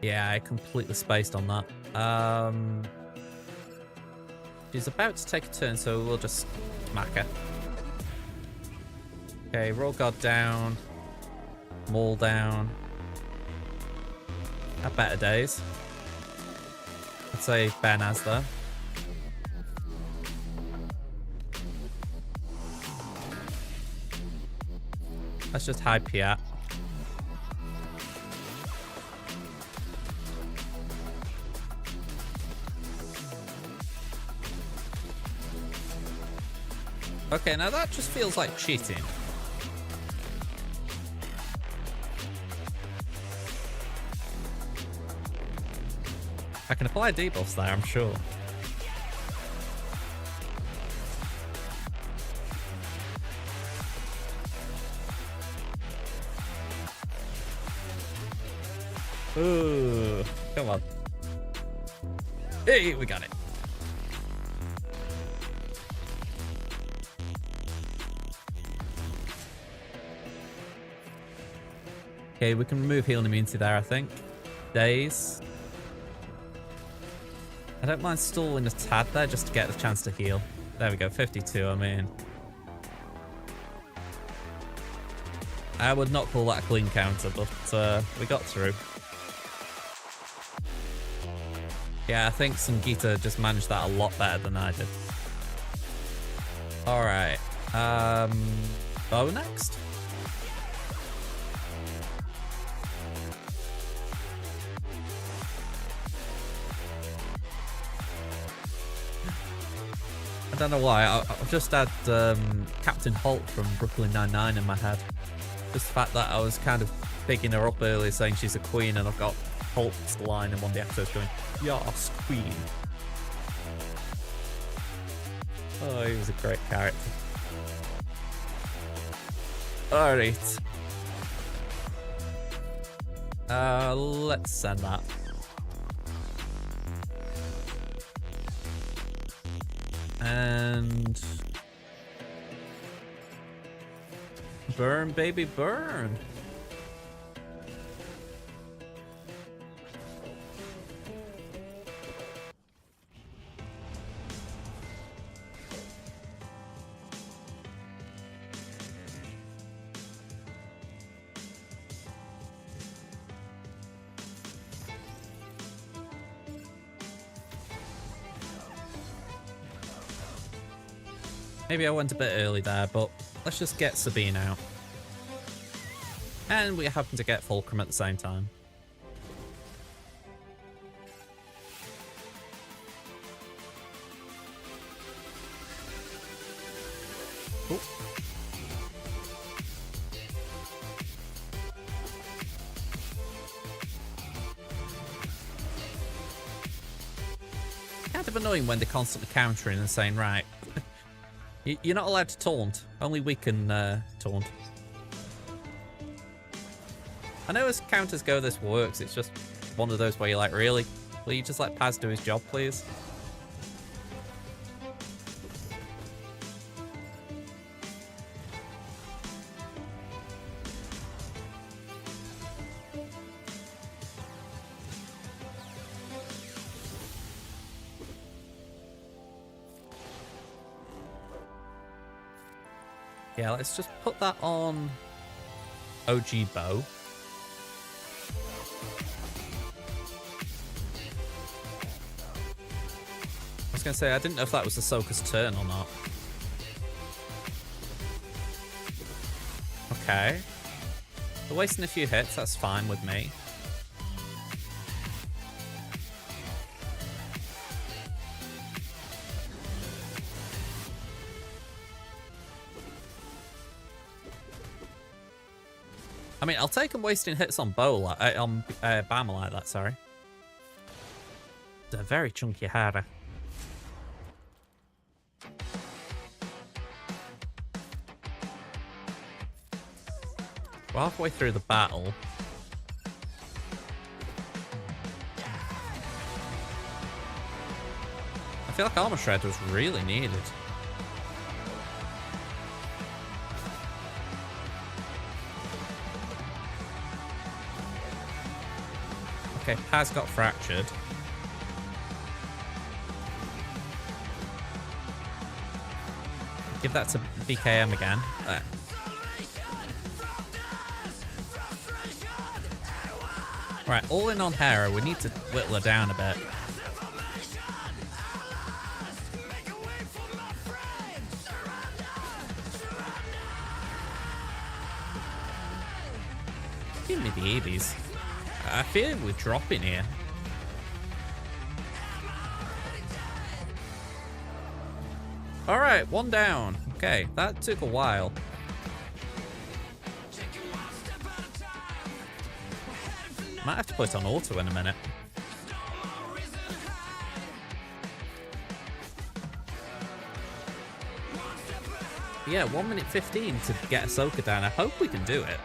yeah, I completely spaced on that. She's about to take a turn, so we'll just smack her. Okay, Royal Guard down. Maul down. Have better days. I'd say Ben has, though. Let's just hide Piat. Okay, now that just feels like cheating. I can apply debuffs there, I'm sure. Ooh, come on. Hey, we got it. Okay, we can remove healing immunity there, I think. Daze. I don't mind stalling a tad there just to get the chance to heal. There we go, 52, I mean. I would not call that a clean counter, but we got through. Yeah, I think Sangita just managed that a lot better than I did. Alright. Bo next? I don't know why. I've just had Captain Holt from Brooklyn Nine-Nine in my head. Just the fact that I was kind of picking her up earlier saying she's a queen, and I've got Holt's line in one of the episodes going, "Yes, queen." Oh, he was a great character. Alright. Let's send that. And burn, baby, burn. Maybe I went a bit early there, but let's just get Sabine out. And we happen to get Fulcrum at the same time. Cool. Kind of annoying when they're constantly countering and saying, right, you're not allowed to taunt. Only we can taunt. I know as counters go, this works. It's just one of those where you're like, really? Will you just let Paz do his job, please? Yeah, let's just put that on OG Bo. I was going to say, I didn't know if that was Ahsoka's turn or not. Okay. We're wasting a few hits, that's fine with me. I mean, I'll take him wasting hits on Bama like that, sorry. They're very chunky harder. We're halfway through the battle. I feel like Armor Shred was really needed. Okay, Paz got fractured. Give that to BKM again. Right, all in on Hera. We need to whittle her down a bit. Give me the 80s. I feel we're dropping here. Alright, one down. Okay, that took a while. Might have to put it on auto in a minute. Yeah, 1 minute 15 to get Ahsoka down. I hope we can do it.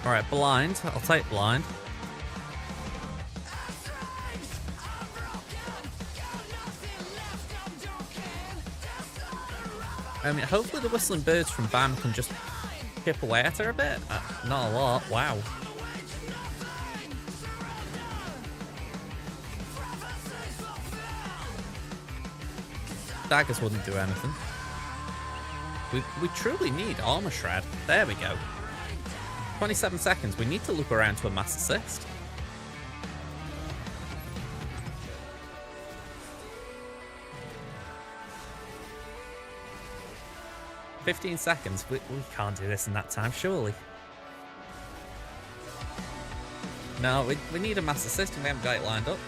Alright, blind. I'll take blind. I mean, hopefully the whistling birds from Bam can just chip away at her a bit. Not a lot. Wow. Daggers wouldn't do anything. We truly need armor shred. There we go. 27 seconds. We need to look around to a mass assist. $15 seconds. We can't do this in that time, surely. No, we need a mass assist and we haven't got it lined up.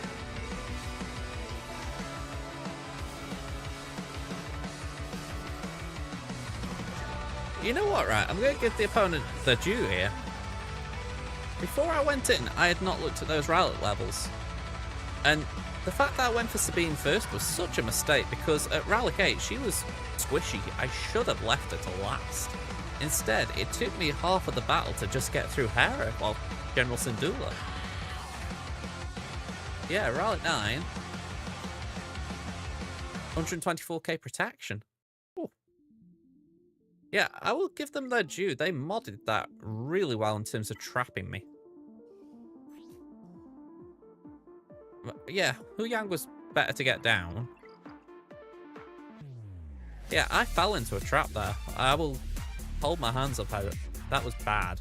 You know what, right? I'm going to give the opponent the due here. Before I went in, I had not looked at those rally levels. And the fact that I went for Sabine first was such a mistake because at Rally 8, she was squishy. I should have left her to last. Instead, it took me half of the battle to just get through Hera while General Syndulla. Yeah, Rally 9. 124k protection. Ooh. Yeah, I will give them their due. They modded that really well in terms of trapping me. Yeah, Hu Yang was better to get down. Yeah, I fell into a trap there. I will hold my hands up at it. That was bad.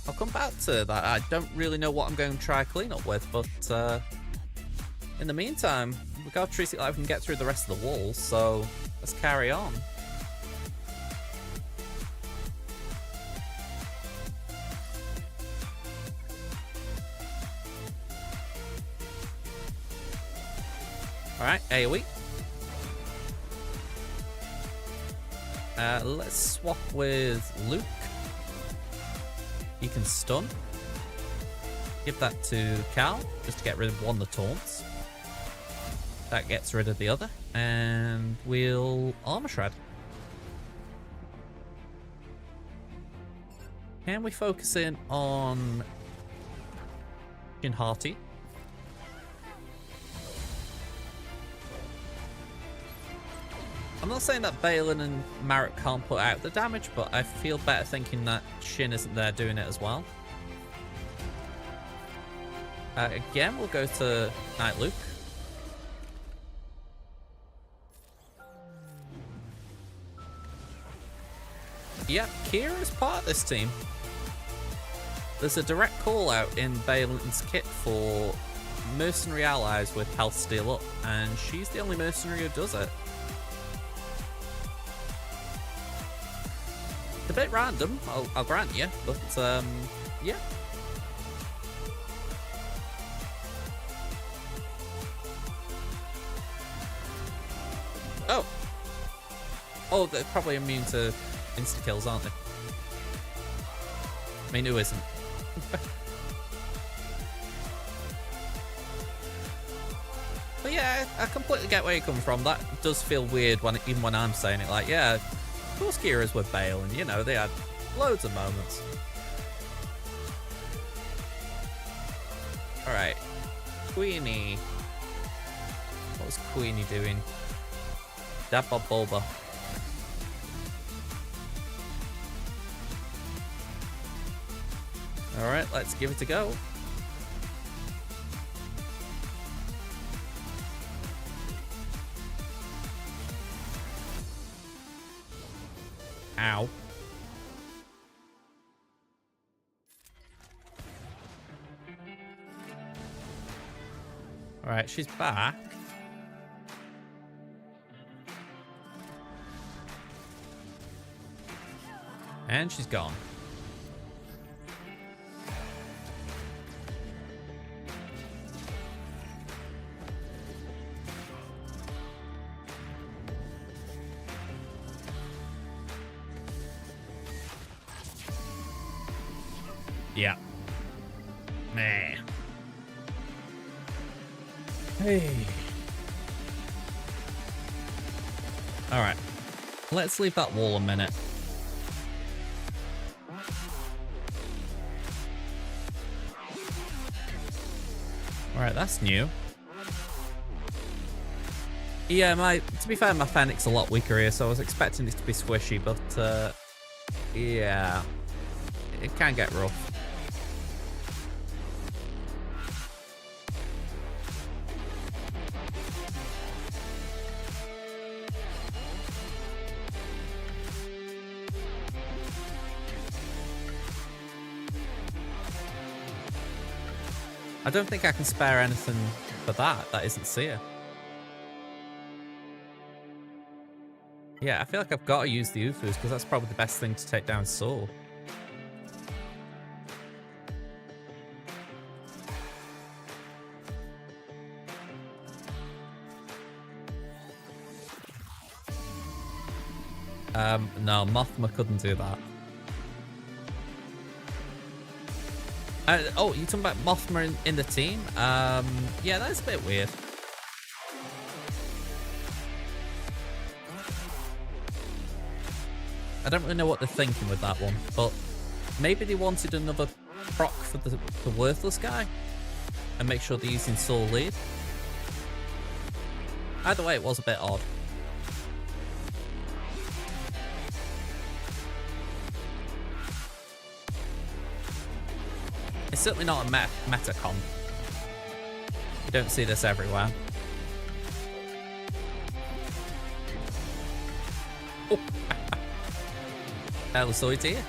I'll come back to that. I don't really know what I'm going to try clean up with, but in the meantime, we've got to treat it like we can get through the rest of the walls, so let's carry on. Alright, AoE. Let's swap with Luke. He can stun. Give that to Cal, just to get rid of one of the taunts. That gets rid of the other. And we'll armor shred. Can we focus in on Shin Hati? I'm not saying that Balin and Marek can't put out the damage, but I feel better thinking that Shin isn't there doing it as well. Again, we'll go to Knight Luke. Yep, Kira is part of this team. There's a direct call out in Balin's kit for mercenary allies with health steal up, and she's the only mercenary who does it. It's a bit random, I'll grant you, but yeah. Oh, they're probably immune to insta-kills, aren't they? I mean, who isn't? But yeah, I completely get where you come from. That does feel weird even when I'm saying it. Like, yeah, of course Kira's with Bale, and you know, they had loads of moments. Alright. Queenie. What was Queenie doing? Dabba Bulba. Alright, let's give it a go. Ow. Alright, she's back. And she's gone. Yeah. Meh. Hey. Alright. Let's leave that wall a minute. Alright, that's new. Yeah, to be fair, my Fennec's a lot weaker here, so I was expecting this to be squishy, but yeah. It can get rough. I don't think I can spare anything for that isn't Seer. Yeah, I feel like I've got to use the Ufus because that's probably the best thing to take down Saul. No, Mothma couldn't do that. Oh, you talking about Mothma in the team? Yeah, that's a bit weird. I don't really know what they're thinking with that one, but maybe they wanted another proc for the Worthless guy and make sure they're using Soul Lead. Either way, it was a bit odd. It's certainly not a metacon. You don't see this everywhere. Oh. Ellisoid here.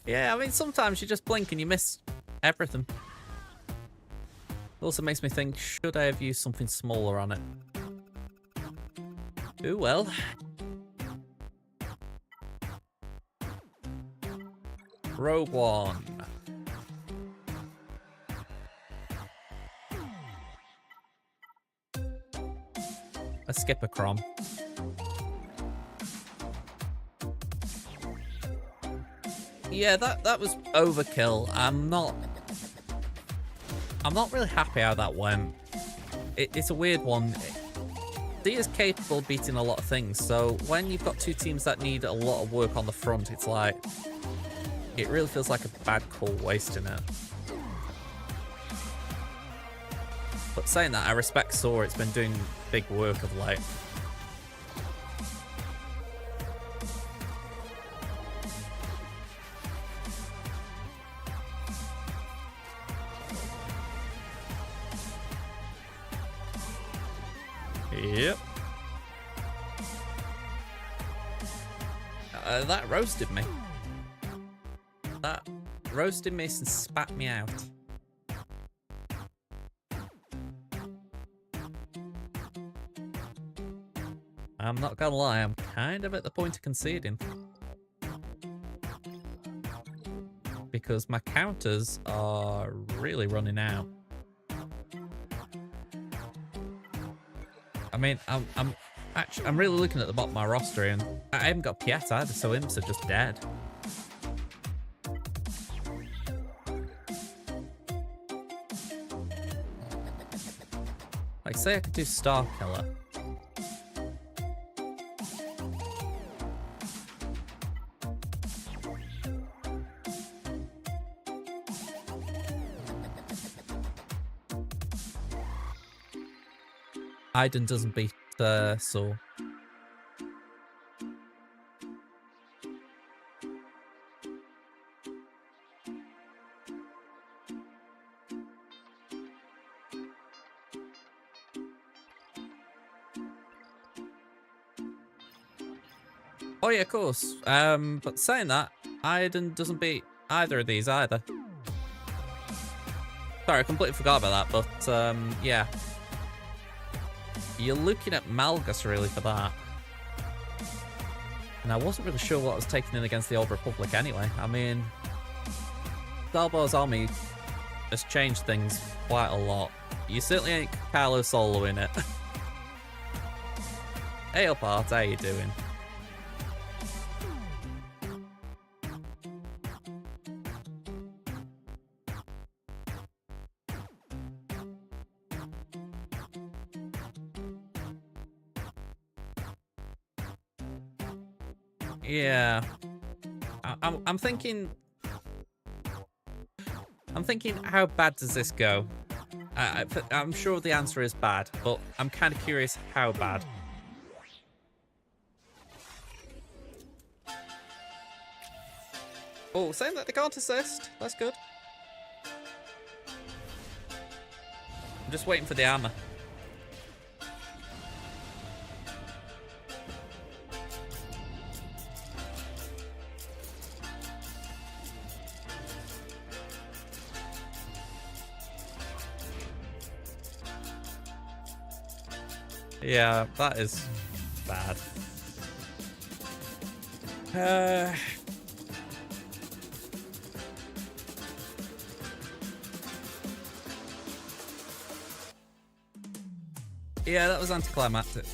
Yeah, I mean, sometimes you just blink and you miss everything. It also makes me think, should I have used something smaller on it? Ooh, well. Rogue One. A Skipper Crom. Yeah, that was overkill. I'm not really happy how that went. It's a weird one. D is capable of beating a lot of things, so when you've got two teams that need a lot of work on the front, it's like, it really feels like a bad call wasting it. But saying that, I respect Saw. It's been doing big work of late. Yep. That roasted me. That roasted me and spat me out. I'm not gonna lie, I'm kind of at the point of conceding. Because my counters are really running out. I mean, I'm really looking at the bottom of my roster and I haven't got Piet either, so imps are just dead. Like, say I could do Star Killer. Iden doesn't beat Saul. Oh yeah, of course. But saying that, Iden doesn't beat either of these either. Sorry, I completely forgot about that, but yeah. You're looking at Malgus really for that. And I wasn't really sure what was taking in against the Old Republic anyway. I mean, Dalbor's army has changed things quite a lot. You certainly ain't Kylo soloing it. Hey up, Art, how you doing? Yeah. I'm thinking... I'm thinking, how bad does this go? I'm sure the answer is bad, but I'm kind of curious how bad. Oh, saying that they can't assist. That's good. I'm just waiting for the armor. Yeah, that is bad. Yeah, that was anticlimactic.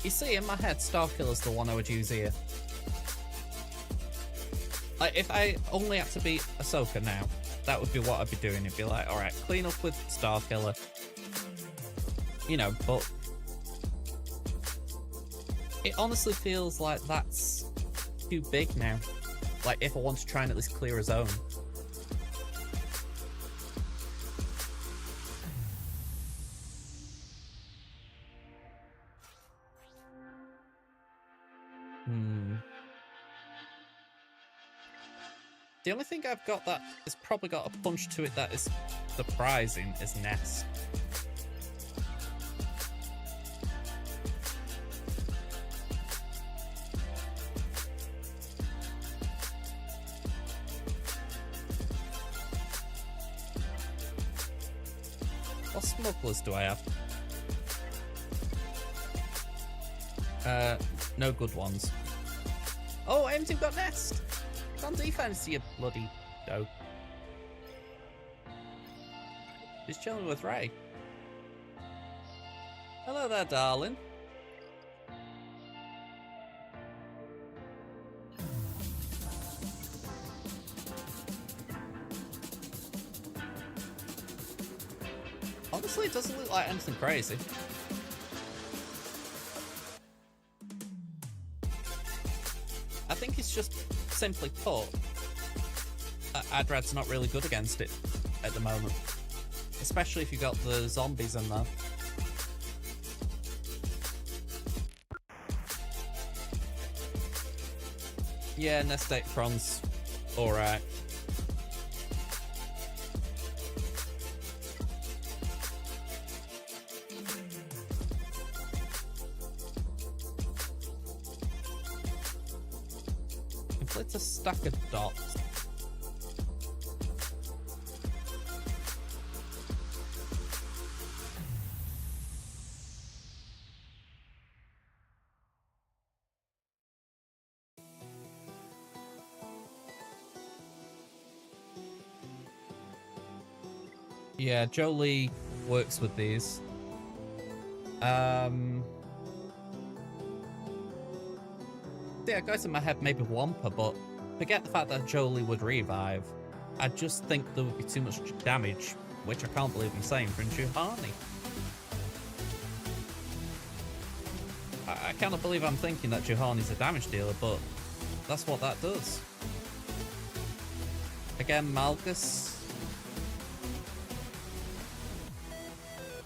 You see, in my head, Starkiller's the one I would use here. Like, if I only had to beat Ahsoka now, that would be what I'd be doing. It'd be like, alright, clean up with Starkiller. You know, but... it honestly feels like that's too big now. Like, if I want to try and at least clear a zone. The only thing I've got that has probably got a punch to it that is surprising is Ness. What smugglers do I have? No good ones. Oh, empty got Nest! On defense, you bloody dope. He's chilling with Ray. Hello there, darling. Honestly, it doesn't look like anything crazy. I think it's just simply put, Adrad's not really good against it at the moment. Especially if you've got the zombies in there. Yeah, Nestate Prawn's alright. Inflict a stack of dots. Yeah, Jolie works with these. Yeah, guys in my head maybe Wampa, but forget the fact that Jolie would revive. I just think there would be too much damage, which I can't believe I'm saying, for Juhani. I cannot believe I'm thinking that Juhani's a damage dealer, but that's what that does. Again, Malgus.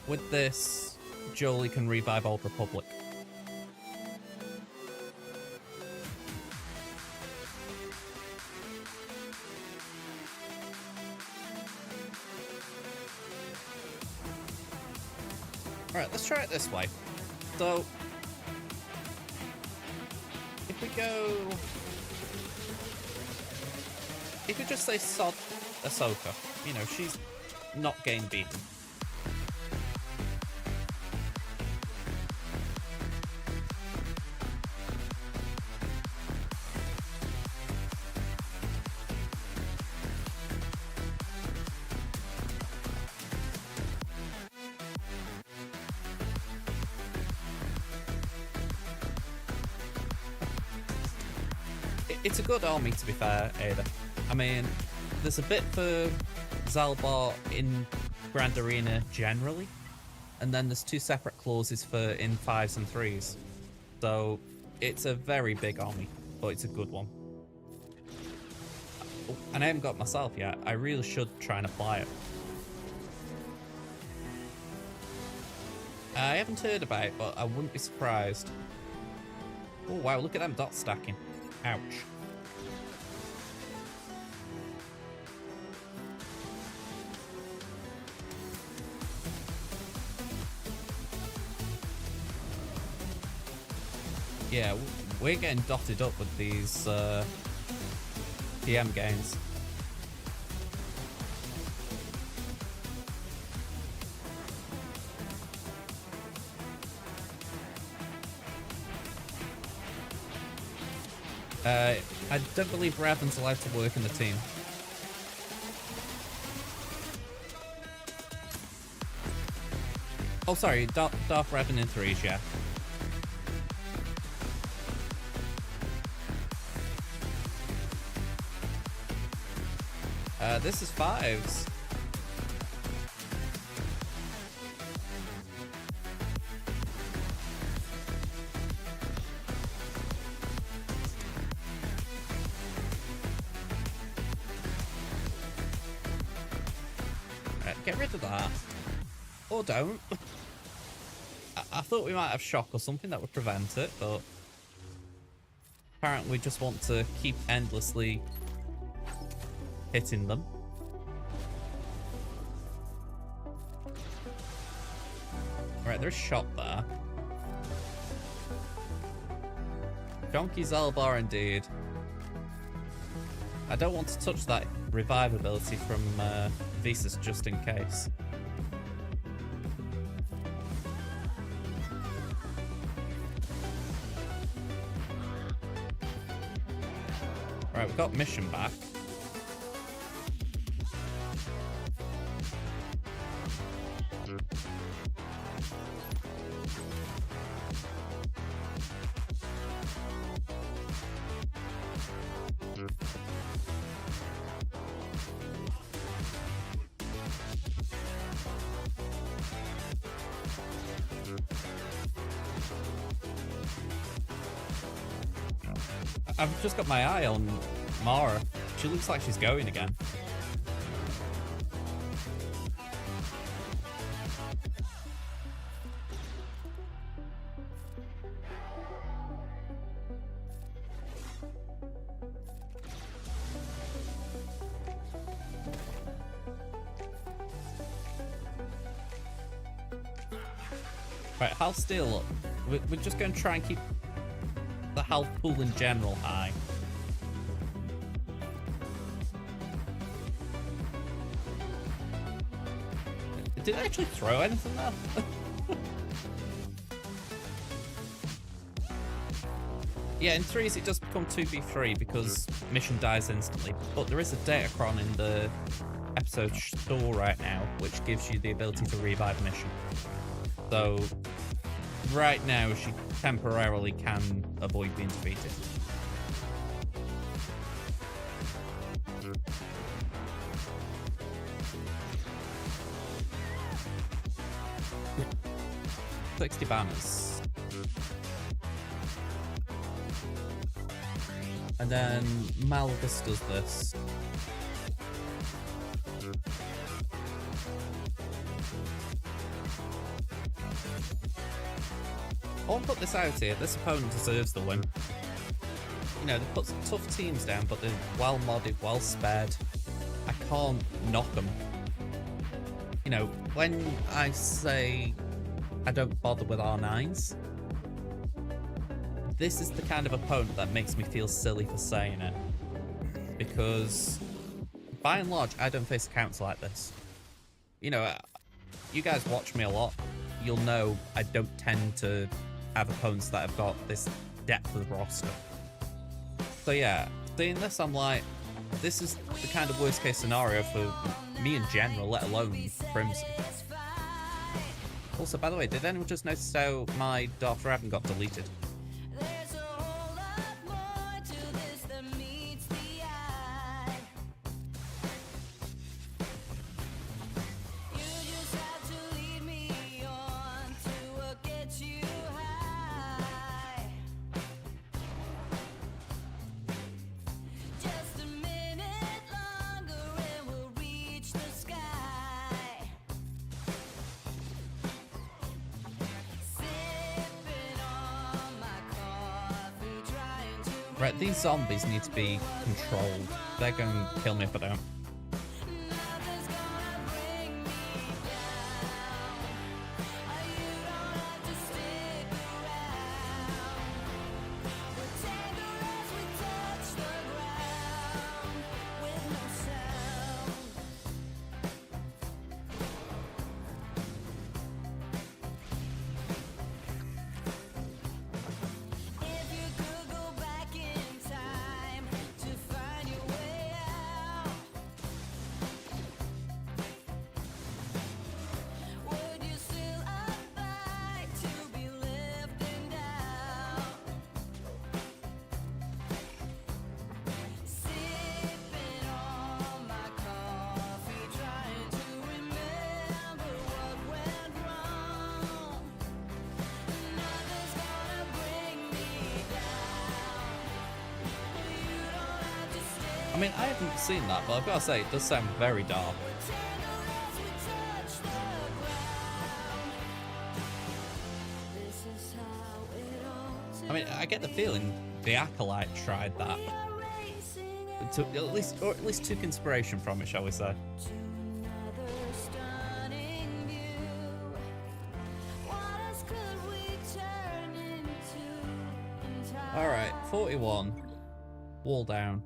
With this, Jolie can revive Old Republic. Alright, let's try it this way. So, if we go... If we just say sod Ahsoka, you know, she's not game beaten. It's a good army, to be fair, Ada. I mean, there's a bit for Zalbar in Grand Arena generally, and then there's 2 separate clauses for in 5s and 3s. So it's a very big army, but it's a good one. Oh, and I haven't got it myself yet. I really should try and apply it. I haven't heard about it, but I wouldn't be surprised. Oh wow, look at them dot stacking. Ouch. Yeah, we're getting dotted up with these PM gains. I don't believe Revan's allowed to work in the team. Oh, sorry, Darth Revan in 3s, yeah. This is 5s. Get rid of that. Or don't. I thought we might have shock or something that would prevent it, but apparently we just want to keep endlessly hitting them. Right, there's shot there. Donkey Zalbar indeed. I don't want to touch that revive ability from Visas just in case. Right, we've got mission back. I've just got my eye on Mara. She looks like she's going again. Right, health steal up. We're just going to try and keep the health pool in general high. Did I actually throw anything there? Yeah, in 3s it does become 2v3 because mission dies instantly, but there is a Datacron in the episode store right now which gives you the ability to revive mission. So right now she temporarily can avoid being defeated. Yeah. 60 banners. And then Malgus does this. I'll put this out here. This opponent deserves the win. You know, they put some tough teams down, but they're well modded, well spared. I can't knock them. You know, when I say I don't bother with R9s. This is the kind of opponent that makes me feel silly for saying it. Because, by and large, I don't face accounts like this. You know, you guys watch me a lot. You'll know I don't tend to have opponents that have got this depth of roster. So yeah, seeing this, I'm like, this is the kind of worst case scenario for me in general, let alone Crimson. Also, by the way, did anyone just notice how my Darth Raven got deleted? Right, these zombies need to be controlled. They're going to kill me if I don't. I mean, I haven't seen that, but I've got to say, it does sound very dark. I mean, I get the feeling the Acolyte tried that. Took at least took inspiration from it, shall we say. Alright, 41. Wall down.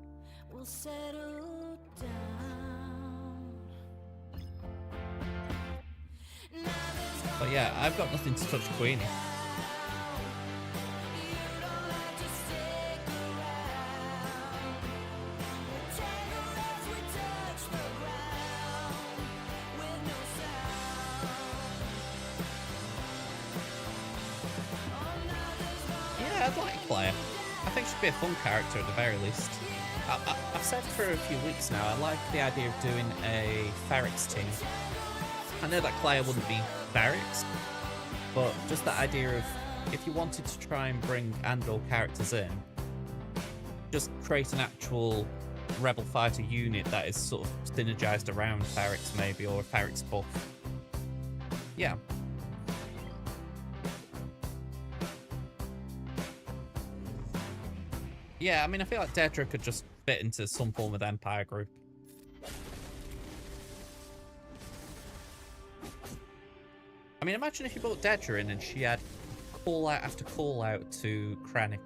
But yeah, I've got nothing to touch Queenie. Yeah, I'd like Claire. I think she'd be a fun character at the very least. I've said for a few weeks now, I like the idea of doing a Ferrix team. I know that Claire wouldn't be Ferrix, but just that idea of if you wanted to try and bring Andor characters in, just create an actual Rebel fighter unit that is sort of synergized around Ferrix maybe, or a Ferrix buff. Yeah. Yeah, I mean, I feel like Dedra could just fit into some form of Empire group. I mean, imagine if you brought Dedra in and she had call out after call out to Krennic.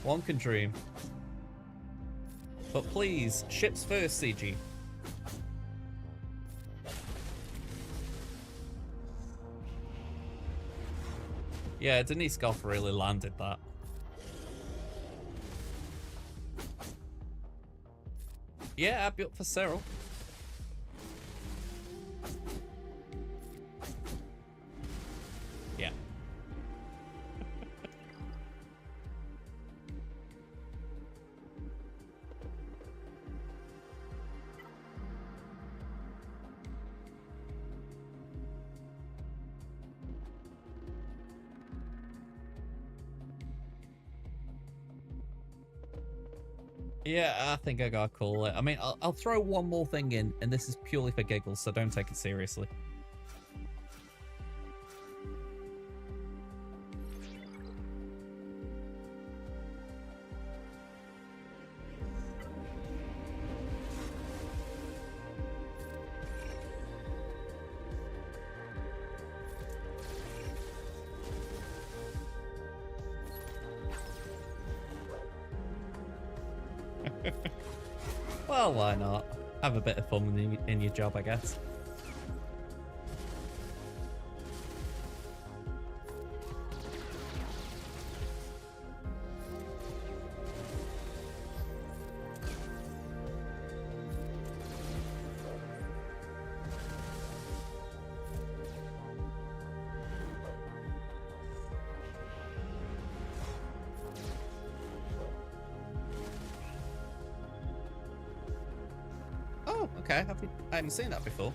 One can dream. But please, ships first, CG. Yeah, Denise Goff really landed that. Yeah, I'd be up for Cyril. Yeah. Yeah, I think I gotta call it. I mean, I'll throw one more thing in, and this is purely for giggles, so don't take it seriously. Well, why not? Have a bit of fun in your job, I guess. Oh, okay. I haven't seen that before.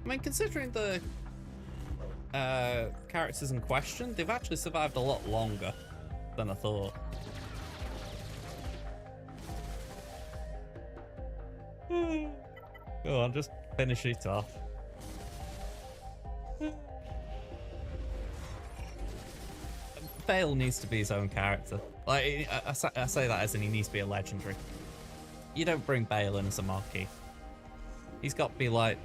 I mean, considering the characters in question, they've actually survived a lot longer than I thought. Go on, just finish it off. Bale needs to be his own character. Like, I say that as in he needs to be a legendary. You don't bring Bale in as a marquee. He's got to be like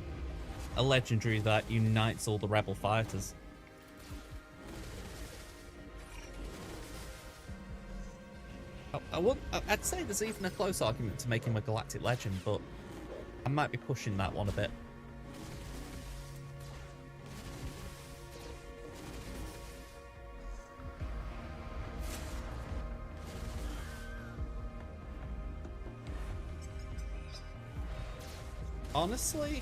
a legendary that unites all the rebel fighters. I'd say there's even a close argument to make him a galactic legend, but I might be pushing that one a bit. Honestly,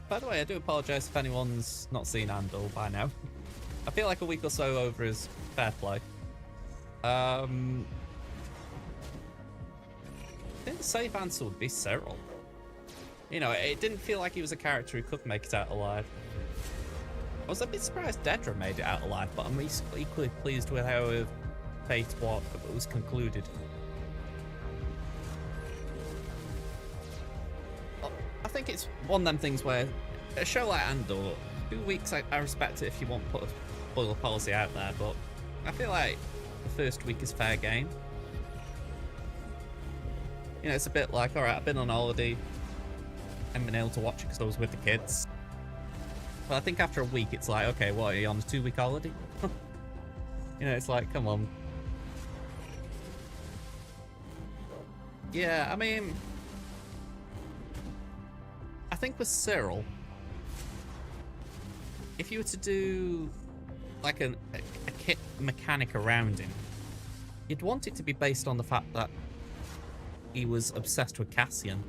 by the way, I do apologise if anyone's not seen Andor by now. I feel like a week or so over is fair play. I think the safe answer would be Cyril. You know, it didn't feel like he was a character who could make it out alive. I was a bit surprised Dedra made it out alive, but I'm equally pleased with how Fate was concluded. I think it's one of them things where a show like Andor, 2 weeks, I respect it if you want to put a spoiler policy out there, but I feel like the first week is fair game. You know, it's a bit like, alright, I've been on holiday, I haven't been able to watch it because I was with the kids. But I think after a week, it's like, okay, what, are you on a 2-week holiday? You know, it's like, come on. Yeah, I mean, I think with Cyril, if you were to do like a kit mechanic around him, you'd want it to be based on the fact that he was obsessed with Cassian.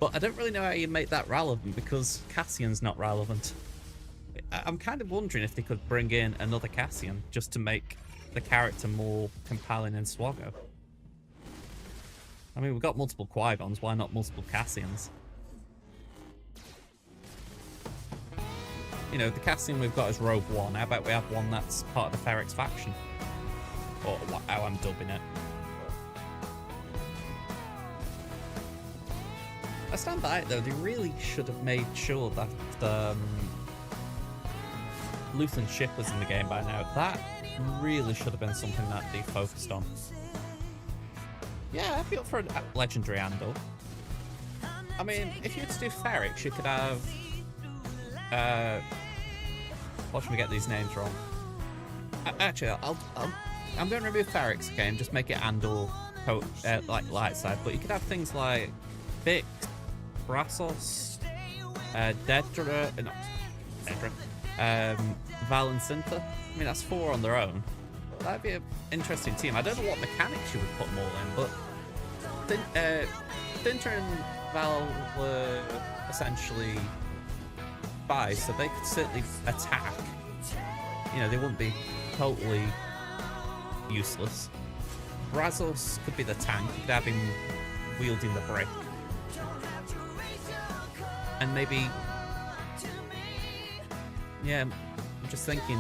But I don't really know how you make that relevant because Cassian's not relevant. I'm kind of wondering if they could bring in another Cassian just to make the character more compelling in Swago. I mean, we've got multiple Qui-Gons, why not multiple Cassians? You know, the Cassian we've got is Rogue One. How about we have one that's part of the Ferrex faction? Or how I'm dubbing it. I stand by it though, they really should have made sure that Luthen ship was in the game by now. That really should have been something that they focused on. Yeah, I'd be up for a legendary Andor. I mean, if you were to do Ferrex, you could have watch me get these names wrong. Actually, I'm going to remove Ferrex again and just make it Andor like light side. But you could have things like Bix, Brassos, Dedra, Val and Cinta. I mean, that's 4 on their own. That'd be an interesting team. I don't know what mechanics you would put them all in, but Cinta and Val were essentially spies, so they could certainly attack. You know, they wouldn't be totally useless. Brazos could be the tank. You could have him wielding the brick. And maybe... yeah, I'm just thinking...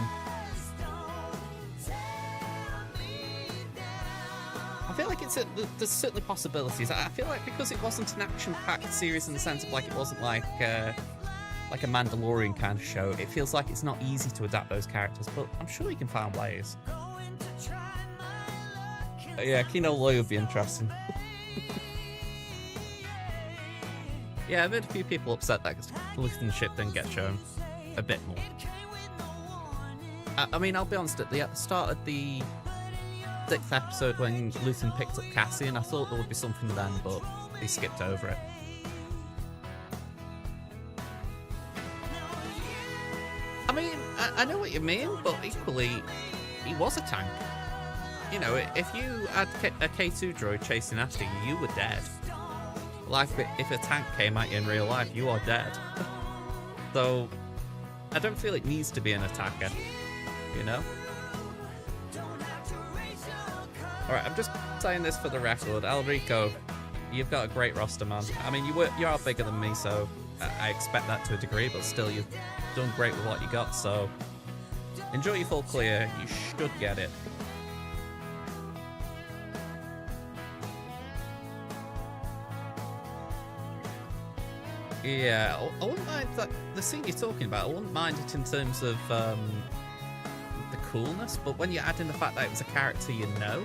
I feel like there's certainly possibilities. I feel like because it wasn't an action-packed series in the sense of like it wasn't like like a Mandalorian kind of show, it feels like it's not easy to adapt those characters, but I'm sure you can find ways. Yeah, Kino Loy would be interesting. Yeah, I've heard a few people upset that Luthen ship didn't get shown a bit more. I mean, I'll be honest, at the start of the 6th episode when Luthen picked up Cassian, I thought there would be something then, but they skipped over it. I mean, I know what you mean, but equally, he was a tank. You know, if you had a K2 droid chasing after you, you were dead. Like, if a tank came at you in real life, you are dead. So, I don't feel it needs to be an attacker, you know? Alright, I'm just saying this for the record. Elrico, you've got a great roster, man. I mean, you are bigger than me, so I expect that to a degree, but still, you've done great with what you got, so enjoy your full clear. You should get it. Yeah, I wouldn't mind that. The scene you're talking about, I wouldn't mind it in terms of the coolness, but when you add in the fact that it was a character you know,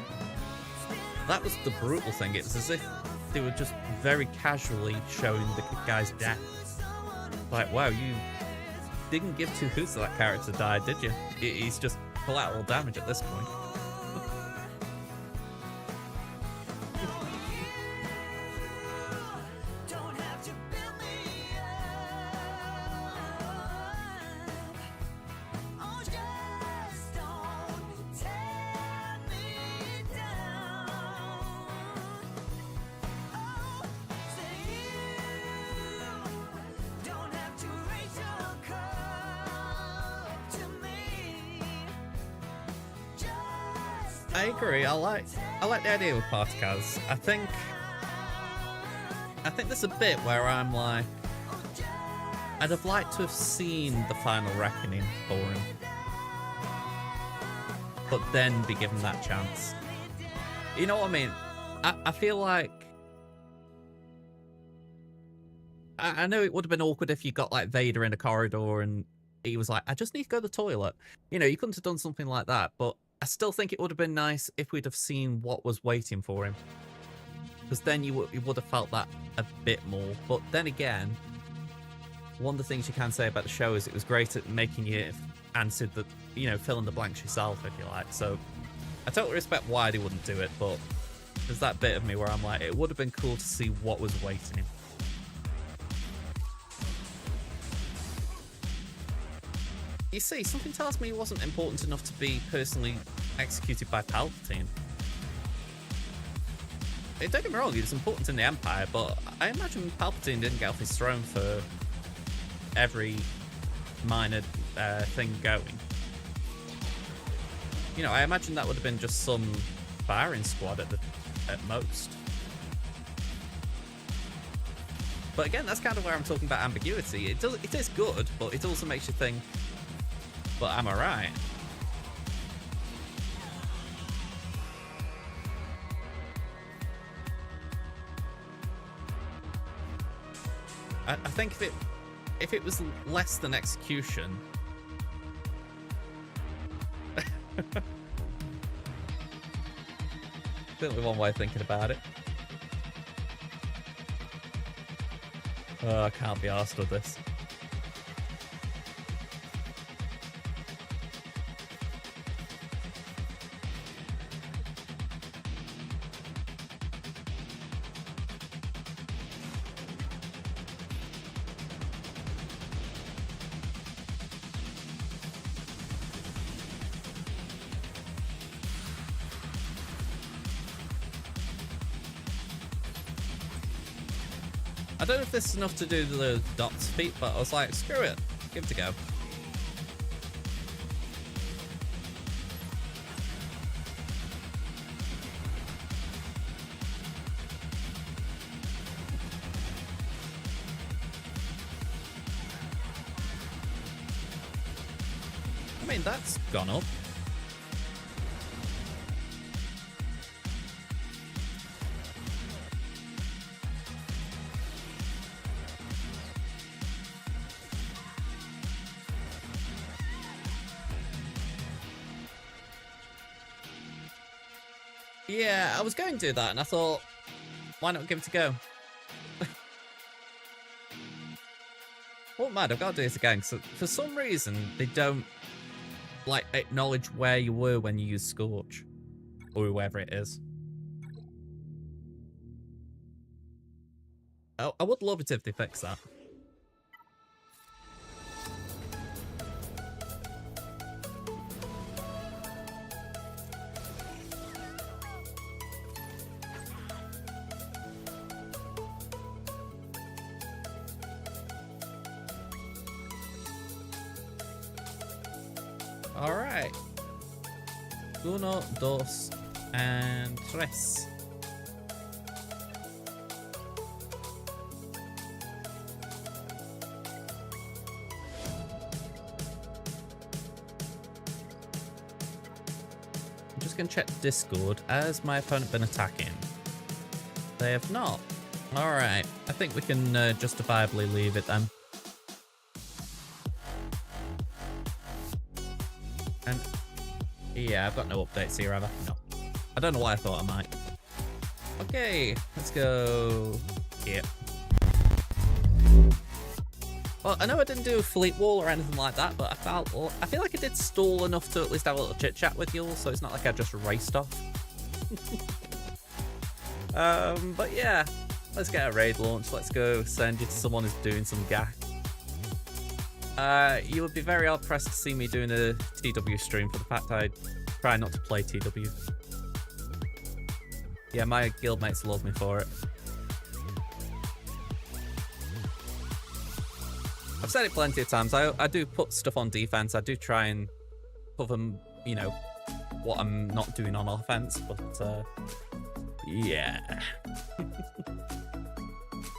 that was the brutal thing. It was as if they were just very casually showing the guy's death. Like, wow, you didn't give two hoots that character died, did you? He's just collateral damage at this point. I agree. I like the idea with Partakaz. I think there's a bit where I'm like, I'd have liked to have seen the final reckoning for him, but then be given that chance. You know what I mean? I feel like I know it would have been awkward if you got like Vader in a corridor and he was like, I just need to go to the toilet. You know, you couldn't have done something like that, but I still think it would have been nice if we'd have seen what was waiting for him. Because then you would have felt that a bit more. But then again, one of the things you can say about the show is it was great at making you answer the, you know, fill in the blanks yourself, if you like. So I totally respect why they wouldn't do it, but there's that bit of me where I'm like, it would have been cool to see what was waiting him. You see, something tells me he wasn't important enough to be personally executed by Palpatine. Don't get me wrong, he was important in the Empire, but I imagine Palpatine didn't get off his throne for every minor thing going. You know, I imagine that would have been just some firing squad at most. But again, that's kind of where I'm talking about ambiguity. It is good, but it also makes you think, but am I right? I think if it was less than execution, certainly one way of thinking about it. Oh, I can't be arsed with this. I don't know if this is enough to do the dots feat, but I was like, screw it, give it a go. I mean, that's gone up. Yeah, I was going to do that, and I thought, why not give it a go? Well, mad, I've got to do this again, because for some reason, they don't, like, acknowledge where you were when you used Scorch. Or whoever it is. Oh, I would love it if they fix that. Alright. Uno, dos, and tres. I'm just going to check Discord. Has my opponent been attacking? They have not. Alright. I think we can justifiably leave it then. And yeah, I've got no updates here, have I? No. I don't know why I thought I might. Okay, let's go here. Well, I know I didn't do a fleet wall or anything like that, but I feel like I did stall enough to at least have a little chit chat with you all, so it's not like I just raced off. But yeah, let's get a raid launch. Let's go send you to someone who's doing some gack. You would be very hard pressed to see me doing a TW stream for the fact I try not to play TW. Yeah, my guildmates love me for it. I've said it plenty of times. I do put stuff on defense. I do try and cover, you know, what I'm not doing on offense, but yeah.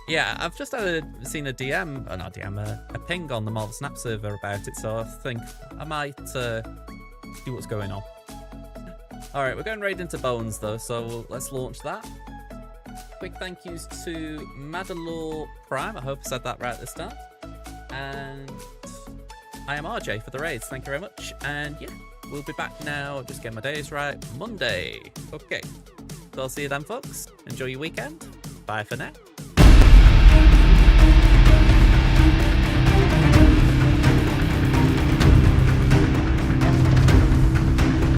Yeah, I've just seen a DM, not a DM, a ping on the Marvel Snap server about it, so I think I might see what's going on. Alright, we're going right into Bones though, so let's launch that. Quick thank yous to Madalore Prime, I hope I said that right this time. And I am RJ for the raids, thank you very much. And yeah, we'll be back now, just get my days right, Monday. Okay, so I'll see you then folks. Enjoy your weekend. Bye for now.